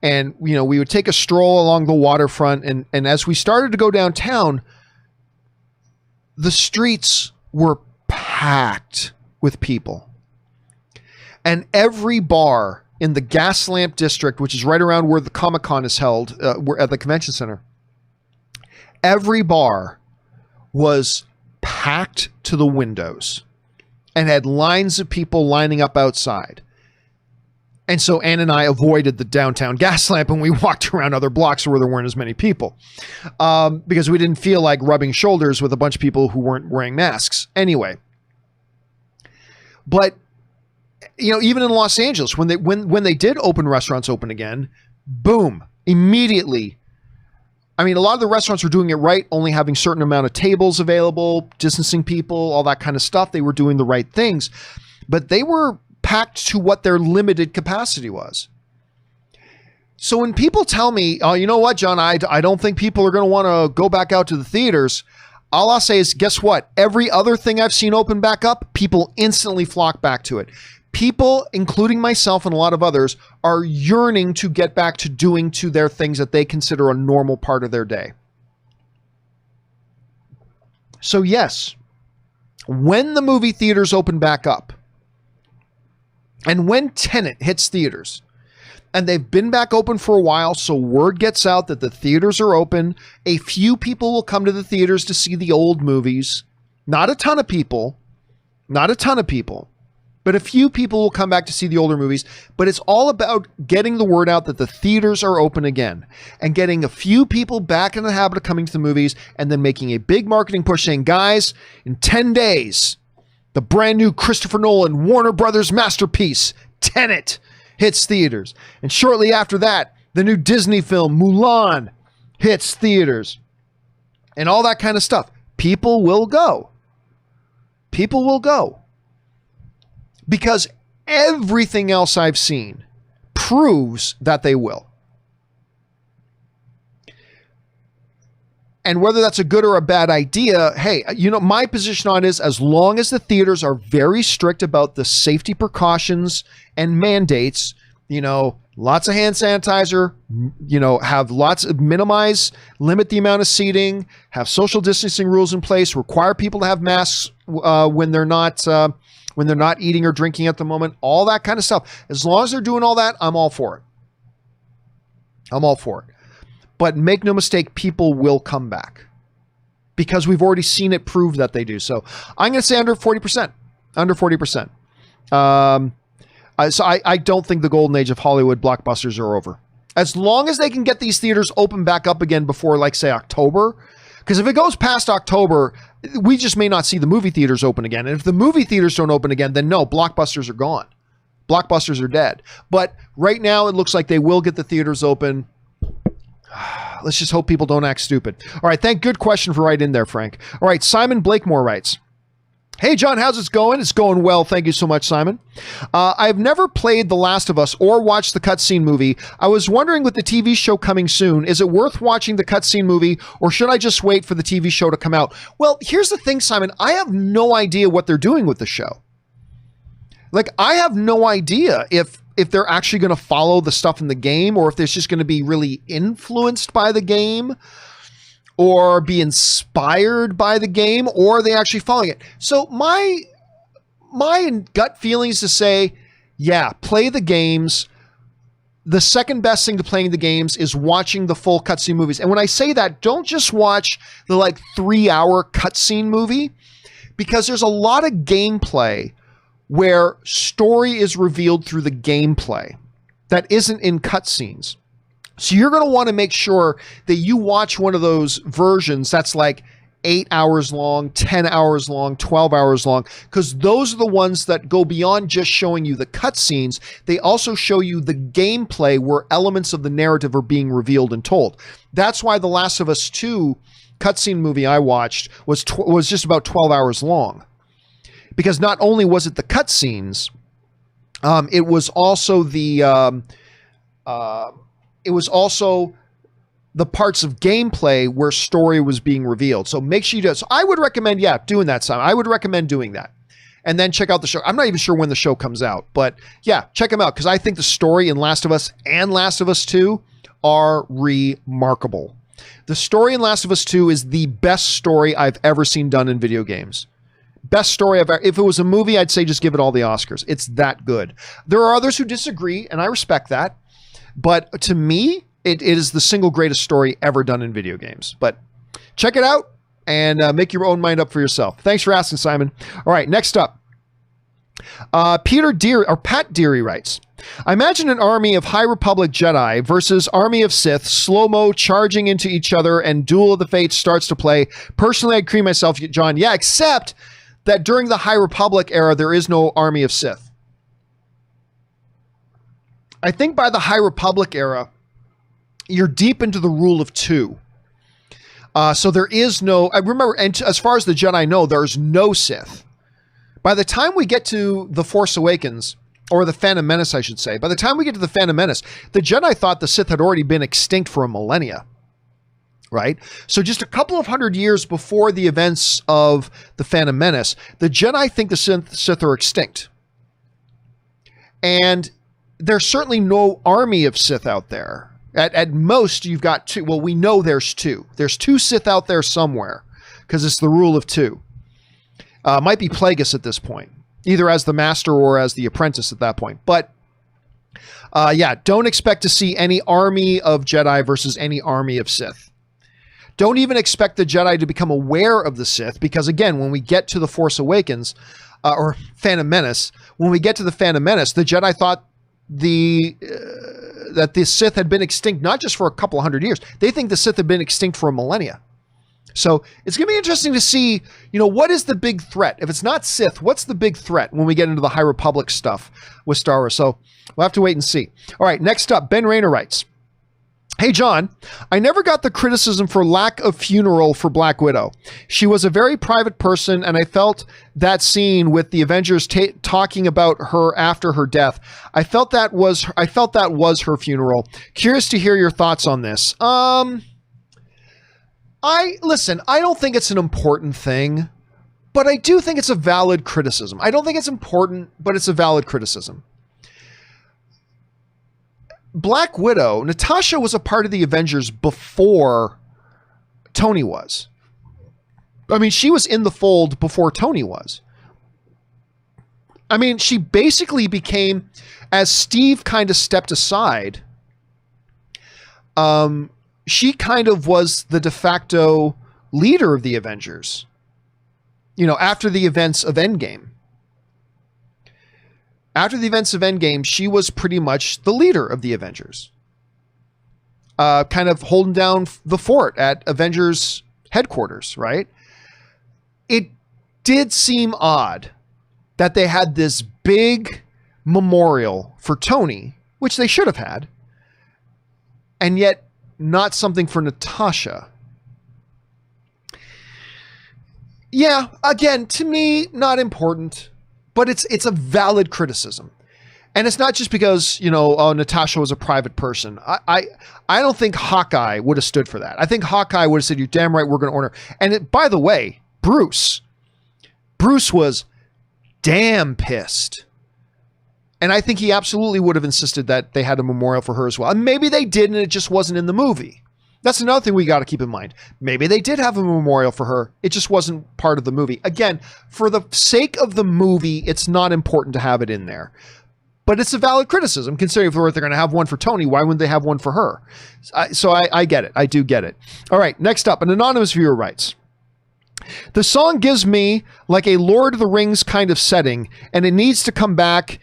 and, we would take a stroll along the waterfront. And as we started to go downtown, the streets were packed with people. And every bar in the Gaslamp District, which is right around where the Comic-Con is held, at the convention center, every bar was packed to the windows and had lines of people lining up outside. And so Ann and I avoided the downtown Gaslamp, and we walked around other blocks where there weren't as many people, because we didn't feel like rubbing shoulders with a bunch of people who weren't wearing masks anyway. But even in Los Angeles, when they did open restaurants open again, boom, immediately. I mean, a lot of the restaurants were doing it right, only having certain amount of tables available, distancing people, all that kind of stuff. They were doing the right things, but they were packed to what their limited capacity was. So when people tell me, oh, you know what, John, I don't think people are going to want to go back out to the theaters, all I'll say is, guess what? Every other thing I've seen open back up, people instantly flock back to it. People, including myself and a lot of others, are yearning to get back to doing to their things that they consider a normal part of their day. So yes, when the movie theaters open back up, and when Tenet hits theaters, and they've been back open for a while, so word gets out that the theaters are open, a few people will come to the theaters to see the old movies. Not a ton of people, but a few people will come back to see the older movies. But it's all about getting the word out that the theaters are open again, and getting a few people back in the habit of coming to the movies, and then making a big marketing push saying, guys, in 10 days, the brand new Christopher Nolan Warner Brothers masterpiece, Tenet, hits theaters. And shortly after that, the new Disney film, Mulan, hits theaters. And all that kind of stuff. People will go. People will go. Because everything else I've seen proves that they will. And whether that's a good or a bad idea, hey, my position on it is, as long as the theaters are very strict about the safety precautions and mandates, lots of hand sanitizer, have lots of limit the amount of seating, have social distancing rules in place, require people to have masks when they're not eating or drinking at the moment, all that kind of stuff. As long as they're doing all that, I'm all for it. But make no mistake, people will come back, because we've already seen it prove that they do. So I'm going to say under 40%. So I don't think the golden age of Hollywood blockbusters are over. As long as they can get these theaters open back up again before, like, say, October. Because if it goes past October, we just may not see the movie theaters open again. And if the movie theaters don't open again, then no, blockbusters are gone. Blockbusters are dead. But right now, it looks like they will get the theaters open. Let's just hope people don't act stupid. All right, good question for right in there, Frank. All right, Simon Blakemore writes, hey, John, how's it going? It's going well. Thank you so much, Simon. I've never played The Last of Us or watched the cutscene movie. I was wondering, with the TV show coming soon, is it worth watching the cutscene movie, or should I just wait for the TV show to come out? Well, here's the thing, Simon. I have no idea what they're doing with the show. Like, I have no idea if they're actually going to follow the stuff in the game, or if it's just going to be really influenced by the game, or be inspired by the game, or are they actually following it? So my gut feeling is to say, yeah, play the games. The second best thing to playing the games is watching the full cutscene movies. And when I say that, don't just watch the 3-hour cutscene movie, because there's a lot of gameplay where story is revealed through the gameplay that isn't in cutscenes. So you're going to want to make sure that you watch one of those versions that's like 8 hours long, 10 hours long, 12 hours long, because those are the ones that go beyond just showing you the cutscenes. They also show you the gameplay where elements of the narrative are being revealed and told. That's why The Last of Us 2 cutscene movie I watched was just about 12 hours long. Because not only was it the cutscenes, it was also the parts of gameplay where story was being revealed. So make sure you do it. So I would recommend, doing that, Simon. I would recommend doing that. and then check out the show. I'm not even sure when the show comes out, but yeah, check them out because I think the story in Last of Us and Last of Us 2 are remarkable. The story in Last of Us 2 is the best story I've ever seen done in video games. Best story I've ever. If it was a movie, I'd say just give it all the Oscars. It's that good. There are others who disagree, and I respect that. But to me, it is the single greatest story ever done in video games. But check it out and make your own mind up for yourself. Thanks for asking, Simon. All right, next up. Pat Deary writes, I imagine an army of High Republic Jedi versus army of Sith, slow-mo charging into each other, and Duel of the Fates starts to play. Personally, I'd cream myself, John. Yeah, except that during the High Republic era, there is no army of Sith. I think by the High Republic era, you're deep into the rule of two. So there is no, I remember, and as far as the Jedi know, there's no Sith. By the time we get to The Force Awakens, or the Phantom Menace, I should say, by the time we get to the Phantom Menace, the Jedi thought the Sith had already been extinct for a millennia, right? So just a couple of hundred years before the events of the Phantom Menace, the Jedi think the Sith are extinct. And there's certainly no army of Sith out there. At most, you've got two. Well, we know there's two. There's two Sith out there somewhere, because it's the rule of two. Might be Plagueis at this point, either as the master or as the apprentice at that point. But yeah, don't expect to see any army of Jedi versus any army of Sith. Don't even expect the Jedi to become aware of the Sith, because again, when we get to The Force Awakens, or Phantom Menace, when we get to the Phantom Menace, the Jedi thought that the Sith had been extinct, not just for a couple of hundred years. They think the Sith had been extinct for a millennia. So it's going to be interesting to see, what is the big threat? If it's not Sith, what's the big threat when we get into the High Republic stuff with Star Wars? So we'll have to wait and see. All right, next up, Ben Rayner writes, Hey, John, I never got the criticism for lack of funeral for Black Widow. She was a very private person, and I felt that scene with the Avengers talking about her after her death. I felt that was her funeral. Curious to hear your thoughts on this. I don't think it's an important thing, but I do think it's a valid criticism. I don't think it's important, but it's a valid criticism. Black Widow, Natasha was a part of the Avengers before Tony was. I mean, she was in the fold before Tony was. I mean, she basically became, as Steve kind of stepped aside, she kind of was the de facto leader of the Avengers, after the events of Endgame. After the events of Endgame, she was pretty much the leader of the Avengers. Kind of holding down the fort at Avengers headquarters, right? It did seem odd that they had this big memorial for Tony, which they should have had, and yet not something for Natasha. Yeah, again, to me, not important. But it's a valid criticism. And it's not just because, Natasha was a private person. I don't think Hawkeye would have stood for that. I think Hawkeye would have said, you're damn right, we're going to honor. And by the way, Bruce was damn pissed. And I think he absolutely would have insisted that they had a memorial for her as well. And maybe they did, and it just wasn't in the movie. That's another thing we got to keep in mind. Maybe they did have a memorial for her. It just wasn't part of the movie. Again, for the sake of the movie, it's not important to have it in there. But it's a valid criticism, considering if they're going to have one for Tony, why wouldn't they have one for her? So I get it. I do get it. All right, next up, an anonymous viewer writes, the song gives me like a Lord of the Rings kind of setting, and it needs to come back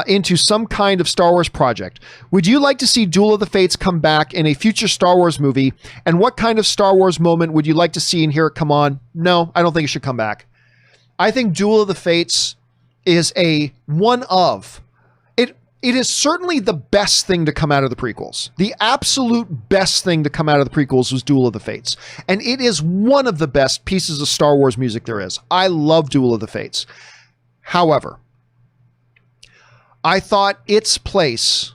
into some kind of Star Wars project. Would you like to see Duel of the Fates come back in a future Star Wars movie? And what kind of Star Wars moment would you like to see and hear it come on? No, I don't think it should come back. I think Duel of the Fates is a one of. It is certainly the best thing to come out of the prequels. The absolute best thing to come out of the prequels was Duel of the Fates. And it is one of the best pieces of Star Wars music there is. I love Duel of the Fates. However, I thought its place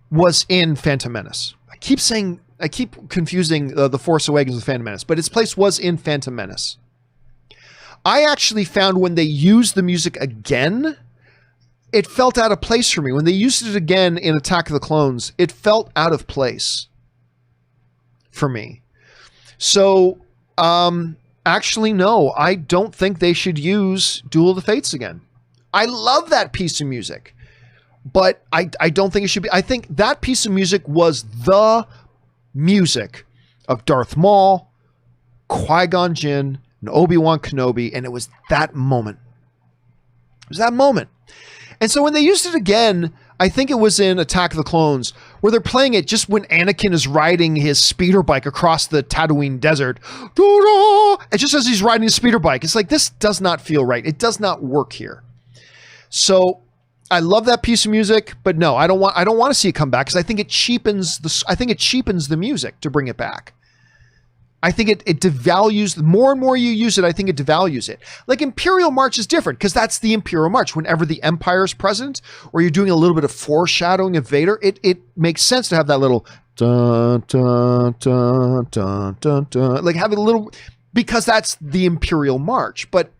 was in Phantom Menace. I keep confusing The Force Awakens with Phantom Menace, but its place was in Phantom Menace. I actually found when they used the music again, it felt out of place for me. When they used it again in Attack of the Clones, it felt out of place for me. So, actually, no, I don't think they should use Duel of the Fates again. I love that piece of music, but I don't think it should be. I think that piece of music was the music of Darth Maul, Qui-Gon Jinn, and Obi-Wan Kenobi, and it was that moment. It was that moment. And so when they used it again, I think it was in Attack of the Clones, where they're playing it just when Anakin is riding his speeder bike across the Tatooine desert. And just as he's riding his speeder bike, it's like, this does not feel right. It does not work here. So I love that piece of music, but no, I don't want to see it come back because I think it cheapens the music to bring it back. I think it devalues, the more and more you use it, I think it devalues it. Like Imperial March is different because that's the Imperial March. Whenever the Empire is present or you're doing a little bit of foreshadowing of Vader, it makes sense to have that little dun, dun, dun, dun, dun, dun, like have a little, because that's the Imperial March. But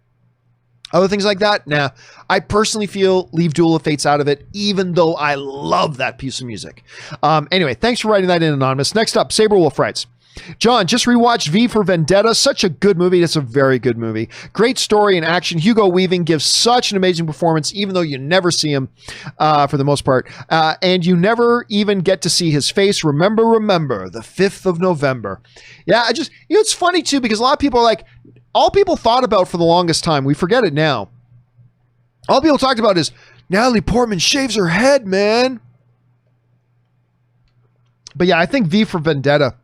other things like that, nah. I personally feel leave Duel of Fates out of it, even though I love that piece of music. Anyway, thanks for writing that in, Anonymous. Next up, Saberwolf writes, John, just rewatched V for Vendetta. Such a good movie. It's a very good movie. Great story and action. Hugo Weaving gives such an amazing performance, even though you never see him for the most part. And you never even get to see his face. Remember, the 5th of November. Yeah, it's funny too, because a lot of people are like, all people thought about for the longest time, we forget it now. All people talked about is Natalie Portman shaves her head, man. But yeah, I think V for Vendetta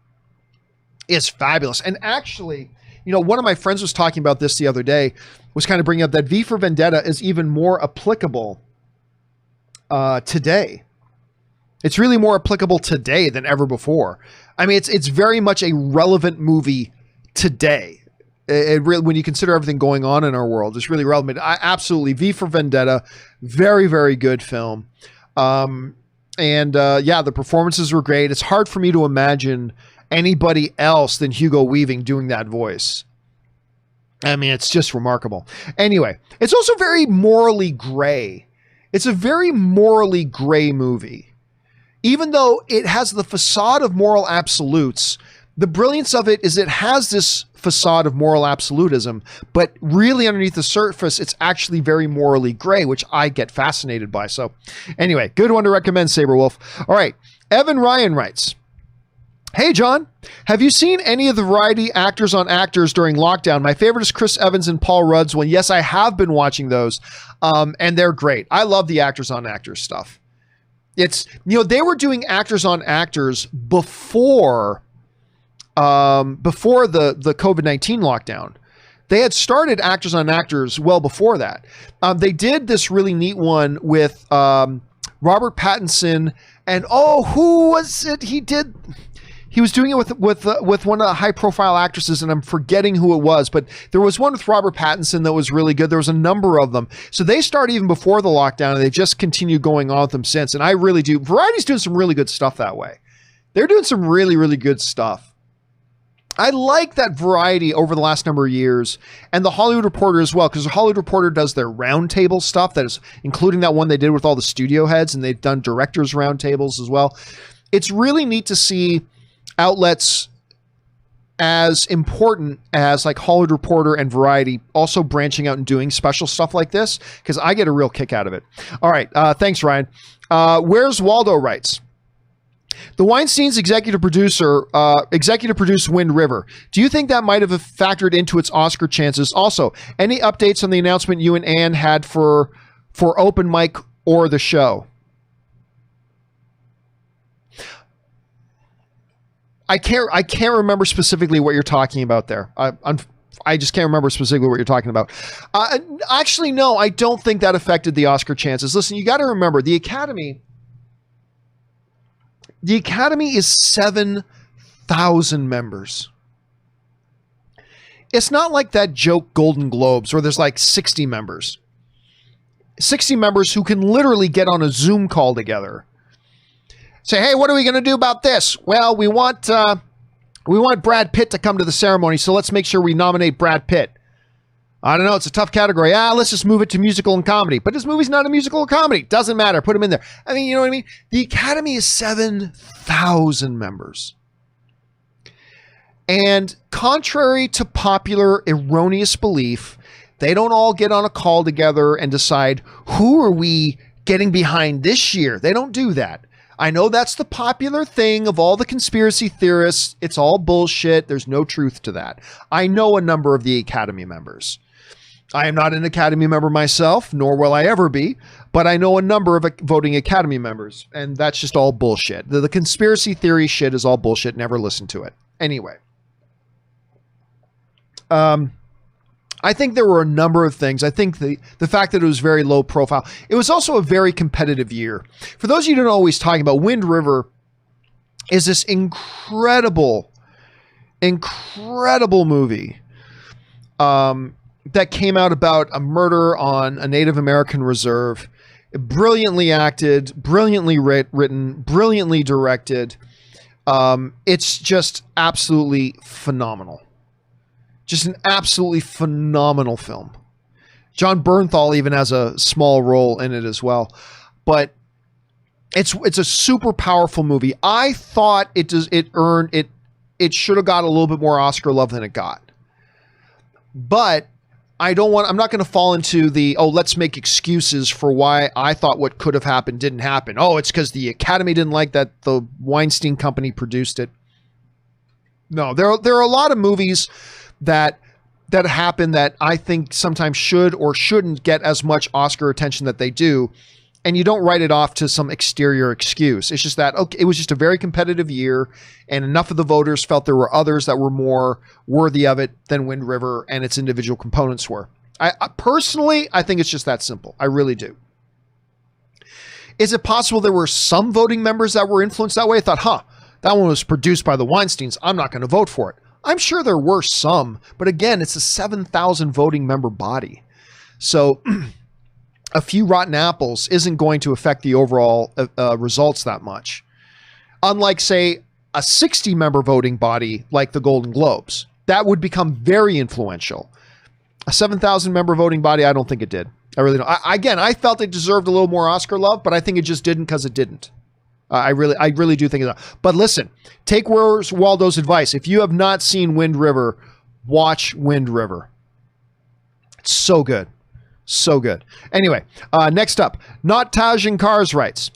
is fabulous. And actually, one of my friends was talking about this the other day, was kind of bringing up that V for Vendetta is even more applicable today. It's really more applicable today than ever before. I mean, it's very much a relevant movie today. It really, when you consider everything going on in our world, it's really relevant. Absolutely. V for Vendetta, very, very good film. Yeah, the performances were great. It's hard for me to imagine anybody else than Hugo Weaving doing that voice. I mean, it's just remarkable. Anyway, it's also very morally gray. It's a very morally gray movie. Even though it has the facade of moral absolutes, the brilliance of it is it has this facade of moral absolutism, but really underneath the surface, it's actually very morally gray, which I get fascinated by. So anyway, good one to recommend, Saberwolf. All right. Evan Ryan writes, hey, John, have you seen any of the variety actors on actors during lockdown? My favorite is Chris Evans and Paul Rudd's one. Yes, I have been watching those, and they're great. I love the actors on actors stuff. It's, they were doing actors on actors before the COVID-19 lockdown. They had started actors on actors well before that. They did this really neat one with Robert Pattinson and, who was it? He was doing it with one of the high profile actresses, and I'm forgetting who it was, but there was one with Robert Pattinson that was really good. There was a number of them. So they started even before the lockdown, and they just continued going on with them since. And I really do. Variety's doing some really good stuff that way. They're doing some really, really good stuff. I like that Variety over the last number of years, and the Hollywood Reporter as well, because the Hollywood Reporter does their roundtable stuff, that is including that one they did with all the studio heads, and they've done directors roundtables as well. It's really neat to see outlets as important as like Hollywood Reporter and Variety also branching out and doing special stuff like this, because I get a real kick out of it. All right. Thanks, Ryan. Where's Waldo writes, the Weinstein's executive produced Wind River. Do you think that might have factored into its Oscar chances? Also, any updates on the announcement you and Anne had for Open Mic or the show? I can't remember specifically what you're talking about there. I just can't remember specifically what you're talking about. Actually, no, I don't think that affected the Oscar chances. Listen, you got to remember the Academy is 7,000 members. It's not like that joke Golden Globes where there's like 60 members. 60 members who can literally get on a Zoom call together. Say, hey, what are we going to do about this? Well, we want Brad Pitt to come to the ceremony, so let's make sure we nominate Brad Pitt. I don't know. It's a tough category. Let's just move it to musical and comedy. But this movie's not a musical or comedy. Doesn't matter. Put them in there. I mean, you know what I mean? The Academy is 7,000 members. And contrary to popular erroneous belief, they don't all get on a call together and decide, who are we getting behind this year? They don't do that. I know that's the popular thing of all the conspiracy theorists. It's all bullshit. There's no truth to that. I know a number of the Academy members. I am not an Academy member myself, nor will I ever be, but I know a number of voting Academy members, and that's just all bullshit. The conspiracy theory shit is all bullshit. Never listen to it. Anyway. I think there were a number of things. I think the fact that it was very low profile. It was also a very competitive year. For those of you who don't know what he's talking about, Wind River is this incredible movie that came out about a murder on a Native American reserve. Brilliantly acted, brilliantly written, brilliantly directed. It's just absolutely phenomenal. Just an absolutely phenomenal film. John Bernthal even has a small role in it as well. But it's a super powerful movie. I thought it should have got a little bit more Oscar love than it got. But I'm not going to fall into let's make excuses for why I thought what could have happened didn't happen. Oh, it's because the Academy didn't like that the Weinstein Company produced it. No, there are a lot of movies that happen that I think sometimes should or shouldn't get as much Oscar attention that they do. And you don't write it off to some exterior excuse. It's just that, okay, it was just a very competitive year and enough of the voters felt there were others that were more worthy of it than Wind River and its individual components were. I personally think it's just that simple. I really do. Is it possible there were some voting members that were influenced that way? I thought, that one was produced by the Weinsteins. I'm not going to vote for it. I'm sure there were some, but again, it's a 7,000 voting member body. So a few rotten apples isn't going to affect the overall results that much. Unlike, say, a 60 member voting body like the Golden Globes, that would become very influential. A 7,000 member voting body, I don't think it did. I really don't. I felt it deserved a little more Oscar love, but I think it just didn't because it didn't. I really do think of that. But listen, take Where's Waldo's advice. If you have not seen Wind River, watch Wind River. It's so good. So good. Anyway, next up, Not Tajin Cars writes,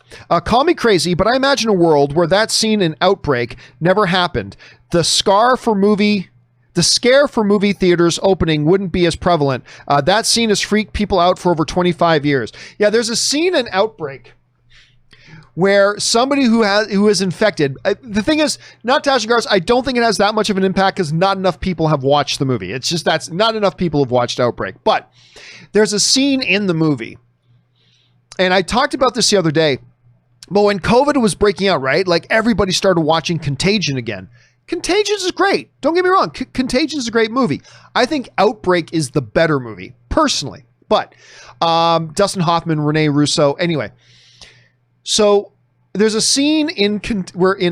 call me crazy, but I imagine a world where that scene in Outbreak never happened. The scare for movie theaters opening wouldn't be as prevalent. That scene has freaked people out for over 25 years. Yeah, there's a scene in Outbreak where somebody who is infected. The thing is, Not Tajin Cars, I don't think it has that much of an impact because not enough people have watched the movie. It's just that's not enough people have watched Outbreak. But there's a scene in the movie, and I talked about this the other day, but when COVID was breaking out, right? Like everybody started watching Contagion again. Contagion is great. Don't get me wrong. Contagion is a great movie. I think Outbreak is the better movie, personally. But Dustin Hoffman, Rene Russo, anyway. So there's a scene in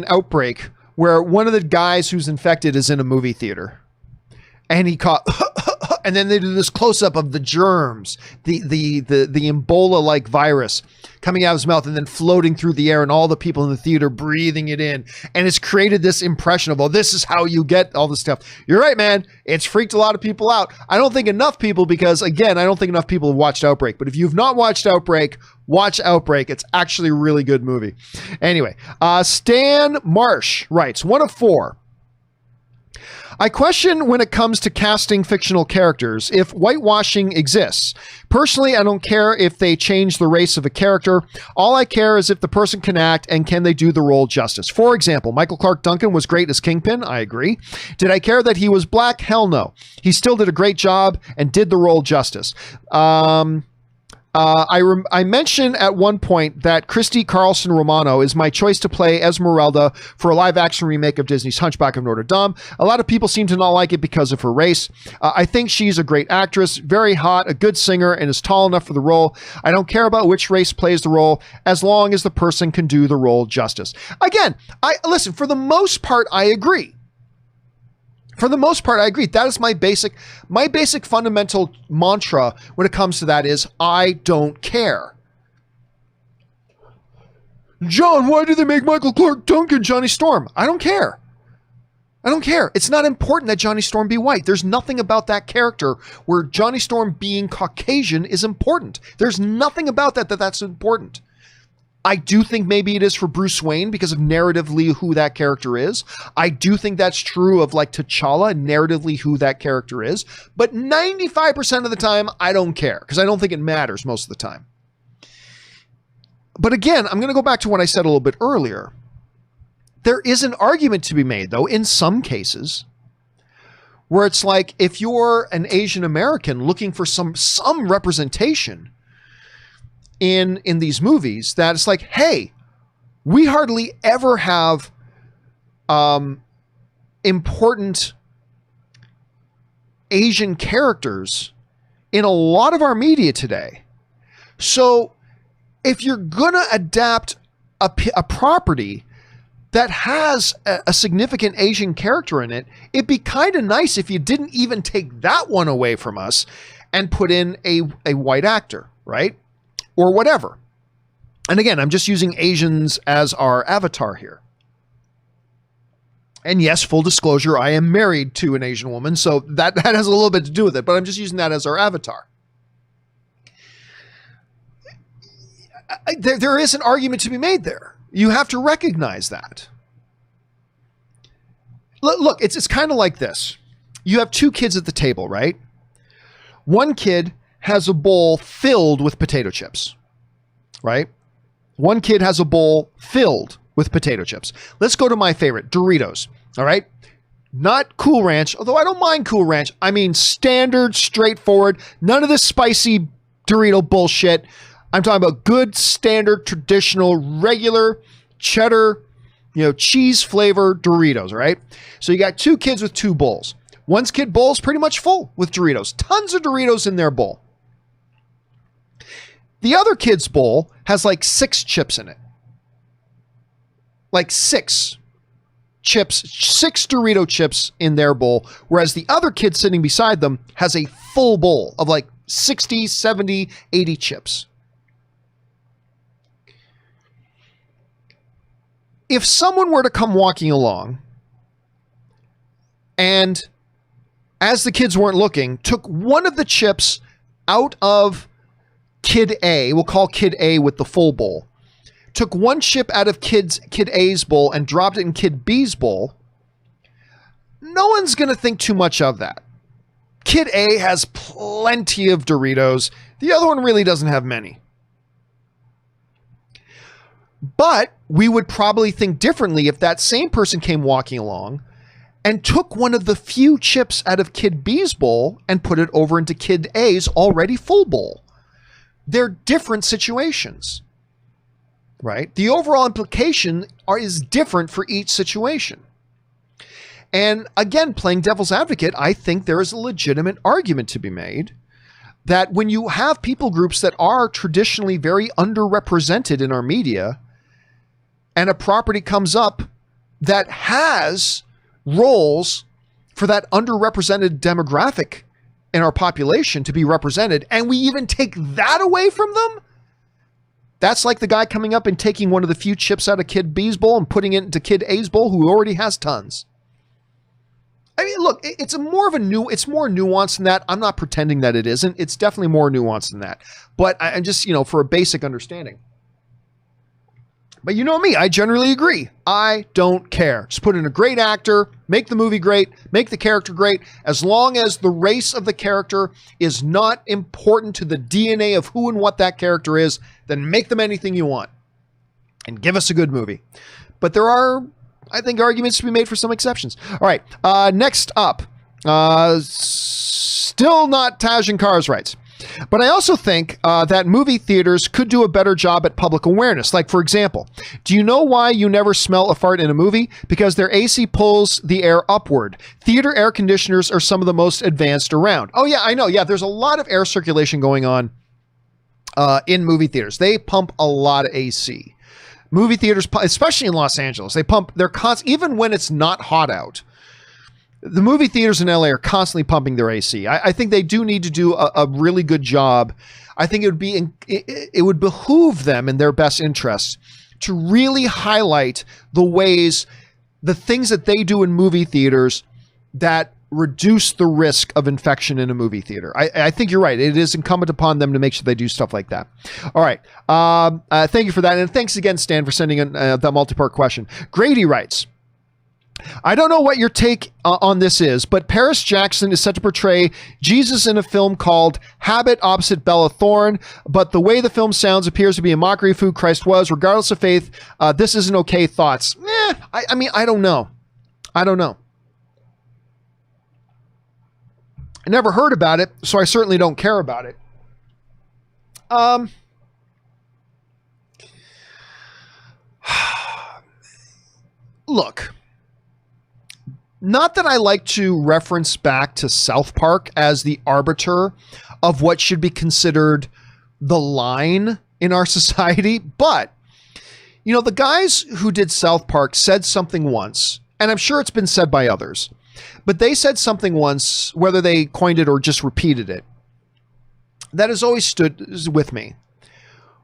Outbreak where one of the guys who's infected is in a movie theater, and he caught, and then they do this close up of the germs, the Ebola-like virus coming out of his mouth and then floating through the air, and all the people in the theater breathing it in, and it's created this impression of, this is how you get all this stuff. You're right, man. It's freaked a lot of people out. I don't think enough people, because again, I don't think enough people have watched Outbreak. But if you've not watched Outbreak, watch Outbreak. It's actually a really good movie. Anyway, Stan Marsh writes, 1 of 4. I question when it comes to casting fictional characters if whitewashing exists. Personally, I don't care if they change the race of a character. All I care is if the person can act and can they do the role justice. For example, Michael Clark Duncan was great as Kingpin. I agree. Did I care that he was black? Hell no. He still did a great job and did the role justice. I mentioned at one point that Christy Carlson Romano is my choice to play Esmeralda for a live-action remake of Disney's Hunchback of Notre Dame. A lot of people seem to not like it because of her race. I think she's a great actress, very hot, a good singer, and is tall enough for the role. I don't care about which race plays the role, as long as the person can do the role justice. Again, listen, for the most part, I agree. For the most part, I agree. That is my basic fundamental mantra when it comes to that is I don't care. John, why did they make Michael Clarke Duncan Johnny Storm? I don't care. I don't care. It's not important that Johnny Storm be white. There's nothing about that character where Johnny Storm being Caucasian is important. There's nothing about that's important. I do think maybe it is for Bruce Wayne because of narratively who that character is. I do think that's true of like T'Challa, narratively who that character is. But 95% of the time, I don't care because I don't think it matters most of the time. But again, I'm going to go back to what I said a little bit earlier. There is an argument to be made, though, in some cases, where it's like if you're an Asian American looking for some representation in these movies, that it's like, hey, we hardly ever have important Asian characters in a lot of our media today. So if you're going to adapt a property that has a significant Asian character in it, it'd be kind of nice if you didn't even take that one away from us and put in a white actor, right? Or whatever. And again, I'm just using Asians as our avatar here. And yes, full disclosure, I am married to an Asian woman, so that has a little bit to do with it, but I'm just using that as our avatar. There is an argument to be made there. You have to recognize that. Look, it's kind of like this. You have two kids at the table, right? One kid has a bowl filled with potato chips, right? One kid has a bowl filled with potato chips. Let's go to my favorite, Doritos, all right? Not Cool Ranch, although I don't mind Cool Ranch. I mean straightforward, straightforward, none of this spicy Dorito bullshit. I'm talking about good, standard, traditional, regular, cheddar, cheese flavor Doritos, right? So you got two kids with two bowls. One kid bowl's pretty much full with Doritos. Tons of Doritos in their bowl. The other kid's bowl has like 6 chips in it. Like 6 chips, 6 Dorito chips in their bowl, whereas the other kid sitting beside them has a full bowl of like 60, 70, 80 chips. If someone were to come walking along and, as the kids weren't looking, took one of the chips out of Kid A, we'll call Kid A with the full bowl, took one chip out of Kid A's bowl and dropped it in Kid B's bowl, no one's going to think too much of that. Kid A has plenty of Doritos. The other one really doesn't have many. But we would probably think differently if that same person came walking along and took one of the few chips out of Kid B's bowl and put it over into Kid A's already full bowl. They're different situations, right? The overall implication is different for each situation. And again, playing devil's advocate, I think there is a legitimate argument to be made that when you have people groups that are traditionally very underrepresented in our media, and a property comes up that has roles for that underrepresented demographic in our population to be represented, and we even take that away from them, that's like the guy coming up and taking one of the few chips out of Kid B's bowl and putting it into Kid A's bowl, who already has tons. I mean, look, it's more nuanced than that. I'm not pretending that it isn't. It's definitely more nuanced than that. But I'm just, for a basic understanding. But you know me, I generally agree. I don't care. Just put in a great actor, make the movie great, make the character great. As long as the race of the character is not important to the DNA of who and what that character is, then make them anything you want. And give us a good movie. But there are, I think, arguments to be made for some exceptions. All right, next up. Still not Taj and Cars rights. But I also think that movie theaters could do a better job at public awareness. Like, for example, do you know why you never smell a fart in a movie? Because their AC pulls the air upward. Theater air conditioners are some of the most advanced around. Oh, yeah, I know. Yeah, there's a lot of air circulation going on in movie theaters. They pump a lot of AC. Movie theaters, especially in Los Angeles, they pump their even when it's not hot out. the movie theaters in LA are constantly pumping their AC. I think they do need to do a really good job. I think it would behoove them in their best interests to really highlight the things that they do in movie theaters that reduce the risk of infection in a movie theater. I think you're right. It is incumbent upon them to make sure they do stuff like that. All right. Thank you for that. And thanks again, Stan, for sending in that multi-part question. Grady writes, I don't know what your take on this is, but Paris Jackson is set to portray Jesus in a film called Habit opposite Bella Thorne, but the way the film sounds appears to be a mockery of who Christ was. Regardless of faith, this isn't okay. Thoughts? I mean, I don't know. I never heard about it, so I certainly don't care about it. Look, not that I like to reference back to South Park as the arbiter of what should be considered the line in our society, but, you know, the guys who did South Park said something once, and I'm sure it's been said by others, but they said something once, whether they coined it or just repeated it, that has always stood with me.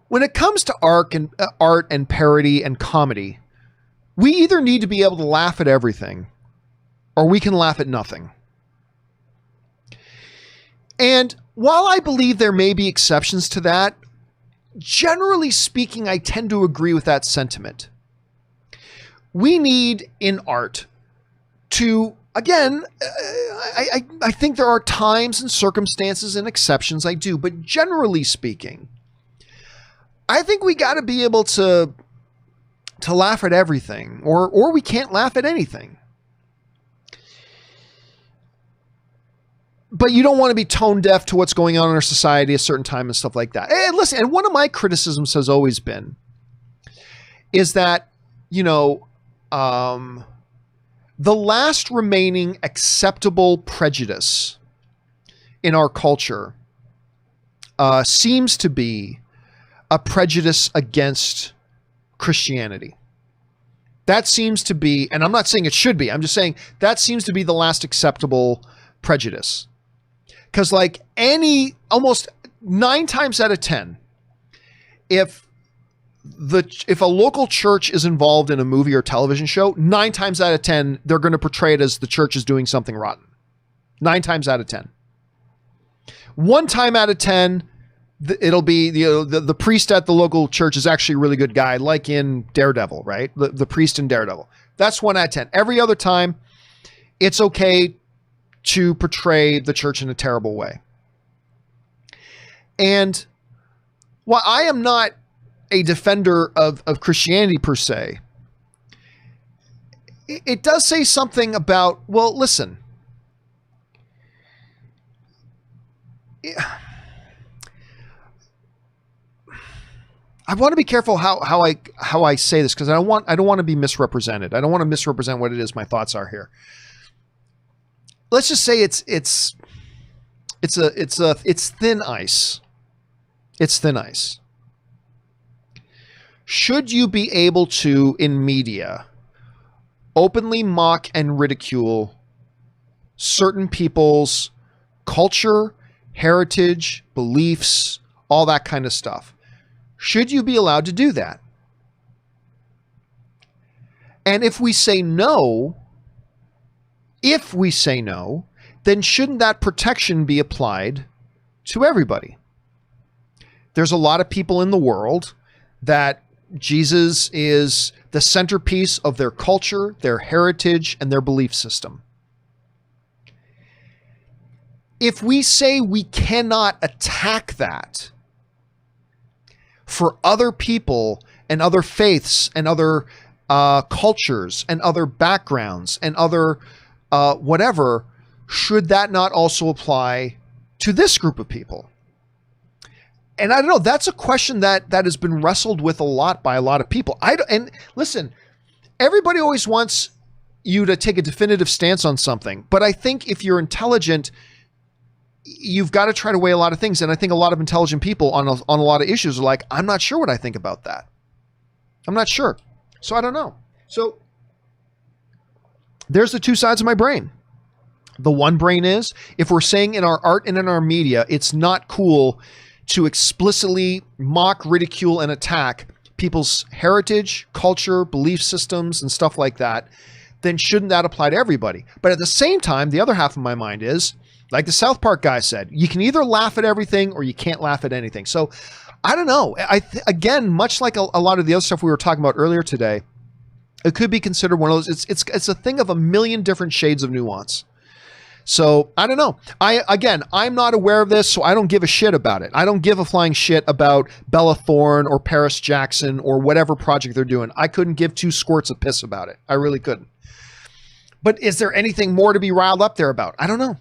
When it comes to art and parody and comedy, we either need to be able to laugh at everything or we can laugh at nothing. And while I believe there may be exceptions to that, generally speaking, I tend to agree with that sentiment. We need in art to, again, I think there are times and circumstances and exceptions, I do, but generally speaking, I think we got to be able to laugh at everything, or we can't laugh at anything. But you don't want to be tone deaf to what's going on in our society at a certain time and stuff like that. And listen, and one of my criticisms has always been is that, you know, the last remaining acceptable prejudice in our culture seems to be a prejudice against Christianity. That seems to be, and I'm not saying it should be, I'm just saying that seems to be the last acceptable prejudice. Because like almost 9 times out of 10, if a local church is involved in a movie or television show, 9 times out of 10, they're going to portray it as the church is doing something rotten. 9 times out of 10. 1 time out of 10, it'll be the priest at the local church is actually a really good guy, like in Daredevil, right? The priest in Daredevil. That's 1 out of 10. Every other time, it's okay to portray the church in a terrible way. And while I am not a defender of Christianity per se, it does say something about, well, listen, I want to be careful how I say this, because I don't want to be misrepresented. I don't want to misrepresent what it is my thoughts are here. Let's just say it's thin ice. It's thin ice. Should you be able to, in media, openly mock and ridicule certain people's culture, heritage, beliefs, all that kind of stuff? Should you be allowed to do that? And if we say no, then shouldn't that protection be applied to everybody? There's a lot of people in the world that Jesus is the centerpiece of their culture, their heritage, and their belief system. If we say we cannot attack that for other people and other faiths and other cultures and other backgrounds and other whatever, should that not also apply to this group of people? And I don't know, that's a question that has been wrestled with a lot by a lot of people. And listen, everybody always wants you to take a definitive stance on something, but I think if you're intelligent, you've got to try to weigh a lot of things. And I think a lot of intelligent people on a lot of issues are like, I'm not sure what I think about that. I'm not sure. So I don't know. So there's the two sides of my brain. the one brain is. If we're saying in our art and in our media, it's not cool to explicitly mock, ridicule, and attack people's heritage, culture, belief systems, and stuff like that, then shouldn't that apply to everybody? But at the same time, the other half of my mind is, like the South Park guy said, you can either laugh at everything or you can't laugh at anything. So I don't know. Again, much like a lot of the other stuff we were talking about earlier today, it could be considered one of those. It's a thing of a million different shades of nuance. So I don't know. I'm not aware of this, so I don't give a shit about it. I don't give a flying shit about Bella Thorne or Paris Jackson or whatever project they're doing. I couldn't give two squirts of piss about it. I really couldn't. But is there anything more to be riled up there about? I don't know.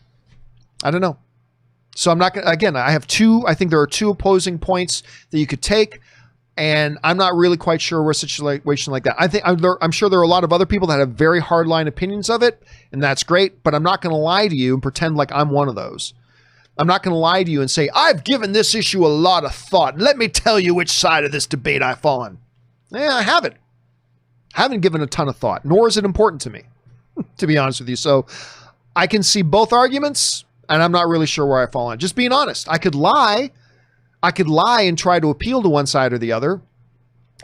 So I'm not going to, again, I think there are two opposing points that you could take, and I'm not really quite sure where a situation like that. I'm sure there are a lot of other people that have very hardline opinions of it, and that's great, but I'm not going to lie to you and pretend like I'm one of those. I'm not going to lie to you and say, I've given this issue a lot of thought. Let me tell you which side of this debate I fall on. I haven't. I haven't given a ton of thought, nor is it important to me, to be honest with you. So I can see both arguments, and I'm not really sure where I fall on. Just being honest. I could lie and try to appeal to one side or the other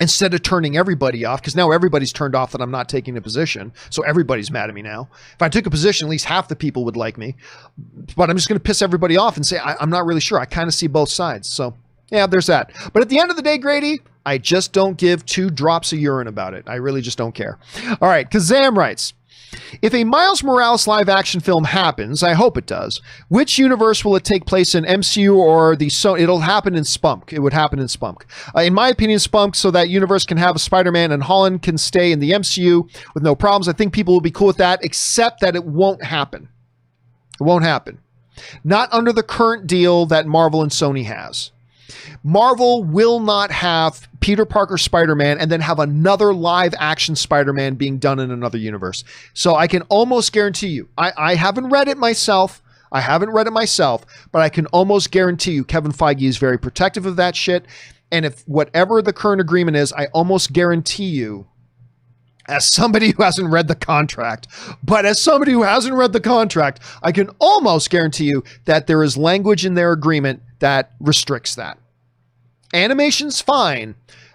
instead of turning everybody off, because now everybody's turned off that I'm not taking a position. So everybody's mad at me now. If I took a position, at least half the people would like me. But I'm just going to piss everybody off and say, I'm not really sure. I kind of see both sides. So yeah, there's that. But at the end of the day, Grady, I just don't give 2 drops of urine about it. I really just don't care. All right, Kazam writes, if a Miles Morales live action film happens, I hope it does, which universe will it take place in, MCU or the Sony? It'll happen in Spunk. It would happen in Spunk. In my opinion, Spunk, so that universe can have a Spider-Man and Holland can stay in the MCU with no problems. I think people will be cool with that, except that it won't happen. It won't happen. Not under the current deal that Marvel and Sony has. Marvel will not have Peter Parker Spider-Man and then have another live action Spider-Man being done in another universe. So I can almost guarantee you, I haven't read it myself. But I can almost guarantee you Kevin Feige is very protective of that shit. And if whatever the current agreement is, I almost guarantee you, as somebody who hasn't read the contract, I can almost guarantee you that there is language in their agreement that restricts that. Animation's fine,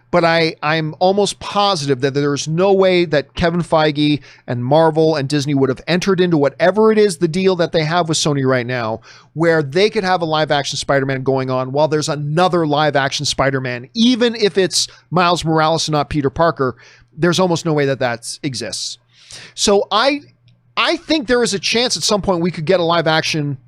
but I'm almost positive that there's no way that Kevin Feige and Marvel and Disney would have entered into whatever it is, the deal that they have with Sony right now, where they could have a live action Spider-Man going on while there's another live action Spider-Man, even if it's Miles Morales and not Peter Parker. There's almost no way that exists. So I think there is a chance at some point we could get a live action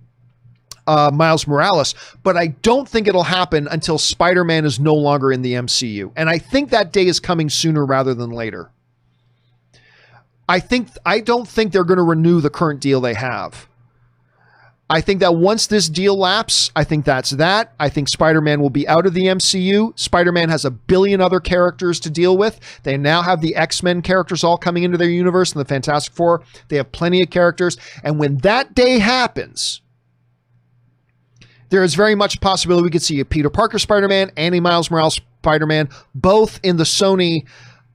Miles Morales, but I don't think it'll happen until Spider-Man is no longer in the MCU. And I think that day is coming sooner rather than later. I don't think they're going to renew the current deal they have. I think that once this deal lapses, I think that's that. I think Spider-Man will be out of the MCU. Spider-Man has a billion other characters to deal with. They now have the X-Men characters all coming into their universe and the Fantastic Four. They have plenty of characters. And when that day happens, there is very much a possibility we could see a Peter Parker Spider-Man and a Miles Morales Spider-Man, both in the Sony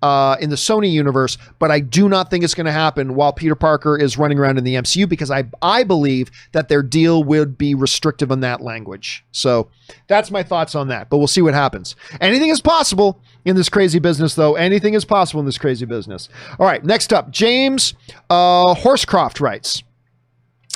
universe, but I do not think it's going to happen while Peter Parker is running around in the MCU, because I believe that their deal would be restrictive on that language. So that's my thoughts on that, but we'll see what happens. Anything is possible in this crazy business, though. Anything is possible in this crazy business. All right, next up, James Horsecroft writes,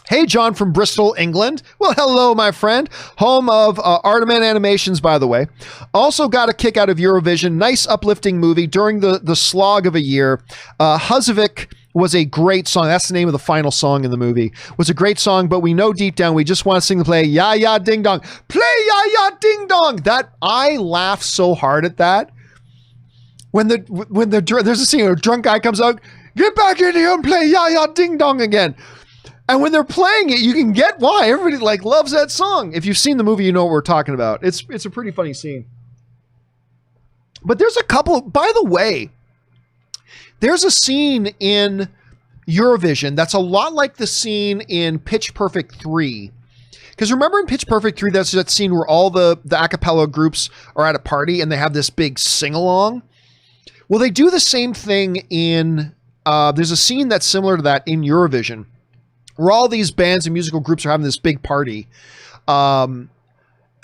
hey, John from Bristol, England. Well, hello, my friend. Home of Arteman Animations, by the way. Also got a kick out of Eurovision. Nice, uplifting movie during the slog of a year. Huzavik was a great song. That's the name of the final song in the movie. Was a great song, but we know deep down we just want to sing the play, Ya Ya Ding Dong. Play Ya Ya Ding Dong. That, I laugh so hard at that. When there's a scene where a drunk guy comes out, get back in here and play Ya Ya Ding Dong again. And when they're playing it, you can get why everybody loves that song. If you've seen the movie, you know what we're talking about. It's a pretty funny scene. But there's a couple, by the way, there's a scene in Eurovision that's a lot like the scene in Pitch Perfect 3. Because remember in Pitch Perfect 3, that's that scene where all the a cappella groups are at a party and they have this big sing-along? Well, they do the same thing in, there's a scene that's similar to that in Eurovision, where all these bands and musical groups are having this big party,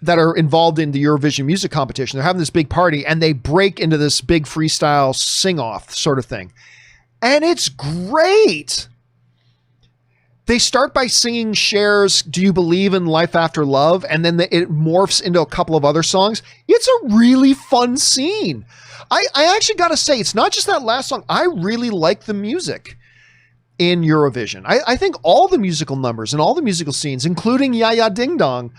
that are involved in the Eurovision music competition. They're having this big party and they break into this big freestyle sing-off sort of thing. And it's great. They start by singing Cher's Do You Believe in Life After Love? And then it morphs into a couple of other songs. It's a really fun scene. I actually got to say, it's not just that last song. I really like the music in Eurovision. I think all the musical numbers and all the musical scenes, including Ya Ya Ding Dong,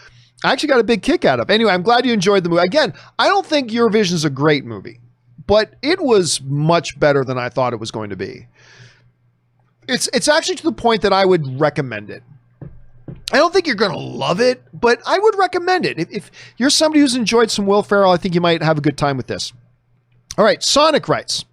I actually got a big kick out of. Anyway, I'm glad you enjoyed the movie. Again, I don't think Eurovision is a great movie, but it was much better than I thought it was going to be. It's actually to the point that I would recommend it. I don't think you're going to love it, but I would recommend it. If you're somebody who's enjoyed some Will Ferrell, I think you might have a good time with this. All right, Sonic writes,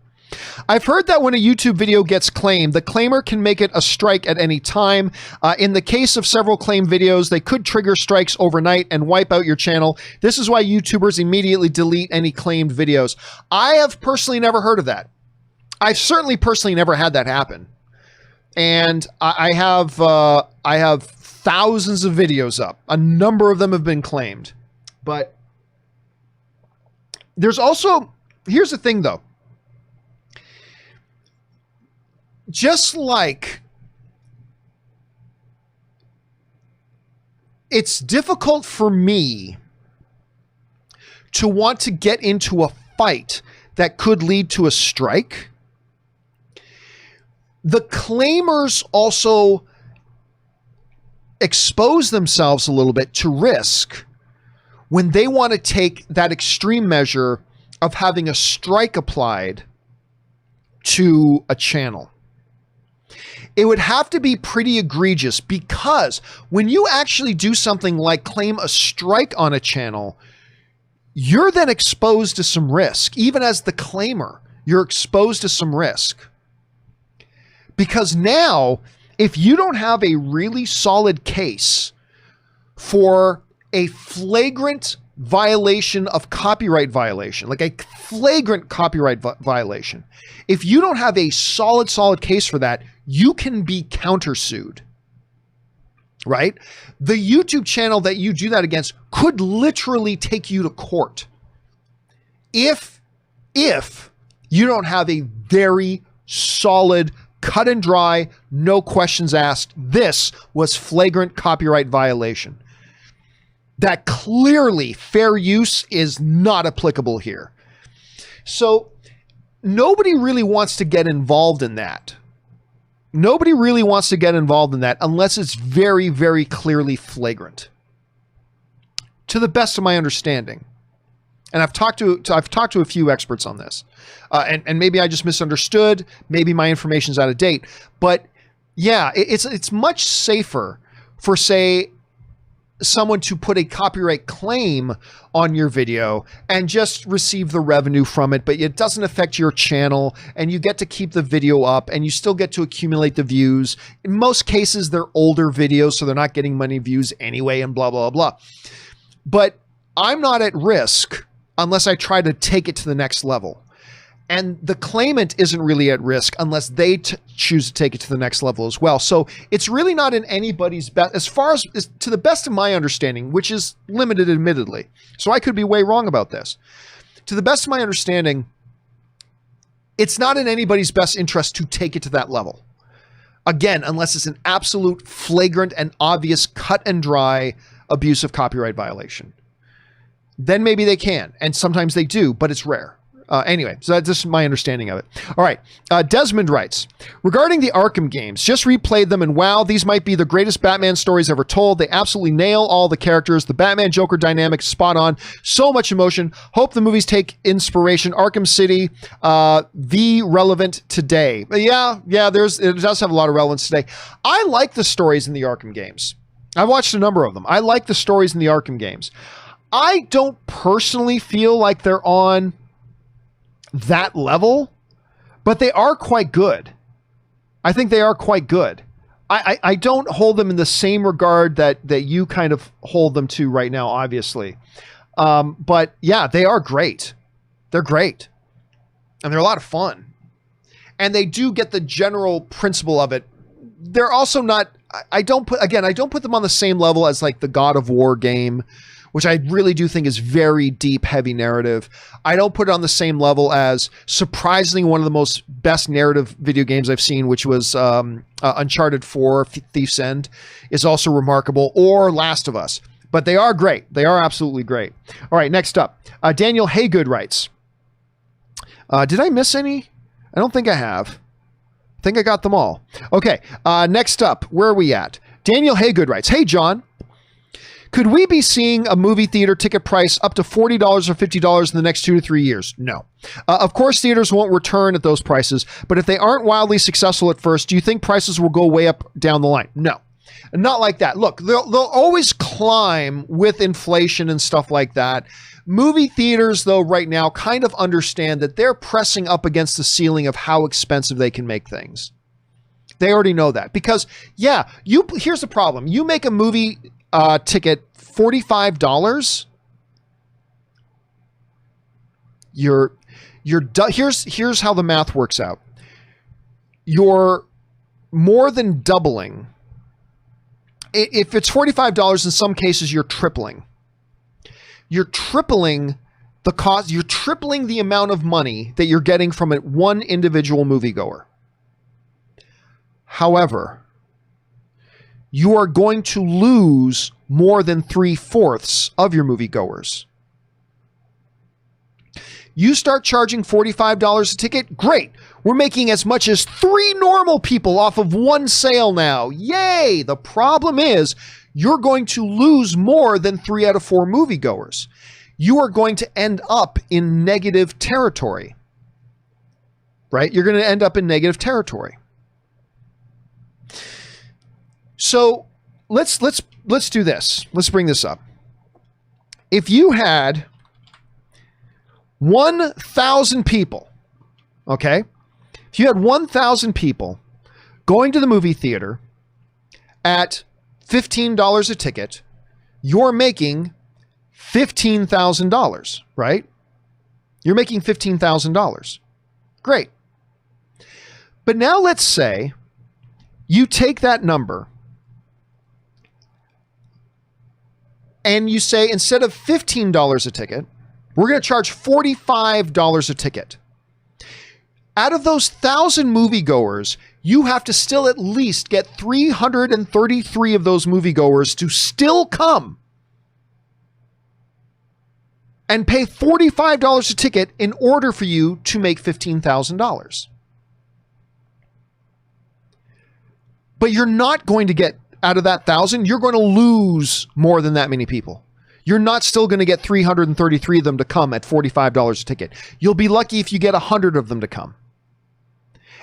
I've heard that when a YouTube video gets claimed, the claimer can make it a strike at any time. In the case of several claimed videos, they could trigger strikes overnight and wipe out your channel. This is why YouTubers immediately delete any claimed videos. I have personally never heard of that. I've certainly personally never had that happen. And I have thousands of videos up. A number of them have been claimed. But there's also, here's the thing though. Just like it's difficult for me to want to get into a fight that could lead to a strike, the claimers also expose themselves a little bit to risk when they want to take that extreme measure of having a strike applied to a channel. It would have to be pretty egregious, because when you actually do something like claim a strike on a channel, you're then exposed to some risk. Even as the claimer, you're exposed to some risk. Because now, if you don't have a really solid case for a flagrant violation of copyright violation, like a flagrant copyright violation, if you don't have a solid case for that, you can be countersued, right? The YouTube channel that you do that against could literally take you to court if you don't have a very solid, cut and dry, no questions asked, this was flagrant copyright violation. That clearly fair use is not applicable here. So nobody really wants to get involved in that. Nobody really wants to get involved in that unless it's very, very clearly flagrant. To the best of my understanding. And I've talked to a few experts on this. And maybe I just misunderstood. Maybe my information's out of date. But yeah, it's much safer for, say, someone to put a copyright claim on your video and just receive the revenue from it, but it doesn't affect your channel and you get to keep the video up and you still get to accumulate the views. In most cases, they're older videos, so they're not getting many views anyway and blah, blah, blah. But I'm not at risk unless I try to take it to the next level. And the claimant isn't really at risk unless they choose to take it to the next level as well. So it's really not in anybody's best, as far as to the best of my understanding, which is limited admittedly. So I could be way wrong about this. To the best of my understanding, it's not in anybody's best interest to take it to that level. Again, unless it's an absolute flagrant and obvious cut and dry abuse of copyright violation. Then maybe they can, and sometimes they do, but it's rare. Anyway, so that's just my understanding of it. All right. Desmond writes, regarding the Arkham games, just replayed them and wow, these might be the greatest Batman stories ever told. They absolutely nail all the characters. The Batman Joker dynamic is spot on. So much emotion. Hope the movies take inspiration. Arkham City, the relevant today. But yeah, it does have a lot of relevance today. I like the stories in the Arkham games. I've watched a number of them. I like the stories in the Arkham games. I don't personally feel like they're on that level, but they are quite good. I think they are quite good. I don't hold them in the same regard that you kind of hold them to right now, obviously. But yeah, they are great. They're great. And they're a lot of fun. And they do get the general principle of it. They're also not I don't put them on the same level as like the God of War game, which I really do think is very deep, heavy narrative. I don't put it on the same level as surprisingly one of the most best narrative video games I've seen, which was Uncharted 4, Thief's End, is also remarkable, or Last of Us. But they are great. They are absolutely great. All right, next up. Daniel Haygood writes, did I miss any? I don't think I have. I think I got them all. Okay, next up. Where are we at? Daniel Haygood writes, hey, John. Could we be seeing a movie theater ticket price up to $40 or $50 in the next 2 to 3 years? No. Of course, theaters won't return at those prices, but if they aren't wildly successful at first, do you think prices will go way up down the line? No. Not like that. Look, they'll always climb with inflation and stuff like that. Movie theaters, though, right now kind of understand that they're pressing up against the ceiling of how expensive they can make things. They already know that because, yeah, here's the problem. You make a movie ticket $45. Here's how the math works out. You're more than doubling. If it's $45, in some cases you're tripling. You're tripling the cost. You're tripling the amount of money that you're getting from one individual moviegoer. However, you are going to lose more than 3/4 of your moviegoers. You start charging $45 a ticket, great. We're making as much as 3 normal people off of one sale now. Yay! The problem is you're going to lose more than 3 out of 4 moviegoers. You are going to end up in negative territory, right? You're going to end up in negative territory. So let's do this. Let's bring this up. If you had 1,000 people, okay? If you had 1,000 people going to the movie theater at $15 a ticket, you're making $15,000, right? You're making $15,000. Great. But now let's say you take that number and you say, instead of $15 a ticket, we're going to charge $45 a ticket. Out of those 1,000 moviegoers, you have to still at least get 333 of those moviegoers to still come and pay $45 a ticket in order for you to make $15,000. But you're not going to get, out of that 1,000, you're going to lose more than that many people. You're not still going to get 333 of them to come at $45 a ticket. You'll be lucky if you get 100 of them to come.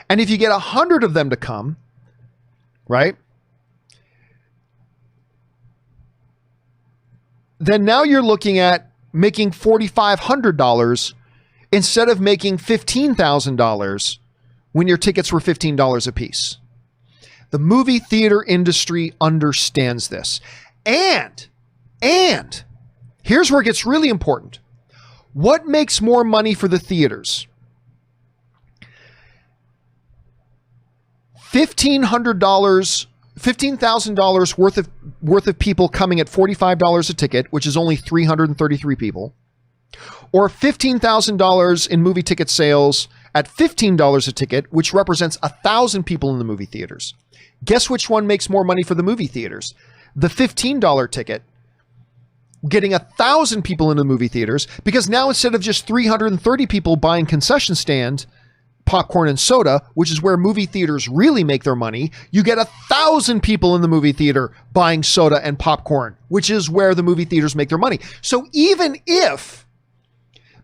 And if you get 100 of them to come, right, then now you're looking at making $4,500 instead of making $15,000 when your tickets were $15 a piece. The movie theater industry understands this. And here's where it gets really important. What makes more money for the theaters? $15,000 worth of people coming at $45 a ticket, which is only 333 people, or $15,000 in movie ticket sales at $15 a ticket, which represents 1,000 people in the movie theaters. Guess which one makes more money for the movie theaters? The $15 ticket, getting 1,000 people into the movie theaters, because now instead of just 330 people buying concession stand popcorn and soda, which is where movie theaters really make their money, you get 1,000 people in the movie theater buying soda and popcorn, which is where the movie theaters make their money. So even if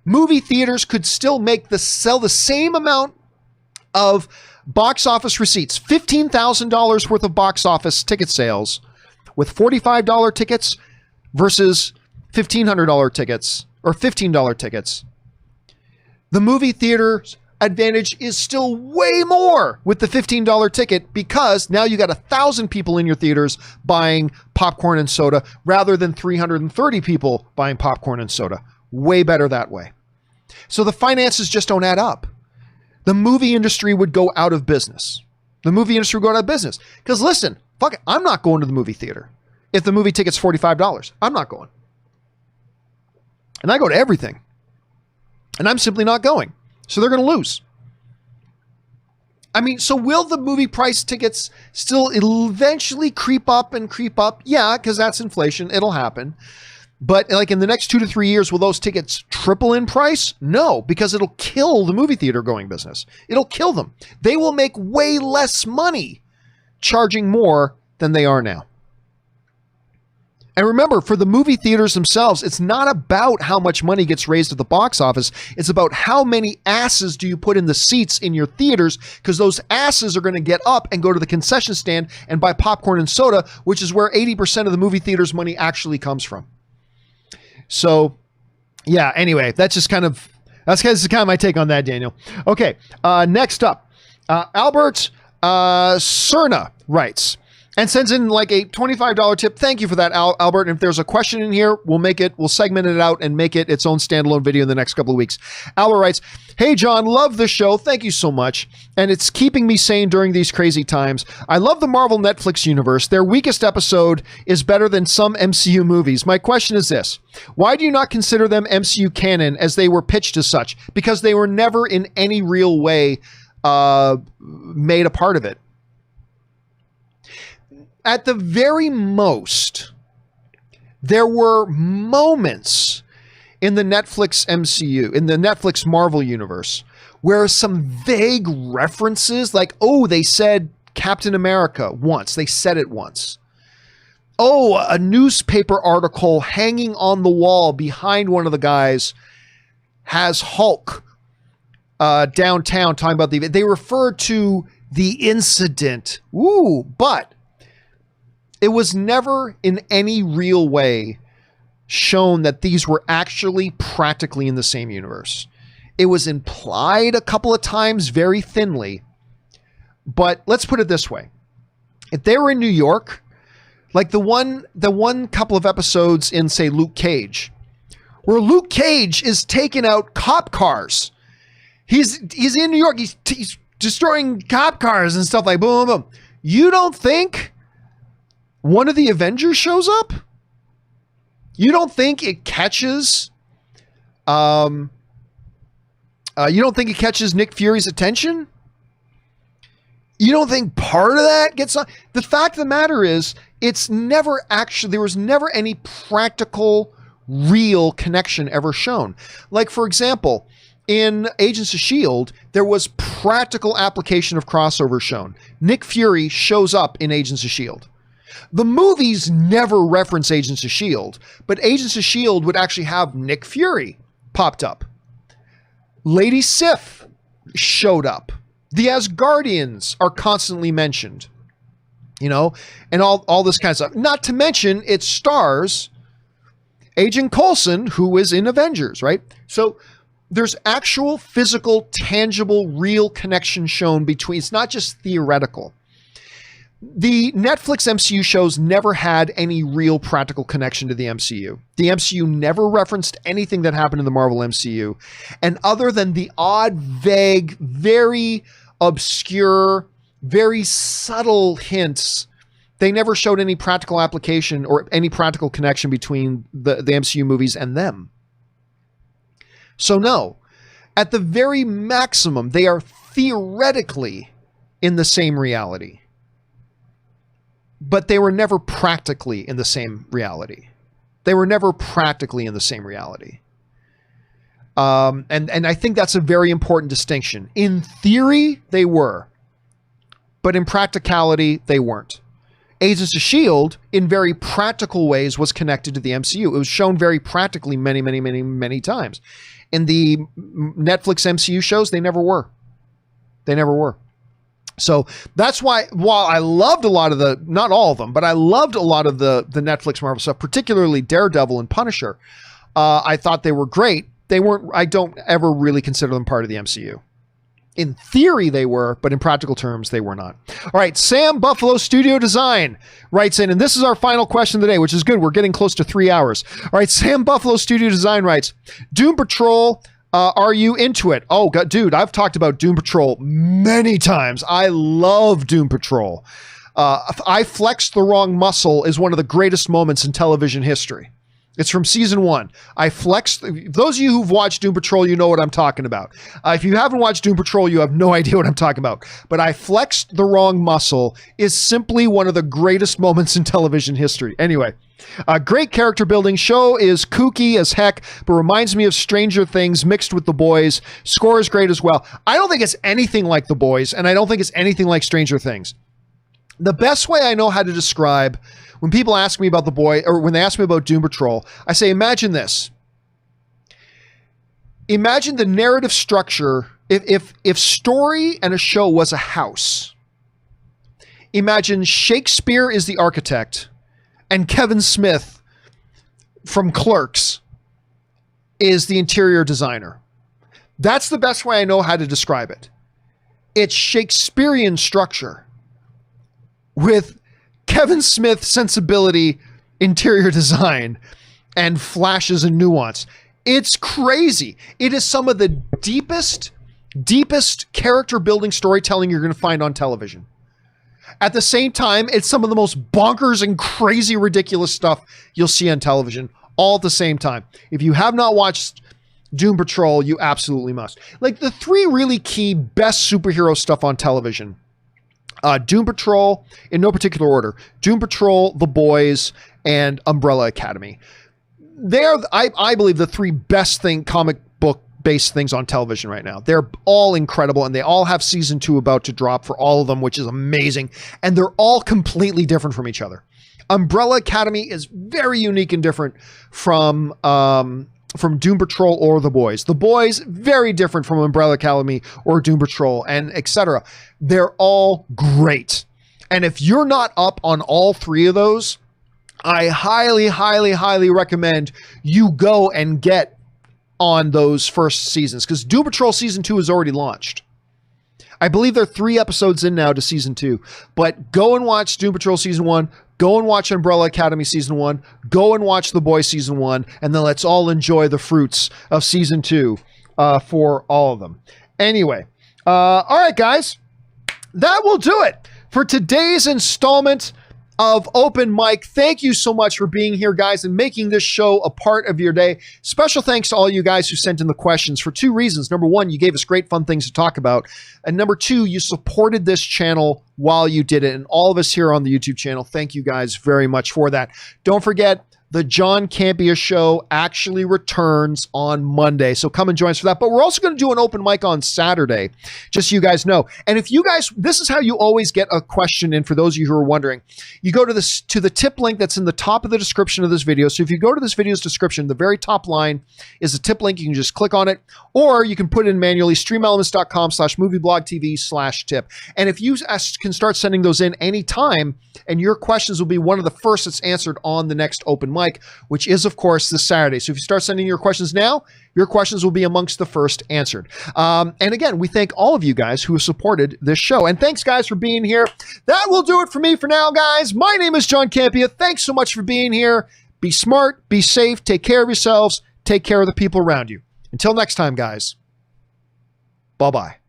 movie theaters could still sell the same amount of box office receipts, $15,000 worth of box office ticket sales with $45 tickets versus $1,500 tickets or $15 tickets, the movie theater's advantage is still way more with the $15 ticket, because now you got 1,000 people in your theaters buying popcorn and soda rather than 330 people buying popcorn and soda. Way better that way. So the finances just don't add up. The movie industry would go out of business. The movie industry would go out of business. Because listen, Fuck it. I'm not going to the movie theater. If the movie ticket's $45, I'm not going. And I go to everything. And I'm simply not going. So they're going to lose. I mean, so will the movie price tickets still eventually creep up and creep up? Yeah, because that's inflation. It'll happen. But like in the next 2 to 3 years, will those tickets triple in price? No, because it'll kill the movie theater going business. It'll kill them. They will make way less money charging more than they are now. And remember, for the movie theaters themselves, it's not about how much money gets raised at the box office. It's about how many asses do you put in the seats in your theaters, because those asses are going to get up and go to the concession stand and buy popcorn and soda, which is where 80% of the movie theater's money actually comes from. So, yeah, anyway, that's kind of my take on that, Daniel. Okay, next up, Albert Cerna writes, and sends in like a $25 tip. Thank you for that, Albert. And if there's a question in here, we'll segment it out and make it its own standalone video in the next couple of weeks. Albert writes, "Hey, John, love the show. Thank you so much. And it's keeping me sane during these crazy times. I love the Marvel Netflix universe. Their weakest episode is better than some MCU movies. My question is this: why do you not consider them MCU canon as they were pitched as such? Because they were never in any real way made a part of it. At the very most, there were moments in the Netflix MCU, in the Netflix Marvel universe, where some vague references, like, oh, they said Captain America once. They said it once. Oh, a newspaper article hanging on the wall behind one of the guys has Hulk downtown talking about the event. They refer to the incident. Ooh, but it was never in any real way shown that these were actually practically in the same universe. It was implied a couple of times very thinly, but let's put it this way. If they were in New York, like the one couple of episodes in, say, Luke Cage, where Luke Cage is taking out cop cars. He's in New York. He's destroying cop cars and stuff like boom, boom, boom. You don't think one of the Avengers shows up? You don't think it catches you don't think it catches Nick Fury's attention? You don't think part of that gets on? The fact of the matter is, there was never any practical, real connection ever shown. Like, for example, in Agents of S.H.I.E.L.D., there was practical application of crossover shown. Nick Fury shows up in Agents of S.H.I.E.L.D. The movies never reference Agents of S.H.I.E.L.D., but Agents of S.H.I.E.L.D. would actually have Nick Fury popped up. Lady Sif showed up. The Asgardians are constantly mentioned, and all this kind of stuff. Not to mention, it stars Agent Coulson, who is in Avengers, right? So there's actual, physical, tangible, real connection shown between. It's not just theoretical. The Netflix MCU shows never had any real practical connection to the MCU. The MCU never referenced anything that happened in the Marvel MCU. And other than the odd, vague, very obscure, very subtle hints, they never showed any practical application or any practical connection between the MCU movies and them. So no, at the very maximum, they are theoretically in the same reality. But they were never practically in the same reality. And I think that's a very important distinction. In theory, they were. But in practicality, they weren't. Agents of S.H.I.E.L.D., in very practical ways, was connected to the MCU. It was shown very practically many, many, many, many times. In the Netflix MCU shows, they never were. So that's why, while I loved a lot of not all of them, but I loved a lot of the Netflix Marvel stuff, particularly Daredevil and Punisher, I thought they were great. I don't ever really consider them part of the MCU. In theory, they were, but in practical terms, they were not. All right, Sam Buffalo Studio Design writes in, and this is our final question of the day, which is good. We're getting close to 3 hours. All right, Sam Buffalo Studio Design writes, Doom Patrol, are you into it? Oh, God, dude, I've talked about Doom Patrol many times. I love Doom Patrol. I flexed the wrong muscle is one of the greatest moments in television history. It's from season 1. I flexed. Those of you who've watched Doom Patrol, you know what I'm talking about. If you haven't watched Doom Patrol, you have no idea what I'm talking about. But I flexed the wrong muscle is simply one of the greatest moments in television history. Anyway, great character building. Show is kooky as heck, but reminds me of Stranger Things mixed with The Boys. Score is great as well. I don't think it's anything like The Boys, and I don't think it's anything like Stranger Things. The best way I know how to describe when people ask me about The Boy, or when they ask me about Doom Patrol, I say, imagine this. Imagine the narrative structure. If story and a show was a house, imagine Shakespeare is the architect and Kevin Smith from Clerks is the interior designer. That's the best way I know how to describe it. It's Shakespearean structure with Kevin Smith sensibility, interior design, and flashes and nuance. It's crazy. It is some of the deepest character building storytelling you're going to find on television. At the same time, it's some of the most bonkers and crazy, ridiculous stuff you'll see on television all at the same time. If you have not watched Doom Patrol, you absolutely must. Like the 3 really key best superhero stuff on television. Doom Patrol, in no particular order, Doom Patrol, The Boys, and Umbrella Academy. They are, I believe, the 3 best comic book based things on television right now. They're all incredible, and they all have season 2 about to drop for all of them, which is amazing. And they're all completely different from each other. Umbrella Academy is very unique and different from Doom Patrol or The Boys. The Boys, very different from Umbrella Academy or Doom Patrol, and etc. They're all great. And if you're not up on all 3 of those, I highly, highly, highly recommend you go and get on those first seasons, because Doom Patrol season 2 is already launched. I believe they're 3 episodes in now to season 2, but go and watch Doom Patrol season 1, go and watch Umbrella Academy season 1, go and watch The Boys season 1, and then let's all enjoy the fruits of season 2 for all of them. Anyway, all right, guys, that will do it for today's installment of Open Mic. Thank you so much for being here, guys, and making this show a part of your day. Special thanks to all you guys who sent in the questions for 2 reasons. Number 1, you gave us great fun things to talk about. And number 2, you supported this channel while you did it. And all of us here on the YouTube channel, thank you guys very much for that. Don't forget, the John Campea Show actually returns on Monday. So come and join us for that. But we're also going to do an open mic on Saturday, just so you guys know. And if you guys, this is how you always get a question in for those of you who are wondering. You go to the tip link that's in the top of the description of this video. So if you go to this video's description, the very top line is a tip link. You can just click on it, or you can put it in manually, streamelements.com/movieblogtv/tip. And if you can start sending those in anytime, and your questions will be one of the first that's answered on the next open mic, which is, of course, this Saturday. So if you start sending your questions now, your questions will be amongst the first answered. And again, we thank all of you guys who have supported this show. And thanks, guys, for being here. That will do it for me for now, guys. My name is John Campea. Thanks so much for being here. Be smart, be safe, take care of yourselves, take care of the people around you. Until next time, guys. Bye-bye.